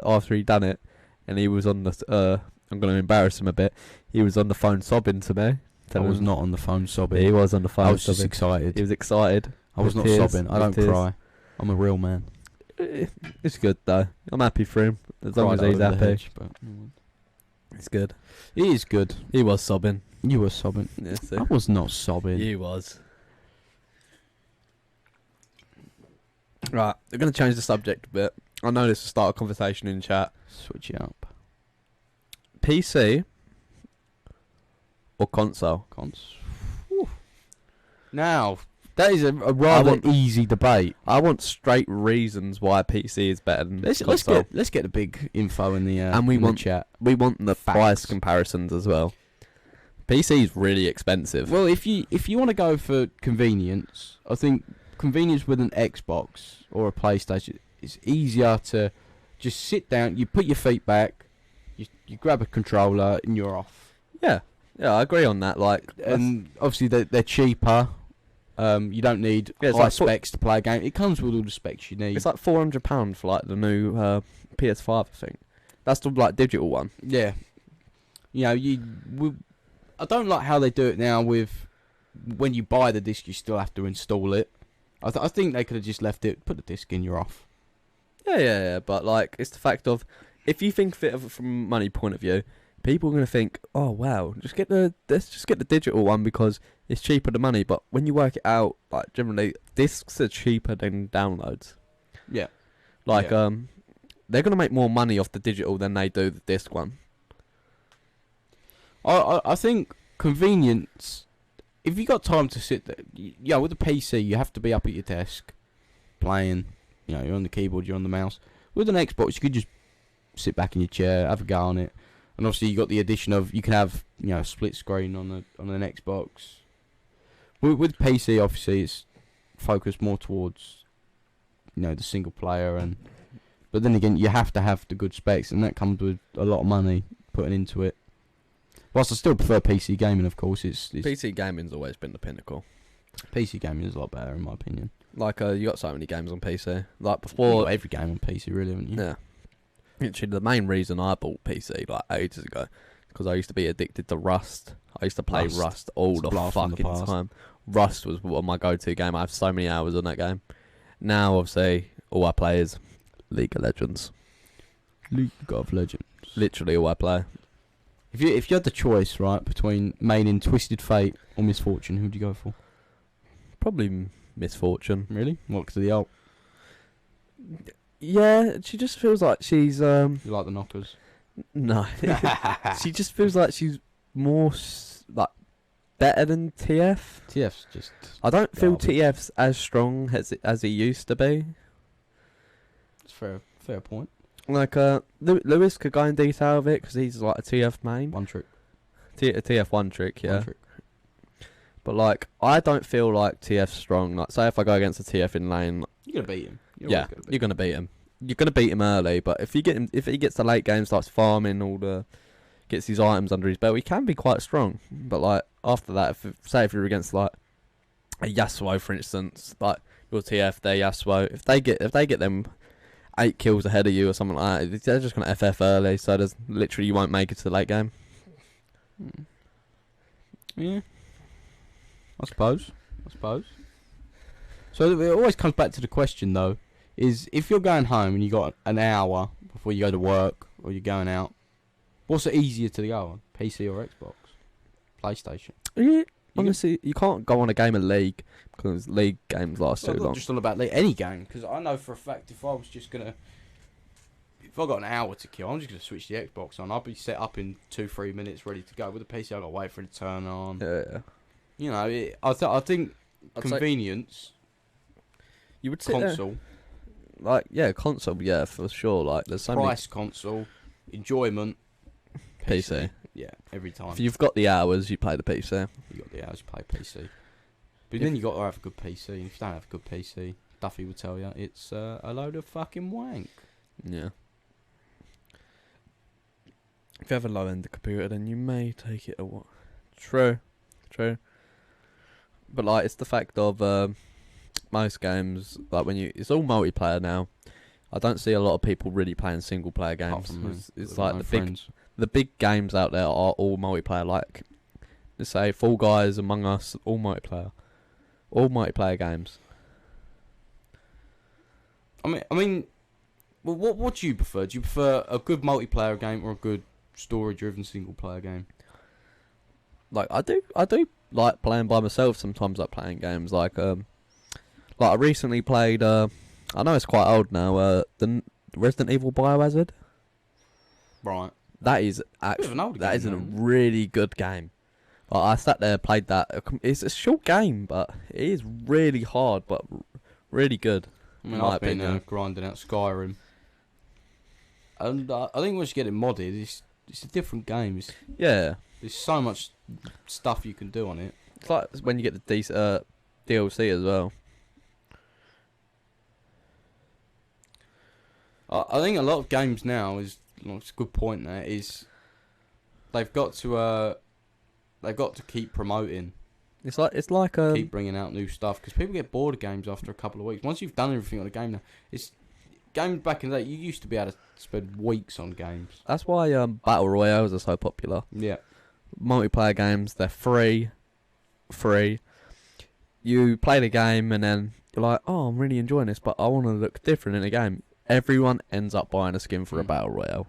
Speaker 1: after he done it, and he was on the. I'm going to embarrass him a bit. He was on the phone sobbing to me.
Speaker 3: I
Speaker 1: telling
Speaker 3: was
Speaker 1: me-
Speaker 3: not on the phone sobbing.
Speaker 1: He was on the phone
Speaker 3: I was just
Speaker 1: sobbing.
Speaker 3: excited.
Speaker 1: He was excited.
Speaker 3: I was
Speaker 1: with
Speaker 3: not
Speaker 1: tears,
Speaker 3: sobbing. I
Speaker 1: with
Speaker 3: don't
Speaker 1: tears.
Speaker 3: cry. I'm a real man.
Speaker 1: It's good though. I'm happy for him as long as
Speaker 3: Cried
Speaker 1: he's
Speaker 3: over the
Speaker 1: happy.
Speaker 3: hedge, but
Speaker 1: It's good.
Speaker 3: it is good.
Speaker 1: He was sobbing.
Speaker 3: You were sobbing.
Speaker 1: Yeah,
Speaker 3: I was not sobbing.
Speaker 1: He was. Right, we're going to change the subject a bit. I know this will start a conversation in chat.
Speaker 3: Switch it up.
Speaker 1: PC or console?
Speaker 3: Now, that is a rather
Speaker 1: want-
Speaker 3: easy debate.
Speaker 1: I want straight reasons why PC is better than console.
Speaker 3: Let's get the big info in the
Speaker 1: And we
Speaker 3: in the
Speaker 1: want-
Speaker 3: chat.
Speaker 1: We want the
Speaker 3: Facts.
Speaker 1: price comparisons as well. PC is really expensive.
Speaker 3: Well, if you want to go for convenience, I think convenience with an Xbox or a PlayStation is easier to just sit down, you put your feet back, you grab a controller, and you're off.
Speaker 1: Yeah, I agree on that. Like,
Speaker 3: And obviously they're cheaper. You don't need
Speaker 1: Yeah, it's
Speaker 3: high
Speaker 1: like
Speaker 3: specs to play a game. It comes with all the specs you need.
Speaker 1: it's like £400 for like the new PS5, I think. That's the like digital one.
Speaker 3: Yeah. You know, I don't like how they do it now with when you buy the disc, you still have to install it. I think they could have just left it, put the disc in, you're off.
Speaker 1: Yeah. But like, it's the fact of, if you think of it from a money point of view, people are gonna think, oh wow, let's just get the digital one because it's cheaper than money. But when you work it out, like generally, discs are cheaper than downloads.
Speaker 3: Yeah.
Speaker 1: Like they're gonna make more money off the digital than they do the disc one.
Speaker 3: I think convenience. If you got time to sit there, with the PC, you have to be up at your desk, playing. You know, you're on the keyboard, you're on the mouse. With an Xbox, you could just sit back in your chair, have a go on it, and obviously you got the addition of you can have split screen on an Xbox. With PC, obviously, it's focused more towards the single player, but then again, you have to have the good specs, and that comes with a lot of money putting into it. Whilst I still prefer PC gaming, of course, it's
Speaker 1: PC gaming's always been the pinnacle.
Speaker 3: PC gaming is a lot better in my opinion.
Speaker 1: Like you got so many games on PC. Like
Speaker 3: You've
Speaker 1: before,
Speaker 3: got every game on PC, really, haven't you?
Speaker 1: yeah. Actually, the main reason I bought PC like ages ago, because I used to be addicted to Rust. I used to play Rust all
Speaker 3: It's a
Speaker 1: the
Speaker 3: blast from the
Speaker 1: fucking
Speaker 3: past.
Speaker 1: time. Rust was my go-to game. I have so many hours on that game. Now, obviously, all I play is League of Legends.
Speaker 3: League of Legends.
Speaker 1: Literally all I play.
Speaker 3: If you had the choice, right, between maining Twisted Fate or Misfortune, who'd you go for?
Speaker 1: Probably Misfortune.
Speaker 3: Really? What, 'cause of the ult?
Speaker 1: Yeah, she just feels like she's
Speaker 3: You like the knockers?
Speaker 1: no. She just feels like she's more like better than TF.
Speaker 3: TF's just...
Speaker 1: I don't feel
Speaker 3: garbage.
Speaker 1: TF's as strong as he used to be.
Speaker 3: It's fair point.
Speaker 1: Like Lewis could go in detail of it because he's like a TF main.
Speaker 3: One trick.
Speaker 1: A TF one trick, yeah.
Speaker 3: One trick.
Speaker 1: But like, I don't feel like TF's strong. Like, say if I go against a TF in lane,
Speaker 3: You're going to beat him.
Speaker 1: you're gonna beat him. You're gonna beat him early, but if he gets to late game, starts farming gets his items under his belt, he can be quite strong. But like after that, if you're against like a Yasuo, for instance, like your TF, their Yasuo, if they get them 8 kills ahead of you or something like that, they're just gonna FF early. So there's literally you won't make it to the late game.
Speaker 3: Yeah. I suppose. So it always comes back to the question, though, is if you're going home and you got an hour before you go to work or you're going out, what's it easier to go on? PC or Xbox? PlayStation?
Speaker 1: Yeah, honestly, you can't go on a game of League because League games last too
Speaker 3: Well,
Speaker 1: long.
Speaker 3: not just on about any game, because I know for a fact if I got an hour to kill, I'm just going to switch the Xbox on. I'll be set up in 2-3 minutes, ready to go. With the PC, I've got to wait for it to turn on.
Speaker 1: Yeah.
Speaker 3: You know, I think
Speaker 1: I'd say-
Speaker 3: convenience,
Speaker 1: You would sit there-
Speaker 3: console,
Speaker 1: console, yeah, for sure. Like, there's so many
Speaker 3: price console, enjoyment,
Speaker 1: PC.
Speaker 3: Yeah, every time.
Speaker 1: If you've got the hours, you play the PC.
Speaker 3: You got the hours, play PC. But then you got to have a good PC. And if you don't have a good PC, Duffy will tell you it's a load of fucking wank.
Speaker 1: Yeah. If you have a low-end computer, then you may take it a while. True. But like, it's the fact of most games, like it's all multiplayer now. I don't see a lot of people really playing single-player games. It's like the big games out there are all multiplayer. Like, let's say Fall Guys, Among Us, all multiplayer games.
Speaker 3: I mean, well, what do you prefer? Do you prefer a good multiplayer game or a good story-driven single-player game?
Speaker 1: Like, I do like playing by myself sometimes. Like playing games like I recently played. I know it's quite old now. The Resident Evil Biohazard.
Speaker 3: Right.
Speaker 1: That is
Speaker 3: Bit of an old
Speaker 1: that
Speaker 3: game,
Speaker 1: is a
Speaker 3: though.
Speaker 1: really good game. Like, I sat there, played that. It's a short game, but it is really hard, but really good.
Speaker 3: I mean,
Speaker 1: in my
Speaker 3: I've been
Speaker 1: opinion.
Speaker 3: grinding out Skyrim, and I think once you get it modded, it's a different game.
Speaker 1: Yeah,
Speaker 3: There's so much stuff you can do on it.
Speaker 1: it's like when you get the DLC as well.
Speaker 3: I think a lot of games now is, it's a good point there, is they've got to keep promoting.
Speaker 1: It's like
Speaker 3: Keep bringing out new stuff, because people get bored of games after a couple of weeks. Once you've done everything on a game now, it's games back in the day. You used to be able to spend weeks on games.
Speaker 1: That's why battle royales are so popular.
Speaker 3: Yeah,
Speaker 1: Multiplayer games, they're free. You play the game and then you're like, oh, I'm really enjoying this, but I want to look different in the game. Everyone ends up buying a skin for a battle royale.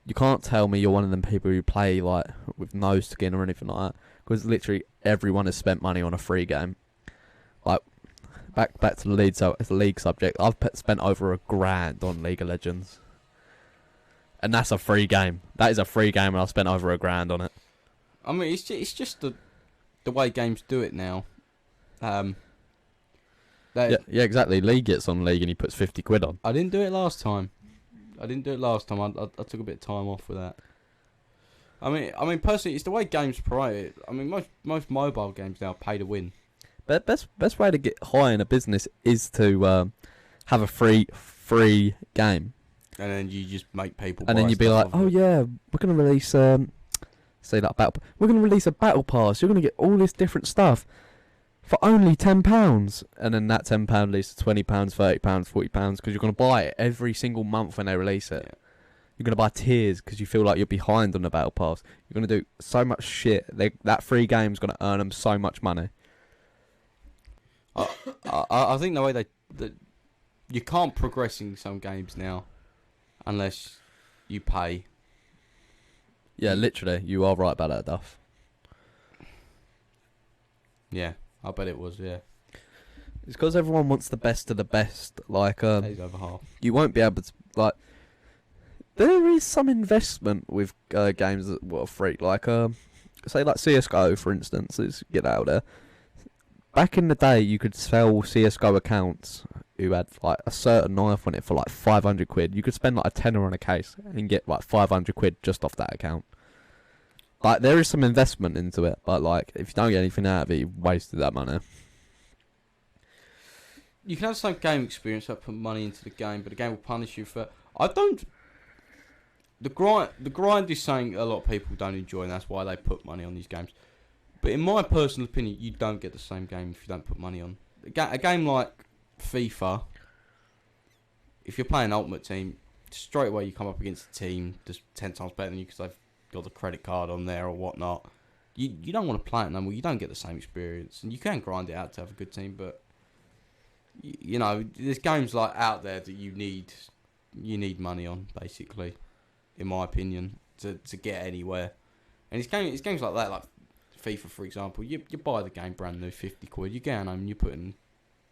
Speaker 1: You can't tell me you're one of them people who play like with no skin or anything like that, because literally everyone has spent money on a free game. Like back to the league subject. I've spent over $1,000 on League of Legends, and that's a free game. That is a free game, and I spent over $1,000 on it.
Speaker 3: I mean, it's just the way games do it now.
Speaker 1: Yeah, exactly. Lee gets on League and he puts 50 quid on.
Speaker 3: I didn't do it last time. I took a bit of time off with that. I mean, personally, it's the way games promote it. I mean, most mobile games now pay to win.
Speaker 1: But best way to get high in a business is to have a free game,
Speaker 3: and then you just make people.
Speaker 1: And then you'd be like, oh yeah, we're gonna release we're gonna release a battle pass. You're gonna get all this different stuff for only £10, and then that £10 leads to £20, £30, £40, because you're gonna buy it every single month when they release it. Yeah. You're gonna buy tiers because you feel like you're behind on the battle pass. You're gonna do so much shit. That free game's gonna earn them so much money.
Speaker 3: I think the way that you can't progress in some games now unless you pay.
Speaker 1: Yeah, literally, you are right about that, Duff.
Speaker 3: Yeah, I bet it was. Yeah,
Speaker 1: it's because everyone wants the best of the best. Like,
Speaker 3: Days over half.
Speaker 1: You won't be able to like. There is some investment with games that are free, like say like CS:GO for instance. Let's get out there. Back in the day, you could sell CS:GO accounts who had like a certain knife on it for like 500 quid. You could spend like a tenner on a case and get like 500 quid just off that account. Like, there is some investment into it, but like, if you don't get anything out of it, you've wasted that money.
Speaker 3: You can have some game experience that put money into the game, but the game will punish you for. I don't. The grind is something a lot of people don't enjoy, and that's why they put money on these games. But in my personal opinion, you don't get the same game if you don't put money on. A game like FIFA, if you're playing Ultimate Team, straight away you come up against a team that's 10 times better than you because they've got the credit card on there or whatnot. You don't want to play it no more. You don't get the same experience. And you can grind it out to have a good team, but you know, there's games like out there that you need money on, basically, in my opinion, to get anywhere. And it's games like that, like FIFA, for example. You buy the game brand new, 50 quid. You get home and you're putting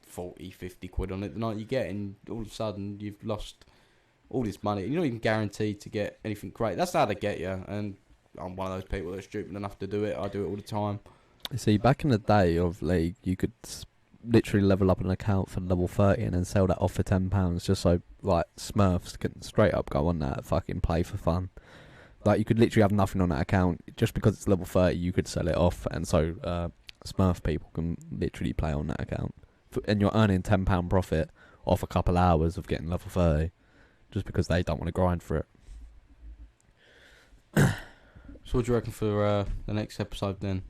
Speaker 3: 40, 50 quid on it the night you get, and all of a sudden you've lost all this money. You're not even guaranteed to get anything great. That's how they get you. And I'm one of those people that's stupid enough to do it. I do it all the time.
Speaker 1: See, back in the day of League, you could literally level up an account for level 30 and then sell that off for £10 just so like Smurfs can straight up go on that and fucking play for fun. Like, you could literally have nothing on that account just because it's level 30. You could sell it off, and so Smurf people can literally play on that account, and you're earning £10 profit off a couple hours of getting level 30 just because they don't want to grind for it.
Speaker 3: So what do you reckon for the next episode then?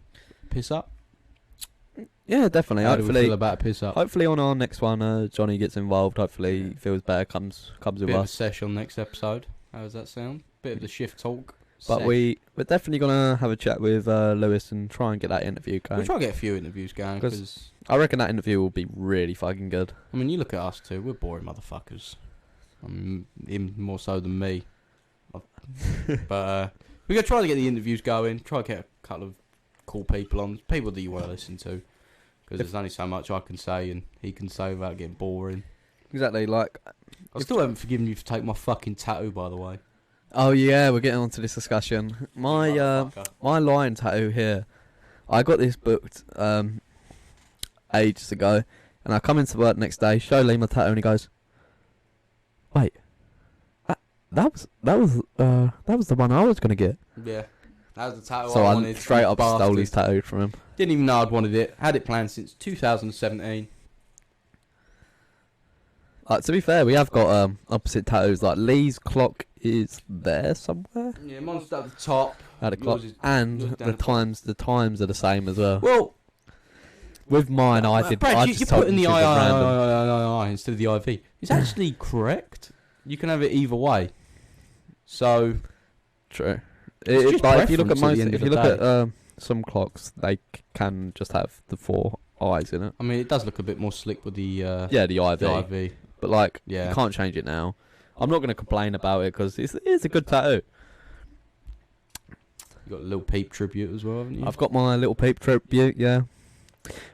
Speaker 3: Piss up?
Speaker 1: Yeah, definitely.
Speaker 3: How
Speaker 1: hopefully,
Speaker 3: do we feel about piss up?
Speaker 1: Hopefully on our next one, Johnny gets involved. Hopefully he feels better, comes with
Speaker 3: Bit of a
Speaker 1: us.
Speaker 3: sesh on next episode. How does that sound? Bit of the shift talk.
Speaker 1: But
Speaker 3: sesh.
Speaker 1: we're definitely going to have a chat with Lewis and try and get that interview going.
Speaker 3: We'll try and get a few interviews going, because
Speaker 1: I reckon that interview will be really fucking good.
Speaker 3: I mean, you look at us two, we're boring motherfuckers. Him more so than me. But we're going to try to get the interviews going, try to get a couple of cool people on, people that you want to listen to, because there's only so much I can say and he can say without getting boring.
Speaker 1: Exactly, like...
Speaker 3: I still haven't forgiven you for taking my fucking tattoo, by the way.
Speaker 1: Oh yeah, we're getting onto this discussion. My lion tattoo here, I got this booked ages ago, and I come into work next day, show Lee my tattoo, and he goes, "Wait, that was the one I was gonna get."
Speaker 3: Yeah, that was the tattoo
Speaker 1: so
Speaker 3: I wanted.
Speaker 1: I straight up stole his tattoo from him.
Speaker 3: Didn't even know I'd wanted it. Had it planned since 2017.
Speaker 1: To be fair, we have got opposite tattoos. Like Lee's clock is there somewhere
Speaker 3: Yeah, mine's at the top.
Speaker 1: at the clock,
Speaker 3: Yours is-
Speaker 1: and
Speaker 3: yours down
Speaker 1: the
Speaker 3: the bottom.
Speaker 1: times are the same as well.
Speaker 3: Well,
Speaker 1: With mine, I did.
Speaker 3: Brad,
Speaker 1: I
Speaker 3: you
Speaker 1: just
Speaker 3: put
Speaker 1: told
Speaker 3: in
Speaker 1: them
Speaker 3: the
Speaker 1: to choose a random.
Speaker 3: I instead of the IV. It's actually correct. You can have it either way. So
Speaker 1: True.
Speaker 3: It's just
Speaker 1: Like if you look at
Speaker 3: preference at
Speaker 1: most,
Speaker 3: the end
Speaker 1: if
Speaker 3: of
Speaker 1: you
Speaker 3: the
Speaker 1: look
Speaker 3: day.
Speaker 1: at some clocks, they can just have the 4 eyes in it.
Speaker 3: I mean, it does look a bit more slick with the
Speaker 1: Yeah, the IV.
Speaker 3: the IV.
Speaker 1: But like,
Speaker 3: Yeah.
Speaker 1: you can't change it now. I'm not going to complain about it because it's a good tattoo.
Speaker 3: You got a little peep tribute as well, haven't you?
Speaker 1: I've got my little peep tribute. Yeah,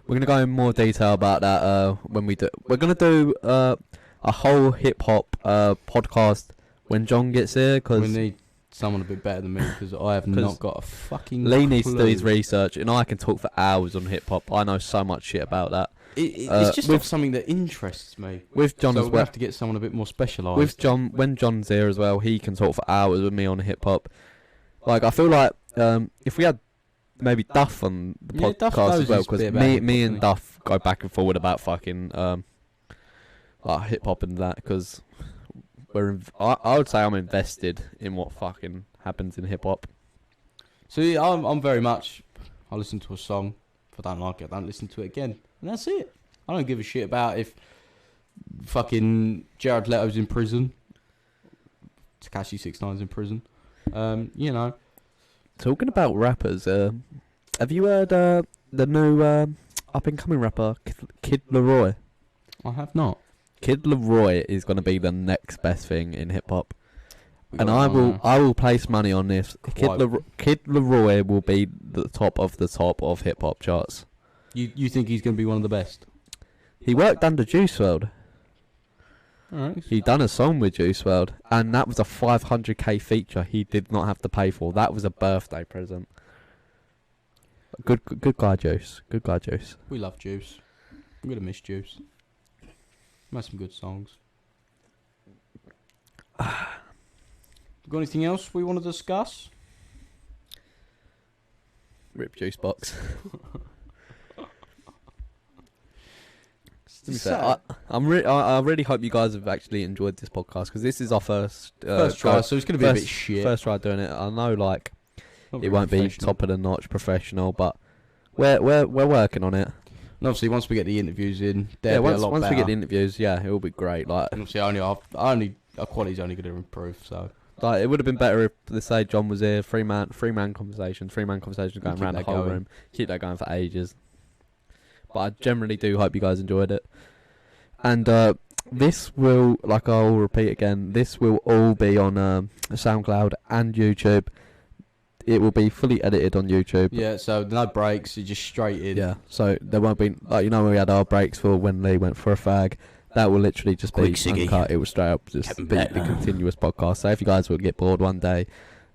Speaker 1: we're gonna go in more detail about that when we do. We're gonna do a whole hip hop podcast when John gets here
Speaker 3: We
Speaker 1: because
Speaker 3: need someone a bit better than me because I have
Speaker 1: 'Cause
Speaker 3: not got a fucking.
Speaker 1: Lee needs to do his
Speaker 3: clue.
Speaker 1: research, and I can talk for hours on hip hop. I know so much shit about that.
Speaker 3: It's just not something that interests me.
Speaker 1: With John
Speaker 3: So
Speaker 1: as
Speaker 3: we'll
Speaker 1: well.
Speaker 3: have to get someone a bit more specialised.
Speaker 1: With John, when John's here as well, he can talk for hours with me on hip hop. Like I feel like if we had maybe Duff on the
Speaker 3: Yeah, Duff
Speaker 1: podcast
Speaker 3: knows
Speaker 1: as well,
Speaker 3: his
Speaker 1: because
Speaker 3: bit about
Speaker 1: me
Speaker 3: hip-hop,
Speaker 1: and
Speaker 3: doesn't he?
Speaker 1: Duff go back and forward about fucking like hip hop and that, because I would say I'm invested in what fucking happens in hip hop.
Speaker 3: So yeah, I'm very much. I listen to a song. If I don't like it, I don't listen to it again, and that's it. I don't give a shit about if fucking Jared Leto's in prison, Tekashi 6ix9ine's in prison. You know,
Speaker 1: Talking about rappers, have you heard the new up and coming rapper Kid Leroy?
Speaker 3: I have not.
Speaker 1: Kid Leroy is going to be the next best thing in hip hop.
Speaker 3: We
Speaker 1: And
Speaker 3: got
Speaker 1: I will place money on this.
Speaker 3: Quite.
Speaker 1: Kid Leroy will be the top of hip hop charts.
Speaker 3: You think he's going to be one of the best?
Speaker 1: He worked under Juice WRLD.
Speaker 3: Alright.
Speaker 1: He done a song with Juice WRLD, and that was a 500k feature he did not have to pay for. That was a birthday present. Good guy, Juice. Good guy, Juice.
Speaker 3: We love Juice. I'm going to miss Juice. Made some good songs. Got anything else we want to discuss?
Speaker 1: Rip Juice box. To be
Speaker 3: So-
Speaker 1: fair, I really hope you guys have actually enjoyed this podcast, because this is our first
Speaker 3: try, so it's going to be a bit shit.
Speaker 1: First try doing it. I know, like,
Speaker 3: Not
Speaker 1: it
Speaker 3: very
Speaker 1: won't be
Speaker 3: professional.
Speaker 1: top of the notch professional, but we're working on it.
Speaker 3: And obviously, once we get the interviews in,
Speaker 1: Yeah,
Speaker 3: they'll be a
Speaker 1: once
Speaker 3: lot
Speaker 1: we
Speaker 3: better.
Speaker 1: get the interviews, yeah, it will be great. Like,
Speaker 3: And obviously, our quality's only going to improve. So
Speaker 1: it would have been better if, let's say, John was here, three man conversations going
Speaker 3: Keep
Speaker 1: around the
Speaker 3: that
Speaker 1: whole
Speaker 3: going.
Speaker 1: room, keep that going for ages. But I generally do hope you guys enjoyed it. And this will, like I'll repeat again, this will all be on SoundCloud and YouTube. It will be fully edited on YouTube.
Speaker 3: yeah, so no breaks, you're just straight in.
Speaker 1: Yeah, so there won't be, like, you know, when we had our breaks for when Lee went for a fag. That will literally just
Speaker 3: Quick
Speaker 1: be
Speaker 3: ciggy.
Speaker 1: uncut. It will straight up just
Speaker 3: Kevin
Speaker 1: be
Speaker 3: Bett.
Speaker 1: the continuous podcast. So if you guys will get bored one day,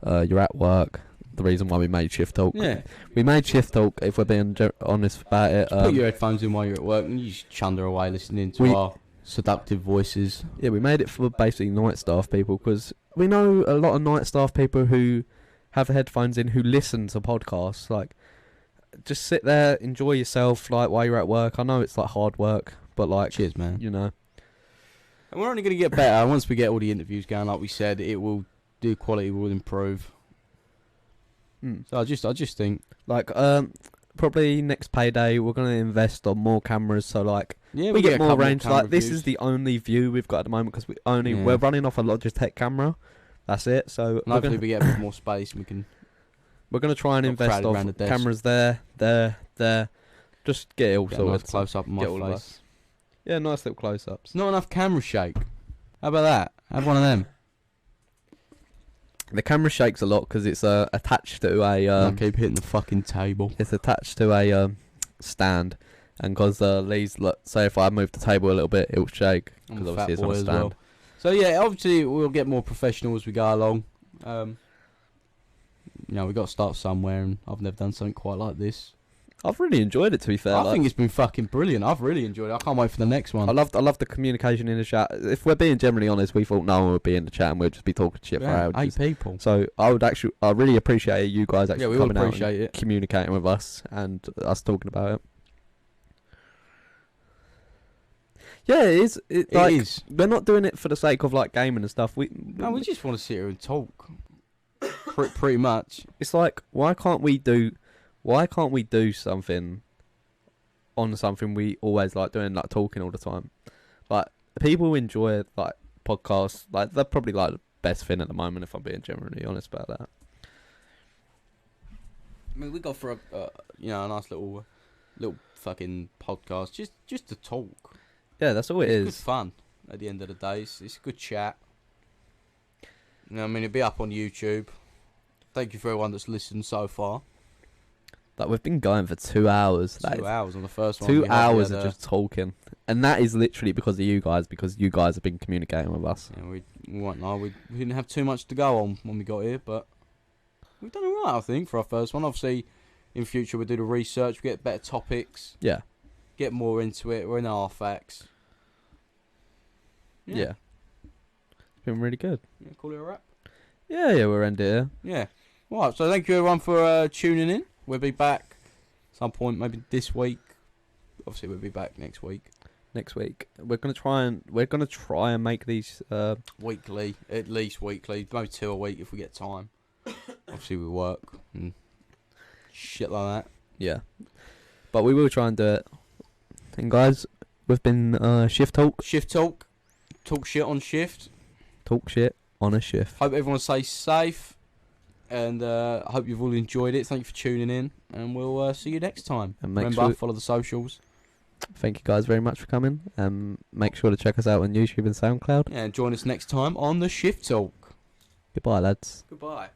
Speaker 1: you're at work. The reason why we made Shift Talk.
Speaker 3: Yeah.
Speaker 1: We made Shift Talk, if we're being honest about it.
Speaker 3: Just put your headphones in while you're at work and you just chunder away listening to our seductive voices.
Speaker 1: Yeah, we made it for basically night staff people, because we know a lot of night staff people who have headphones in who listen to podcasts. Like, just sit there, enjoy yourself, like, while you're at work. I know it's like hard work, but like,
Speaker 3: Cheers, man.
Speaker 1: you know.
Speaker 3: And we're only going to get better once we get all the interviews going. Like we said, the quality will improve. So I just think,
Speaker 1: Like, probably next payday we're gonna invest on more cameras, so like,
Speaker 3: yeah,
Speaker 1: we get
Speaker 3: a
Speaker 1: more
Speaker 3: couple of
Speaker 1: range.
Speaker 3: camera
Speaker 1: Like, this
Speaker 3: reviews.
Speaker 1: is the only view we've got at the moment, because
Speaker 3: Yeah.
Speaker 1: we're running off a Logitech camera. That's it. So
Speaker 3: And hopefully we get a bit more space and we can.
Speaker 1: we're gonna try and
Speaker 3: Not
Speaker 1: invest
Speaker 3: crowded
Speaker 1: off
Speaker 3: around the desk.
Speaker 1: cameras there. Just get it all
Speaker 3: Get a
Speaker 1: sorted.
Speaker 3: nice close up of my
Speaker 1: Get all of
Speaker 3: face.
Speaker 1: us. Yeah, nice little close-ups.
Speaker 3: It's not enough camera shake. How about that? Have one of them.
Speaker 1: The camera shakes a lot because it's attached to a
Speaker 3: I keep hitting the fucking table.
Speaker 1: it's attached to a stand, and because Lee's say if I move the table a little bit, it will shake
Speaker 3: I'm
Speaker 1: because
Speaker 3: a fat
Speaker 1: obviously it's on
Speaker 3: boy
Speaker 1: a
Speaker 3: as
Speaker 1: stand.
Speaker 3: well. So yeah, obviously we'll get more professional as we go along. You know, we got to start somewhere, and I've never done something quite like this.
Speaker 1: I've really enjoyed it, to be fair.
Speaker 3: I think it's been fucking brilliant. I've really enjoyed it. I can't wait for the next one.
Speaker 1: I loved the communication in the chat. If we're being generally honest, we thought no one would be in the chat and we'd just be talking shit for
Speaker 3: Yeah,
Speaker 1: hours.
Speaker 3: 8 people.
Speaker 1: So I really appreciate you guys actually
Speaker 3: Yeah, we all
Speaker 1: coming out and
Speaker 3: appreciate it.
Speaker 1: communicating with us and us talking about it. Yeah, it is.
Speaker 3: It
Speaker 1: Like,
Speaker 3: is.
Speaker 1: we're not doing it for the sake of like gaming and stuff.
Speaker 3: No, we just want to sit here and talk. Pretty much.
Speaker 1: It's like, why can't we do something on something we always like doing, like talking all the time? Like, people who enjoy like podcasts, like they're probably like the best thing at the moment, if I'm being generally honest about that.
Speaker 3: I mean, we go for a nice little fucking podcast, just to talk.
Speaker 1: Yeah, that's all it
Speaker 3: It's
Speaker 1: is.
Speaker 3: good fun. At the end of the day, it's a good chat. You know, I mean, it'll be up on YouTube. Thank you for everyone that's listened so far.
Speaker 1: Like, we've been going for 2 hours.
Speaker 3: 2 hours on the first one.
Speaker 1: 2 hours of just talking, and that is literally because of you guys. Because you guys have been communicating with us.
Speaker 3: Yeah, we didn't have too much to go on when we got here, but we've done alright, I think, for our first one. Obviously, in future we'll do the research, we get better topics,
Speaker 1: Yeah.
Speaker 3: get more into it. We're in our facts.
Speaker 1: Yeah. It's been really good.
Speaker 3: Yeah, call it a wrap.
Speaker 1: Yeah, we're ending here.
Speaker 3: Yeah. Right, so thank you everyone for tuning in. We'll be back some point, maybe this week. Obviously, we'll be back next week.
Speaker 1: Next week, we're gonna try and make these.
Speaker 3: Weekly, at least weekly, maybe 2 a week if we get time. Obviously, we work and shit like that.
Speaker 1: Yeah, but we will try and do it. And guys, we've been Shift Talk.
Speaker 3: Shift talk, talk shit on shift.
Speaker 1: Talk shit on a shift.
Speaker 3: Hope everyone stays safe, and I hope you've all enjoyed it. Thank you for tuning in, and we'll see you next time.
Speaker 1: And make
Speaker 3: Remember,
Speaker 1: sure
Speaker 3: follow the socials.
Speaker 1: Thank you guys very much for coming. Make sure to check us out on YouTube and SoundCloud.
Speaker 3: Yeah, and join us next time on the Shift Talk.
Speaker 1: Goodbye, lads.
Speaker 3: Goodbye.